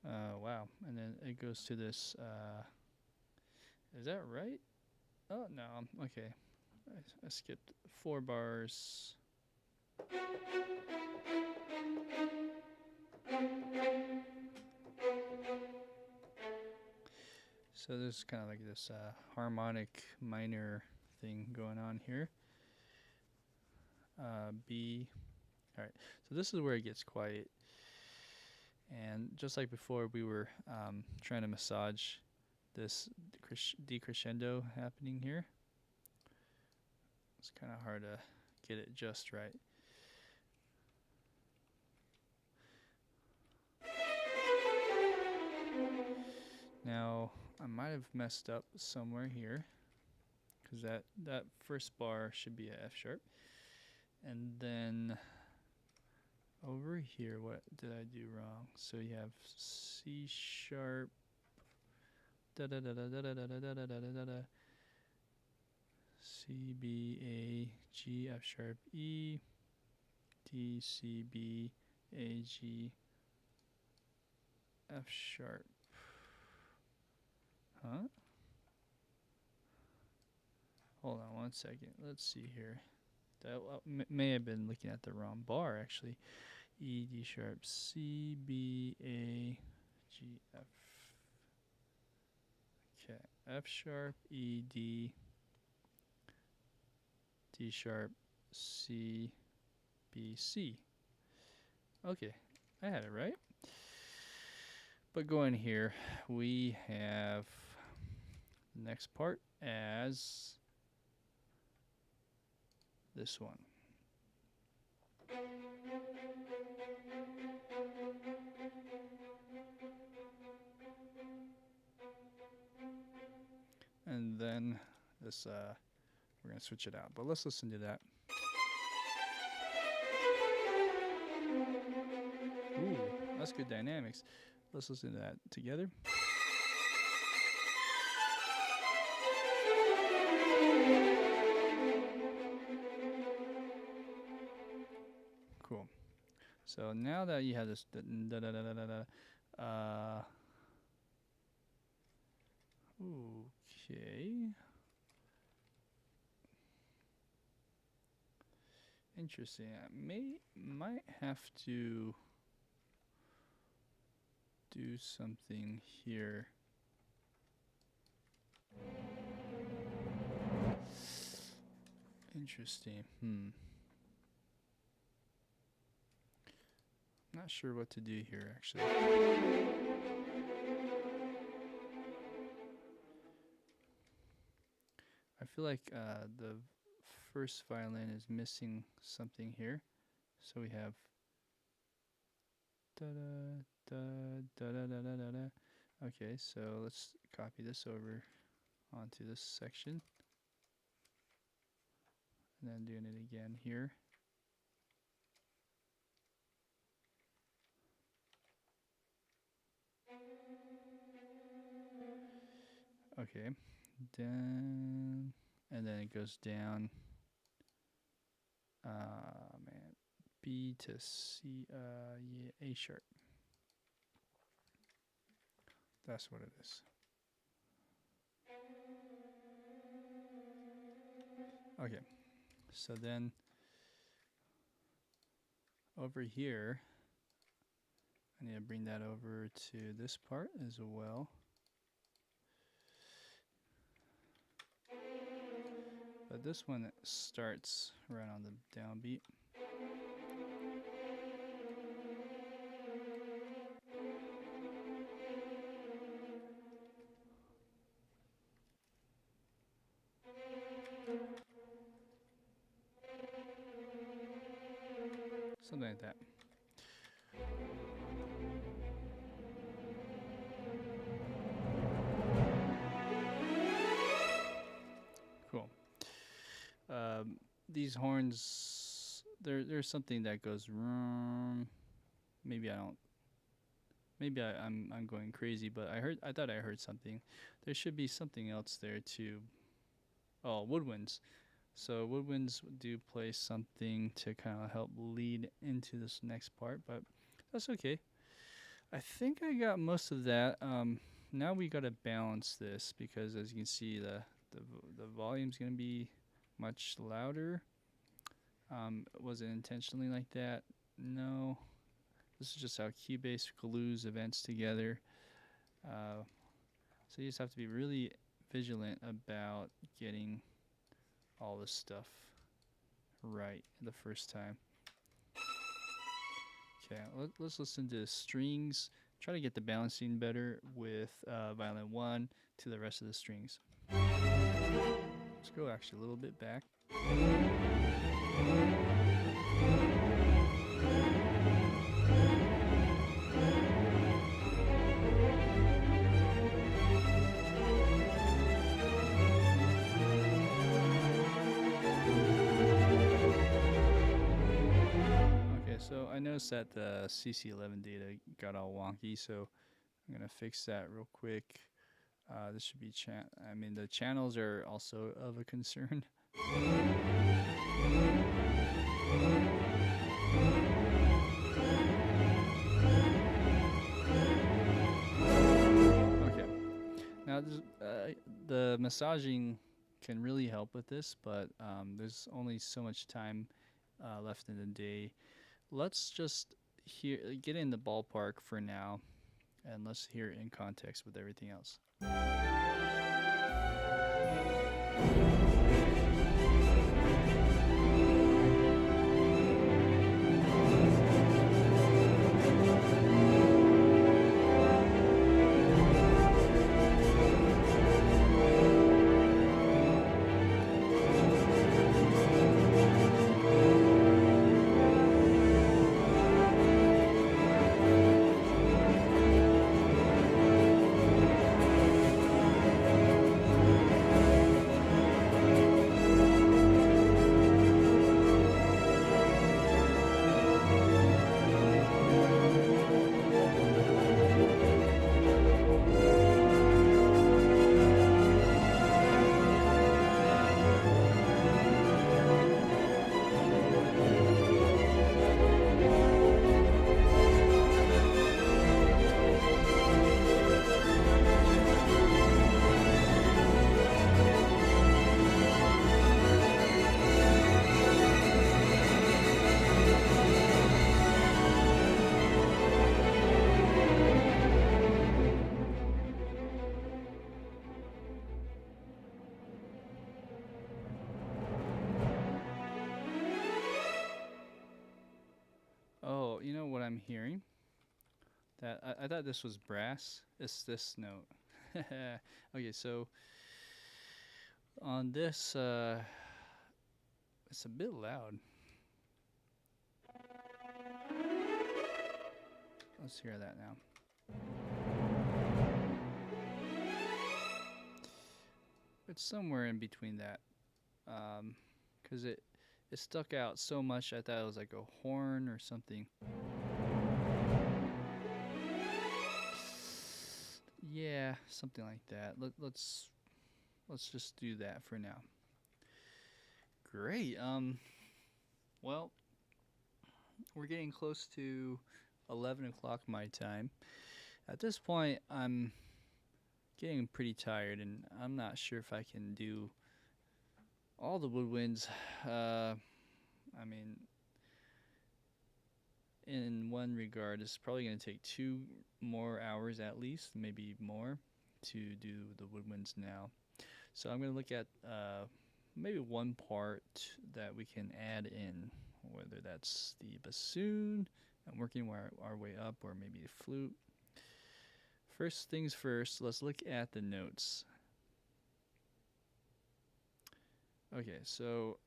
Wow. And then it goes to this. Is that right? Oh, no. Okay. I skipped 4 bars. So there's kind of like this harmonic minor thing going on here. B. All right. So this is where it gets quiet. And just like before, we were trying to massage this decrescendo happening here. It's kind of hard to get it just right. Now, I might have messed up somewhere here, because that first bar should be a F sharp. And then over here, what did I do wrong? So you have C sharp, da da da da da da da da da da da da, C B A G F sharp E, D C B A G F sharp. Huh? Hold on 1 second. Let's see here. That may have been looking at the wrong bar actually. E, D sharp, C, B, A, G, F. Okay, F sharp, E, D, D sharp, C, B, C. Okay, I had it right. But going here, we have the next part as this one. And then this, we're going to switch it out. But let's listen to that. Ooh, that's good dynamics. Let's listen to that together. Cool. So now that you have this da da da da da da, okay. Interesting. I might have to do something here. Interesting. Not sure what to do here actually. I feel like the first violin is missing something here. So we have da da Da, da, da, da, da, da, da. Okay, so let's copy this over onto this section. And then doing it again here. Okay, down, and then it goes down. Man, B to C, yeah, A sharp. That's what it is. Okay, so then over here, I need to bring that over to this part as well. But this one starts right on the downbeat. Something like that. Cool. These horns, there's something that goes wrong. Maybe I don't. Maybe I'm going crazy, but I thought I heard something. There should be something else there too. Oh, woodwinds. So woodwinds do play something to kind of help lead into this next part, but that's okay. I think I got most of that. Now we gotta balance this because as you can see, the volume's gonna be much louder. Was it intentionally like that? No. This is just how Cubase glues events together. So you just have to be really vigilant about getting all this stuff right the first time. Okay, let's listen to the strings. Try to get the balancing better with violin 1 to the rest of the strings. Let's go actually a little bit back. So I noticed that the CC11 data got all wonky, so I'm gonna fix that real quick. This should be the channels are also of a concern. Okay. Now the massaging can really help with this, but there's only so much time left in the day. Let's just get in the ballpark for now, and let's hear it in context with everything else. Oh, you know what I'm hearing? That I thought this was brass. It's this note. Okay, so on this, it's a bit loud. Let's hear that now. It's somewhere in between that, because it stuck out so much. I thought it was like a horn or something. Yeah, something like that. Let's just do that for now. Great. Well, we're getting close to 11 o'clock my time. At this point, I'm getting pretty tired, and I'm not sure if I can do all the woodwinds. I mean, in one regard, it's probably going to take 2 more hours at least, maybe more, to do the woodwinds now. So I'm going to look at maybe one part that we can add in, whether that's the bassoon, and working our way up, or maybe the flute. First things first, let's look at the notes. Okay, so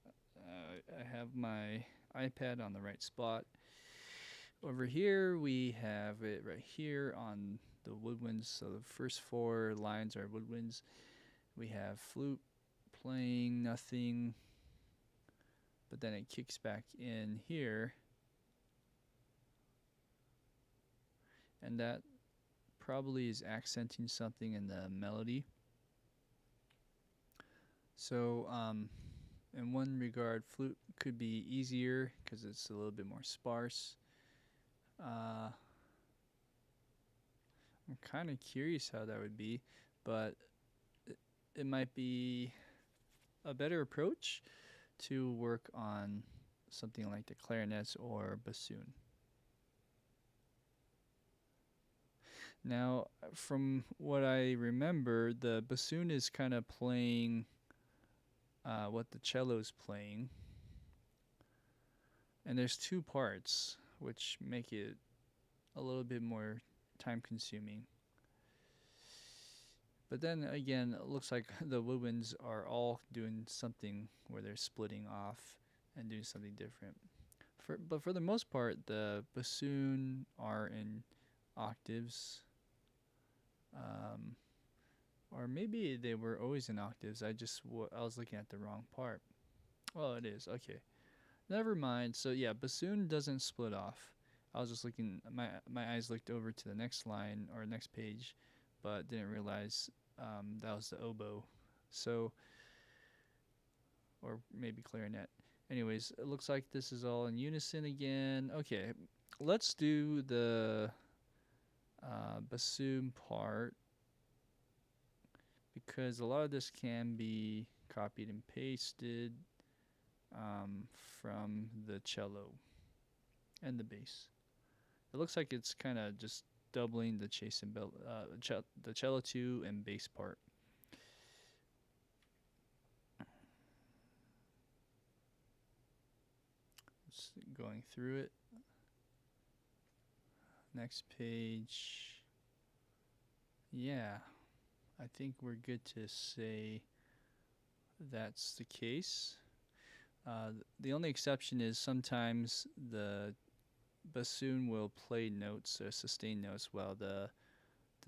I have my iPad on the right spot. Over here, we have it right here on the woodwinds. So the first 4 lines are woodwinds. We have flute playing nothing, but then it kicks back in here. And that probably is accenting something in the melody. So, in one regard, flute could be easier because it's a little bit more sparse. I'm kind of curious how that would be, but it might be a better approach to work on something like the clarinets or bassoon. Now, from what I remember, the bassoon is kind of playing what the cello's playing. And there's 2 parts, which make it a little bit more time consuming. But then again, it looks like the woodwinds are all doing something where they're splitting off and doing something different. But for the most part, the bassoon are in octaves. Or maybe they were always in octaves. I was looking at the wrong part. Oh, it is. Okay. Never mind. So yeah, bassoon doesn't split off. I was just looking, my eyes looked over to the next line or next page, but didn't realize that was the oboe. So, or maybe clarinet. Anyways, it looks like this is all in unison again. Okay, let's do the bassoon part, because a lot of this can be copied and pasted from the cello and the bass. It looks like it's kind of just doubling the chase and bell, the cello 2 and bass part. Just going through it. Next page. Yeah, I think we're good to say that's the case. The only exception is sometimes the bassoon will play notes or sustain notes while the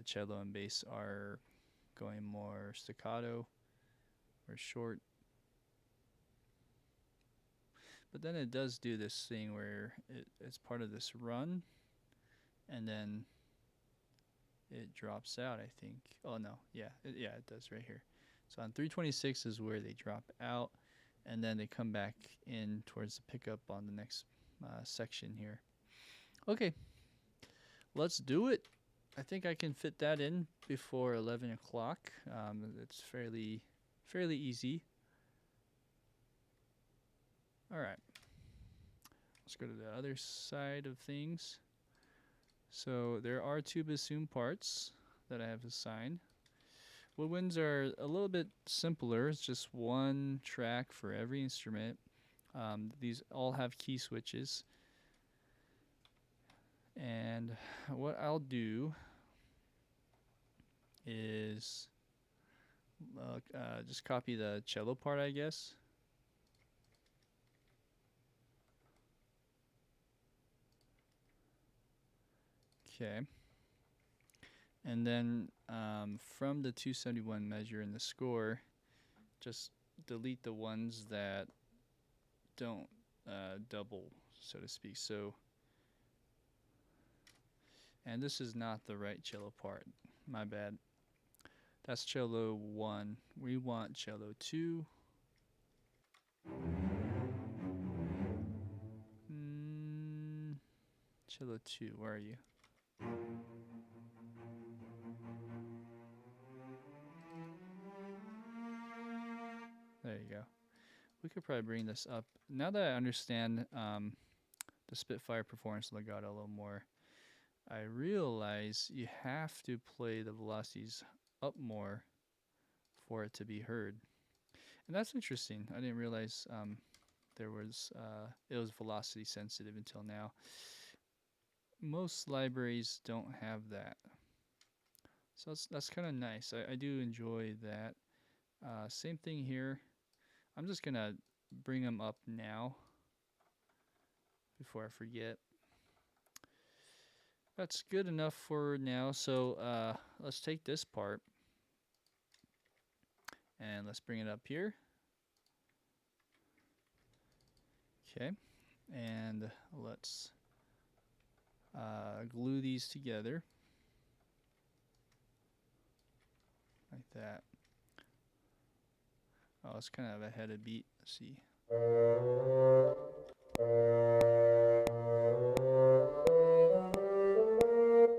cello and bass are going more staccato or short. But then it does do this thing where it's part of this run, and then it drops out, I think. Oh no, yeah, it does right here. So on 326 is where they drop out, and then they come back in towards the pickup on the next section here. Okay, let's do it. I think I can fit that in before 11 o'clock. It's fairly easy. All right, let's go to the other side of things. So there are 2 bassoon parts that I have assigned. Woodwinds are a little bit simpler. It's just 1 track for every instrument. These all have key switches. And what I'll do is just copy the cello part, I guess. Okay. And then from the 271 measure in the score, just delete the ones that don't double, so to speak. So, and this is not the right cello part. My bad. That's cello 1. We want cello 2. Cello 2, where are you? There you go. We could probably bring this up. Now that I understand the Spitfire performance legato a little more, I realize you have to play the velocities up more for it to be heard. And that's interesting. I didn't realize it was velocity sensitive until now. Most libraries don't have that. So that's kind of nice. I do enjoy that. Same thing here. I'm just going to bring them up now before I forget. That's good enough for now. So let's take this part and let's bring it up here. Okay, and let's glue these together like that. Oh, it's kind of ahead of beat. Let's see.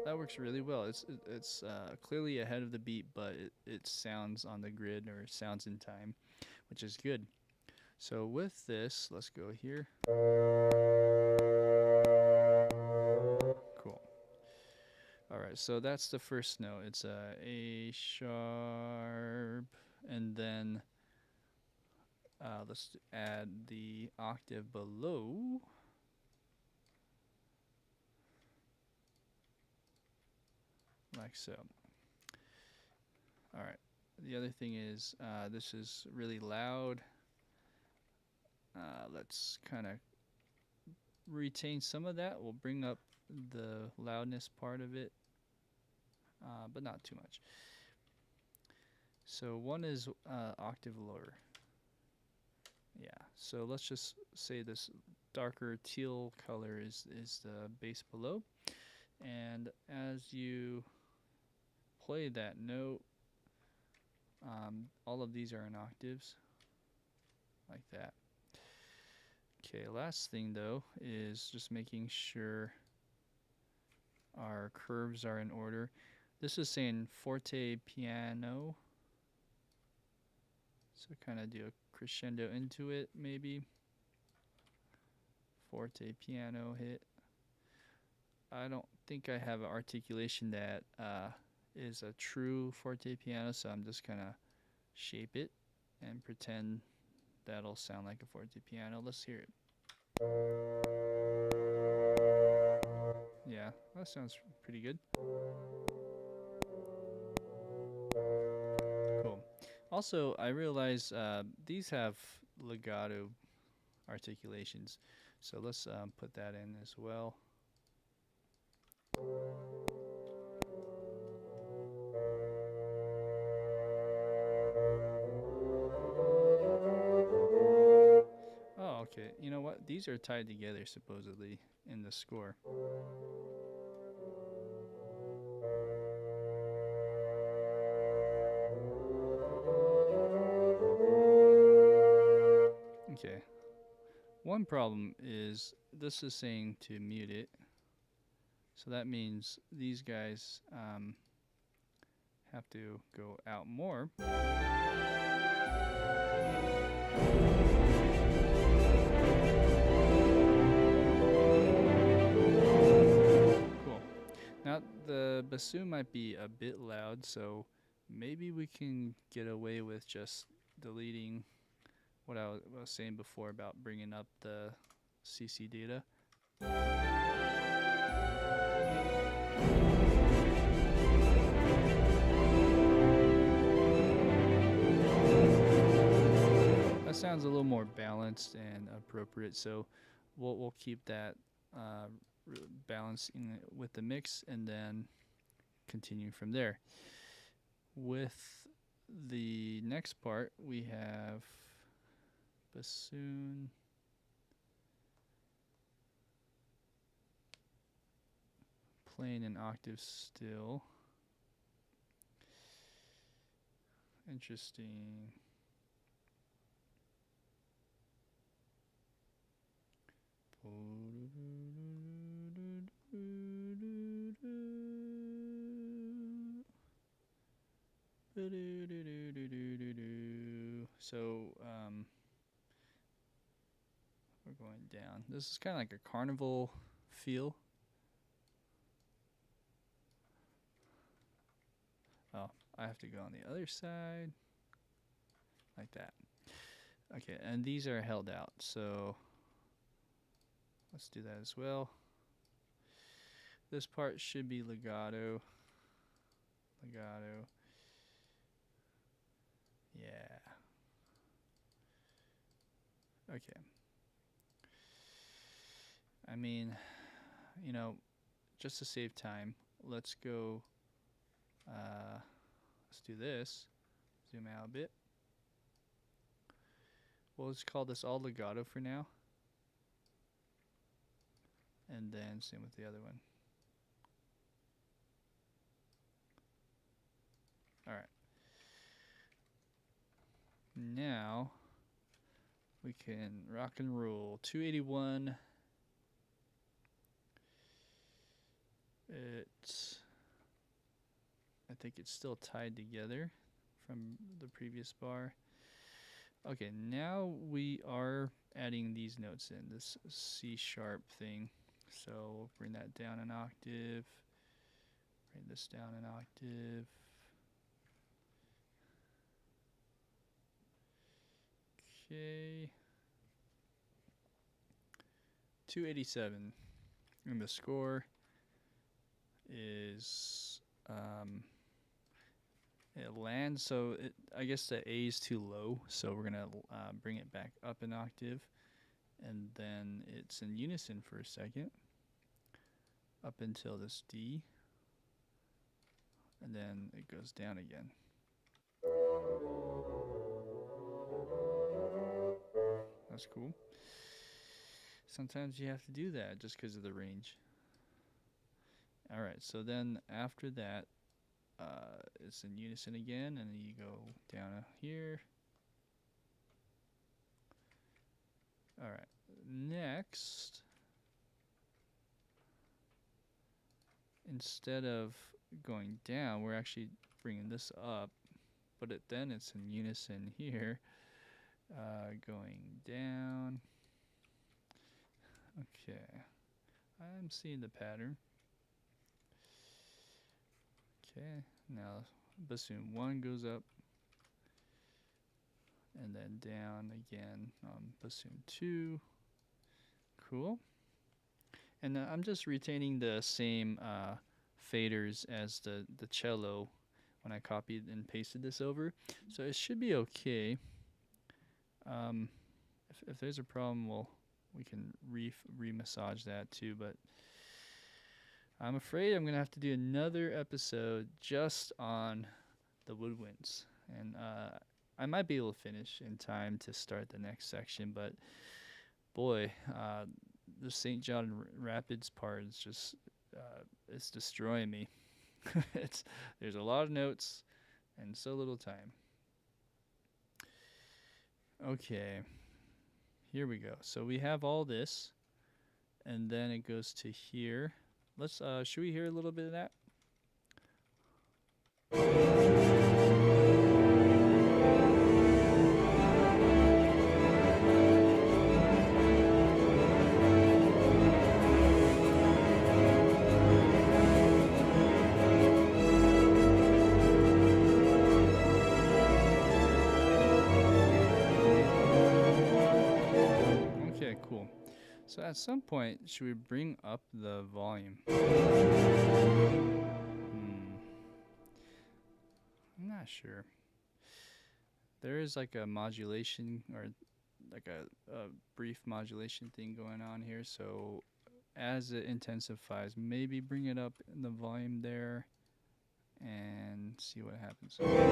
That works really well. It's clearly ahead of the beat, but it sounds on the grid or sounds in time, which is good. So with this, let's go here. Cool. All right, so that's the first note. It's A sharp, and then let's add the octave below. Like so. All right. The other thing is this is really loud. Let's kind of retain some of that. We'll bring up the loudness part of it, but not too much. So one is octave lower. Yeah, so let's just say this darker teal color is the bass below. And as you play that note, all of these are in octaves, like that. Okay, last thing though is just making sure our curves are in order. This is saying forte piano, so kind of do a crescendo into it, maybe. Forte piano hit. I don't think I have an articulation that is a true forte piano, so I'm just gonna shape it and pretend that'll sound like a forte piano. Let's hear it. Yeah, that sounds pretty good. Cool. Also, I realize these have legato articulations, so let's put that in as well. Oh, okay. You know what? These are tied together supposedly in the score. Okay. One problem is this is saying to mute it. So that means these guys have to go out more. Cool. Now the bassoon might be a bit loud, so maybe we can get away with just deleting what I was saying before about bringing up the CC data. That sounds a little more balanced and appropriate, so we'll keep that balancing it with the mix, and then continue from there. With the next part, we have bassoon, playing an octave still. Interesting. So, we're going down. This is kind of like a carnival feel. Oh, I have to go on the other side. Like that. Okay, and these are held out, so let's do that as well. This part should be legato. Legato. Yeah. Okay. I mean, you know, just to save time, let's go, let's do this. Zoom out a bit. We'll just call this all legato for now. And then same with the other one. Alright. Now we can rock and roll. 281. I think it's still tied together from the previous bar. Okay, now we are adding these notes in, this C sharp thing. So we'll bring that down an octave, bring this down an octave. Okay. 287. And the score is it lands, so I guess the A is too low, so we're gonna bring it back up an octave, and then it's in unison for a second up until this D, and then it goes down again. That's cool. Sometimes you have to do that just because of the range. Alright, so then after that, it's in unison again, and then you go down here. Alright, next, instead of going down, we're actually bringing this up, but then it's in unison here, going down. Okay, I'm seeing the pattern. Okay, now bassoon 1 goes up, and then down again on bassoon 2. Cool. And I'm just retaining the same faders as the cello when I copied and pasted this over, so it should be okay. If there's a problem, we can re-massage that too, but I'm afraid I'm gonna have to do another episode just on the Woodwinds, and I might be able to finish in time to start the next section, but boy, the St. John Rapids part is just it's destroying me. There's a lot of notes and so little time. Okay, here we go. So we have all this, and then it goes to here. Let's should we hear a little bit of that? Okay, cool. So at some point, should we bring up the volume? I'm not sure. There is like a modulation, or like a brief modulation thing going on here, so as it intensifies, maybe bring it up in the volume there and see what happens. Okay.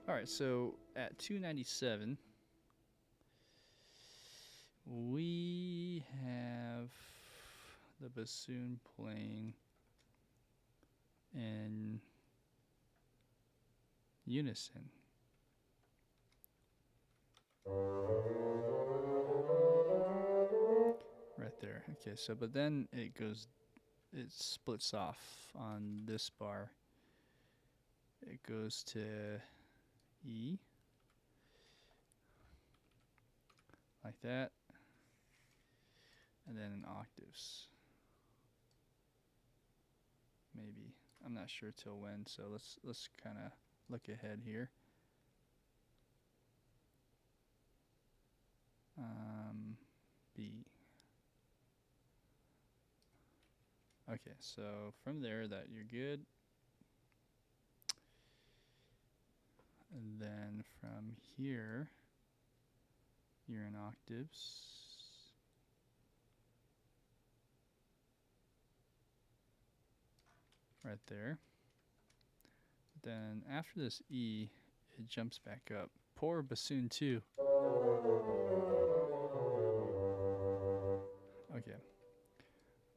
All right, so at 297, we have the bassoon playing in unison. Right there. Okay, so but then it splits off on this bar. It goes to E, like that, and then in octaves. Maybe. I'm not sure till when, so let's kind of look ahead here. B. Okay, so from there that you're good. And then from here, you're in octaves. Right there. Then after this E, it jumps back up. Poor bassoon 2. Okay.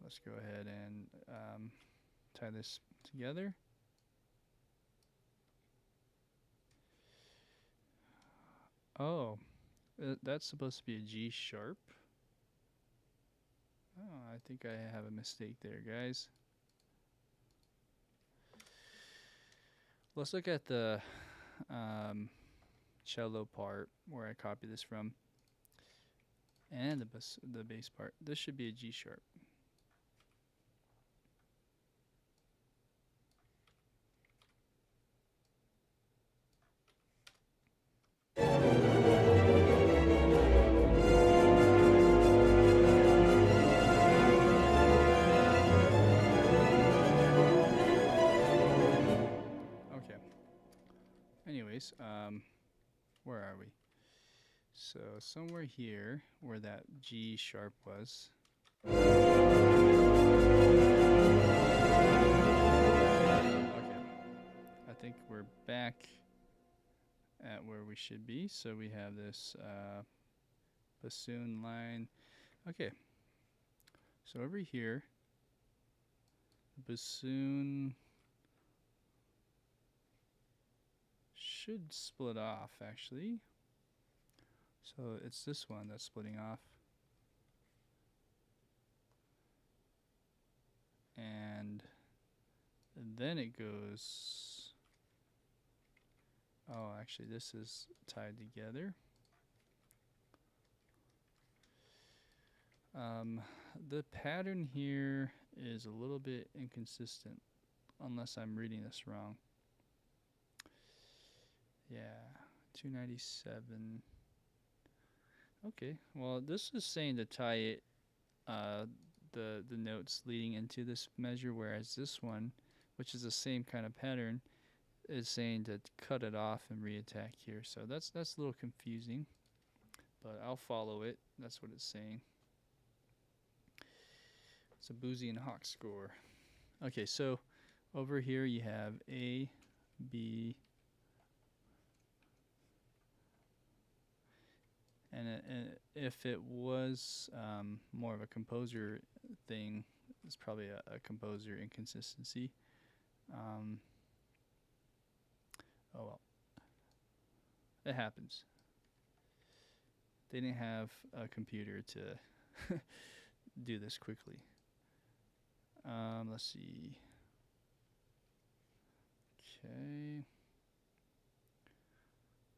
Let's go ahead and tie this together. Oh, that's supposed to be a G sharp. Oh, I think I have a mistake there, guys. Let's look at the cello part where I copied this from, and the bass part. This should be a G sharp. Okay. Anyways, where are we? So somewhere here where that G sharp was. Okay. I think we're back at where we should be. So we have this bassoon line. Okay. So over here, the bassoon should split off actually. So it's this one that's splitting off. And then it goes, oh, actually this is tied together. The pattern here is a little bit inconsistent, unless I'm reading this wrong. Yeah, 297. Okay, well this is saying to tie it, the notes leading into this measure, whereas this one, which is the same kind of pattern, is saying to cut it off and reattack here. So that's a little confusing, but I'll follow it. That's what it's saying. It's a Boozy and Hawk score. Okay, so over here you have A, B, and if it was more of a composer thing, it's probably a composer inconsistency. Oh well, it happens. They didn't have a computer to do this quickly. Let's see. Okay.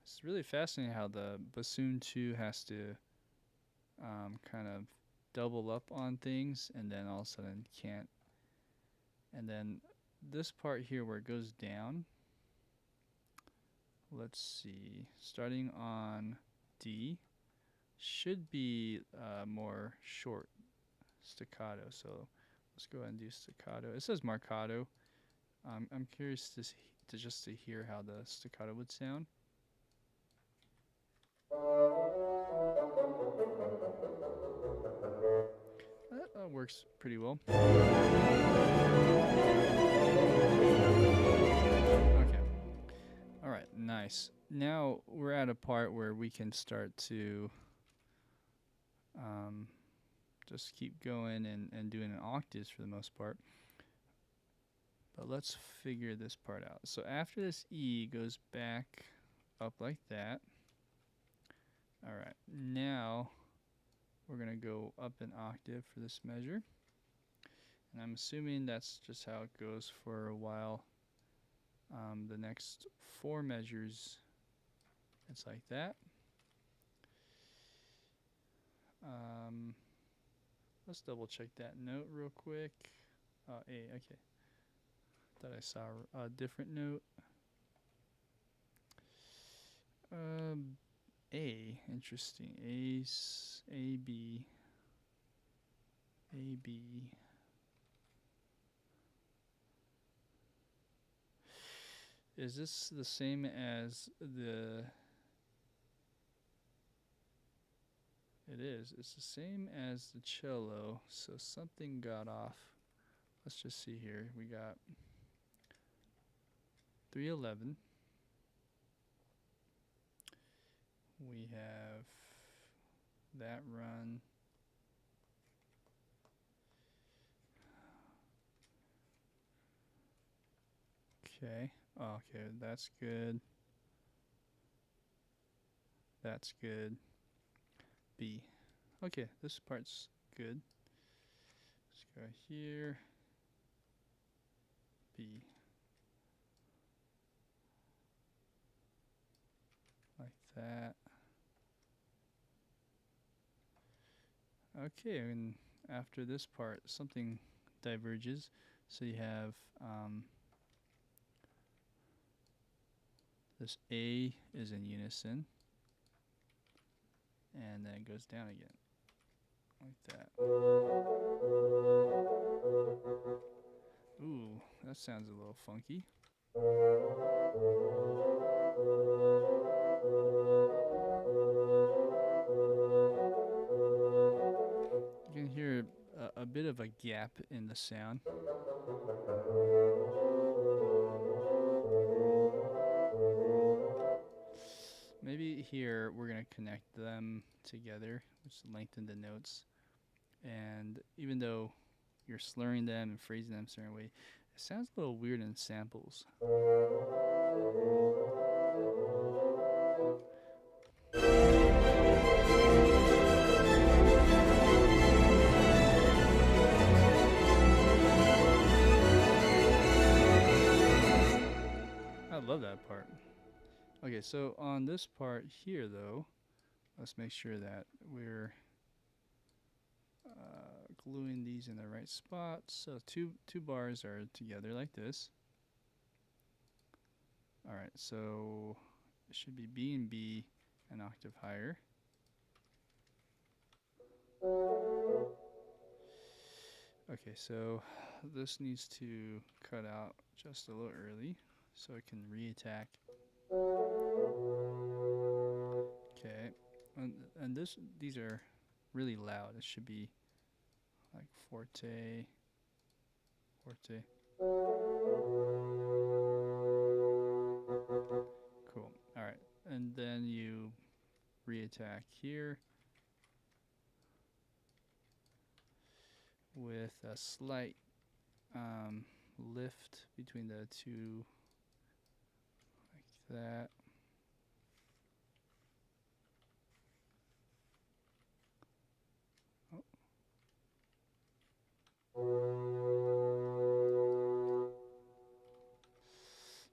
It's really fascinating how the bassoon 2 has to kind of double up on things and then all of a sudden can't. And then this part here where it goes down, let's see, starting on D, should be more short staccato. So let's go ahead and do staccato. It says marcato, I'm curious to just to hear how the staccato would sound. That works pretty well. Okay. All right, nice. Now we're at a part where we can start to just keep going and doing an octaves for the most part. But let's figure this part out. So after this E goes back up like that. All right, now we're gonna go up an octave for this measure. And I'm assuming that's just how it goes for a while. The next 4 measures, it's like that. Let's double check that note real quick. A, okay. Thought I saw a different note. A, interesting. A, B, A, B. Is this the same as the... It is. It's the same as the cello, so something got off. Let's just see here. We got 311. We have that run. Okay. Oh, okay, that's good. That's good. B. Okay, this part's good. Let's go here. B. Like that. Okay, and after this part, something diverges. So you have this A is in unison, and then it goes down again, like that. Ooh, that sounds a little funky. You can hear a bit of a gap in the sound. Maybe here we're going to connect them together, which lengthen the notes. And even though you're slurring them and phrasing them a certain way, it sounds a little weird in samples. I love that part. Okay, so on this part here, though, let's make sure that we're gluing these in the right spot. So two bars are together like this. All right, so it should be B and B an octave higher. Okay, so this needs to cut out just a little early so it can reattack. Okay, and these are really loud. It should be like forte, forte. Cool. All right, and then you reattack here with a slight lift between the two, like that.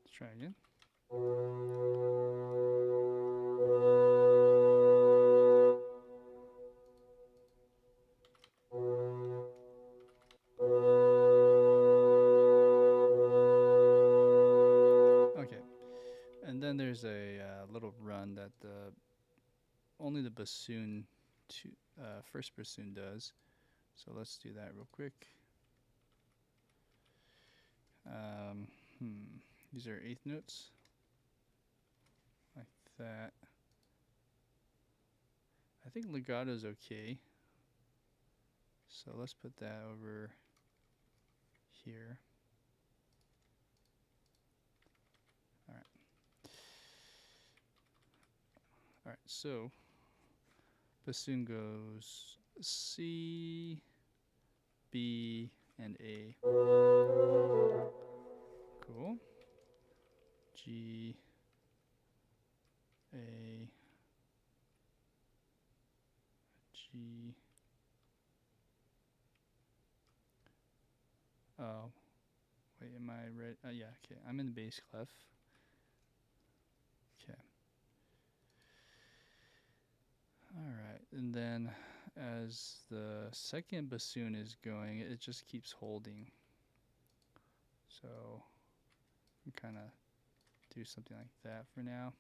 Let's try again. Okay, and then there's a little run that only the bassoon, first bassoon does. So let's do that real quick. These are eighth notes. Like that. I think legato's okay. So let's put that over here. Alright. Alright, so bassoon goes C, B, and A. Cool. G, A, G. Oh, wait, am I right? Yeah, okay. I'm in the bass clef. Okay. Alright, and then as the second bassoon is going, it just keeps holding. So, I'm kind of do something like that for now.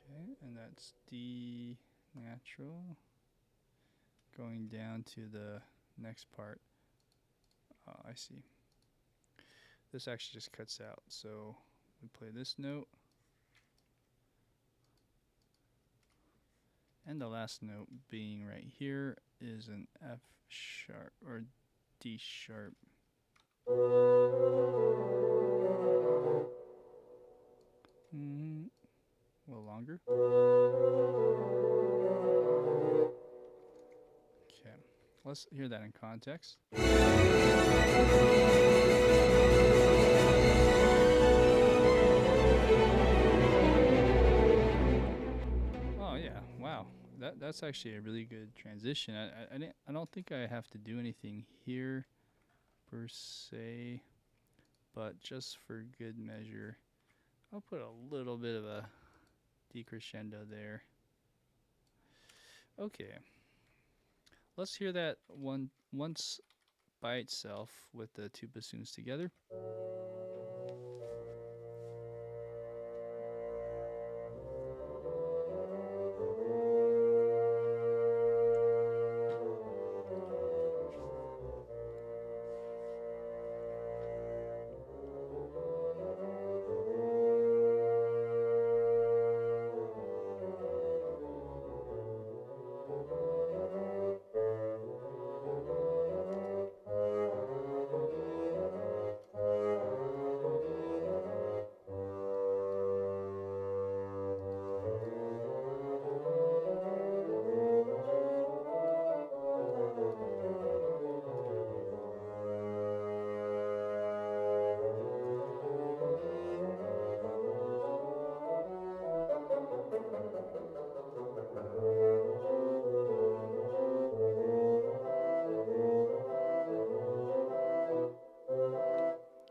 Okay, and that's D natural. Going down to the next part. Oh, I see. This actually just cuts out. So we play this note. And the last note being right here is an F sharp or D sharp. A little longer. Okay, let's hear that in context. Oh yeah, wow. That's actually a really good transition. I don't think I have to do anything here per se, but just for good measure, I'll put a little bit of a decrescendo there. Okay, let's hear that once by itself with the two bassoons together.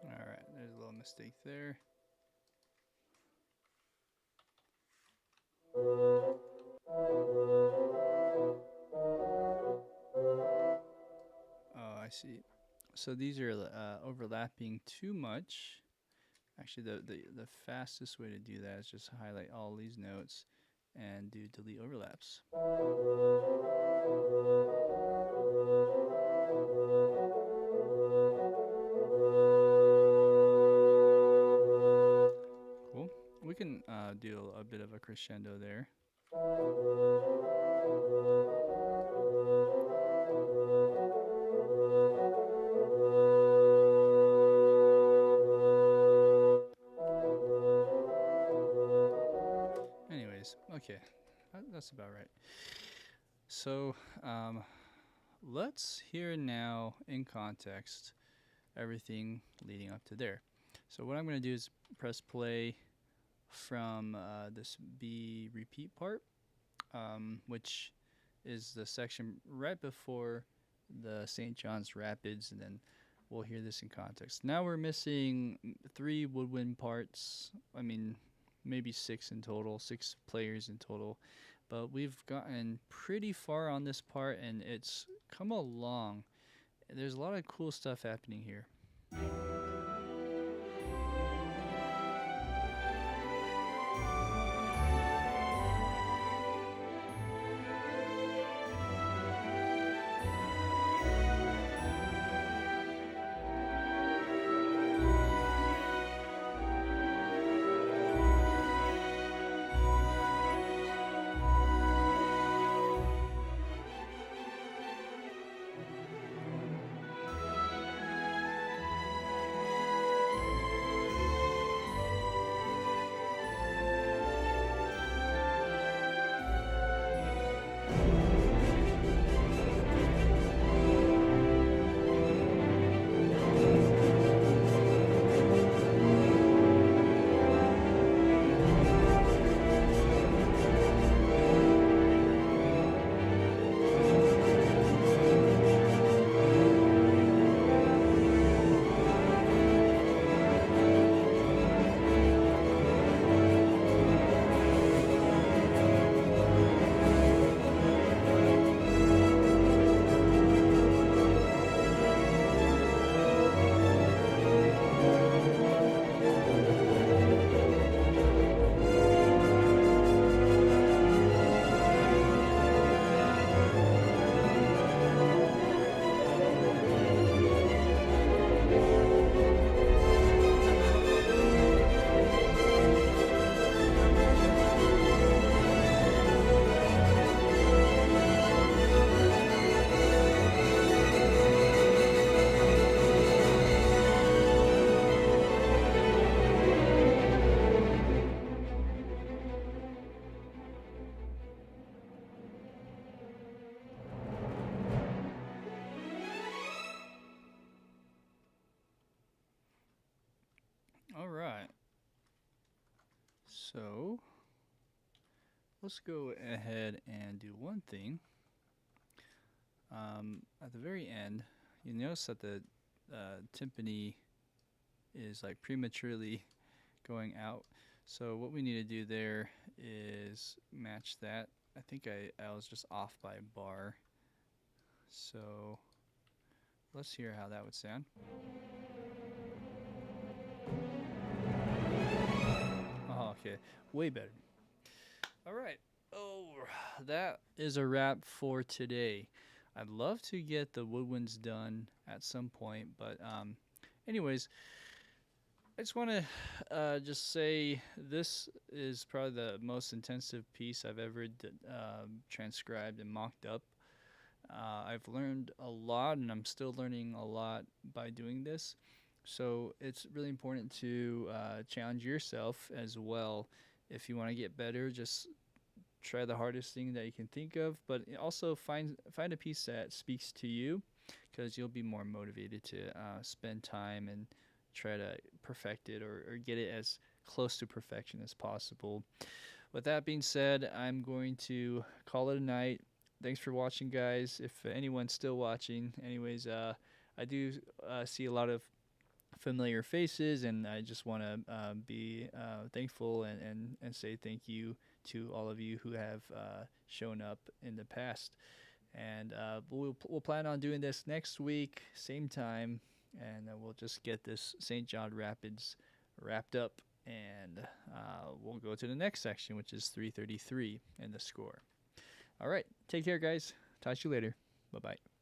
Alright, there's a little mistake there. Oh, I see. So these are overlapping too much. Actually, the fastest way to do that is just highlight all these notes and do delete overlaps. Cool. We can do a bit of a crescendo there. Anyways, okay, that's about right. So let's hear now in context everything leading up to there. So what I'm going to do is press play from this B repeat part, which is the section right before the St. John's Rapids, and then we'll hear this in context. Now we're missing 3 woodwind parts. I mean, maybe 6 in total, 6 players in total. But we've gotten pretty far on this part, and it's come along. There's a lot of cool stuff happening here. All right. So let's go ahead and do one thing. At the very end, you notice that the timpani is like prematurely going out. So what we need to do there is match that. I think I was just off by a bar. So let's hear how that would sound. Oh, okay. Way better. All right. Oh, that is a wrap for today. I'd love to get the Woodwinds done at some point, but anyways, I just want to just say this is probably the most intensive piece I've ever transcribed and mocked up. I've learned a lot, and I'm still learning a lot by doing this. So it's really important to challenge yourself as well. If you want to get better, just try the hardest thing that you can think of, but also find a piece that speaks to you, because you'll be more motivated to spend time and try to perfect it, or get it as close to perfection as possible. With that being said, I'm going to call it a night. Thanks for watching, guys. If anyone's still watching, anyways, I do see a lot of familiar faces, and I just want to be thankful and say thank you to all of you who have shown up in the past. And we'll plan on doing this next week, same time, and we'll just get this St. John Rapids wrapped up, and we'll go to the next section, which is 333 and the score. All right, take care, guys. Talk to you later. Bye bye.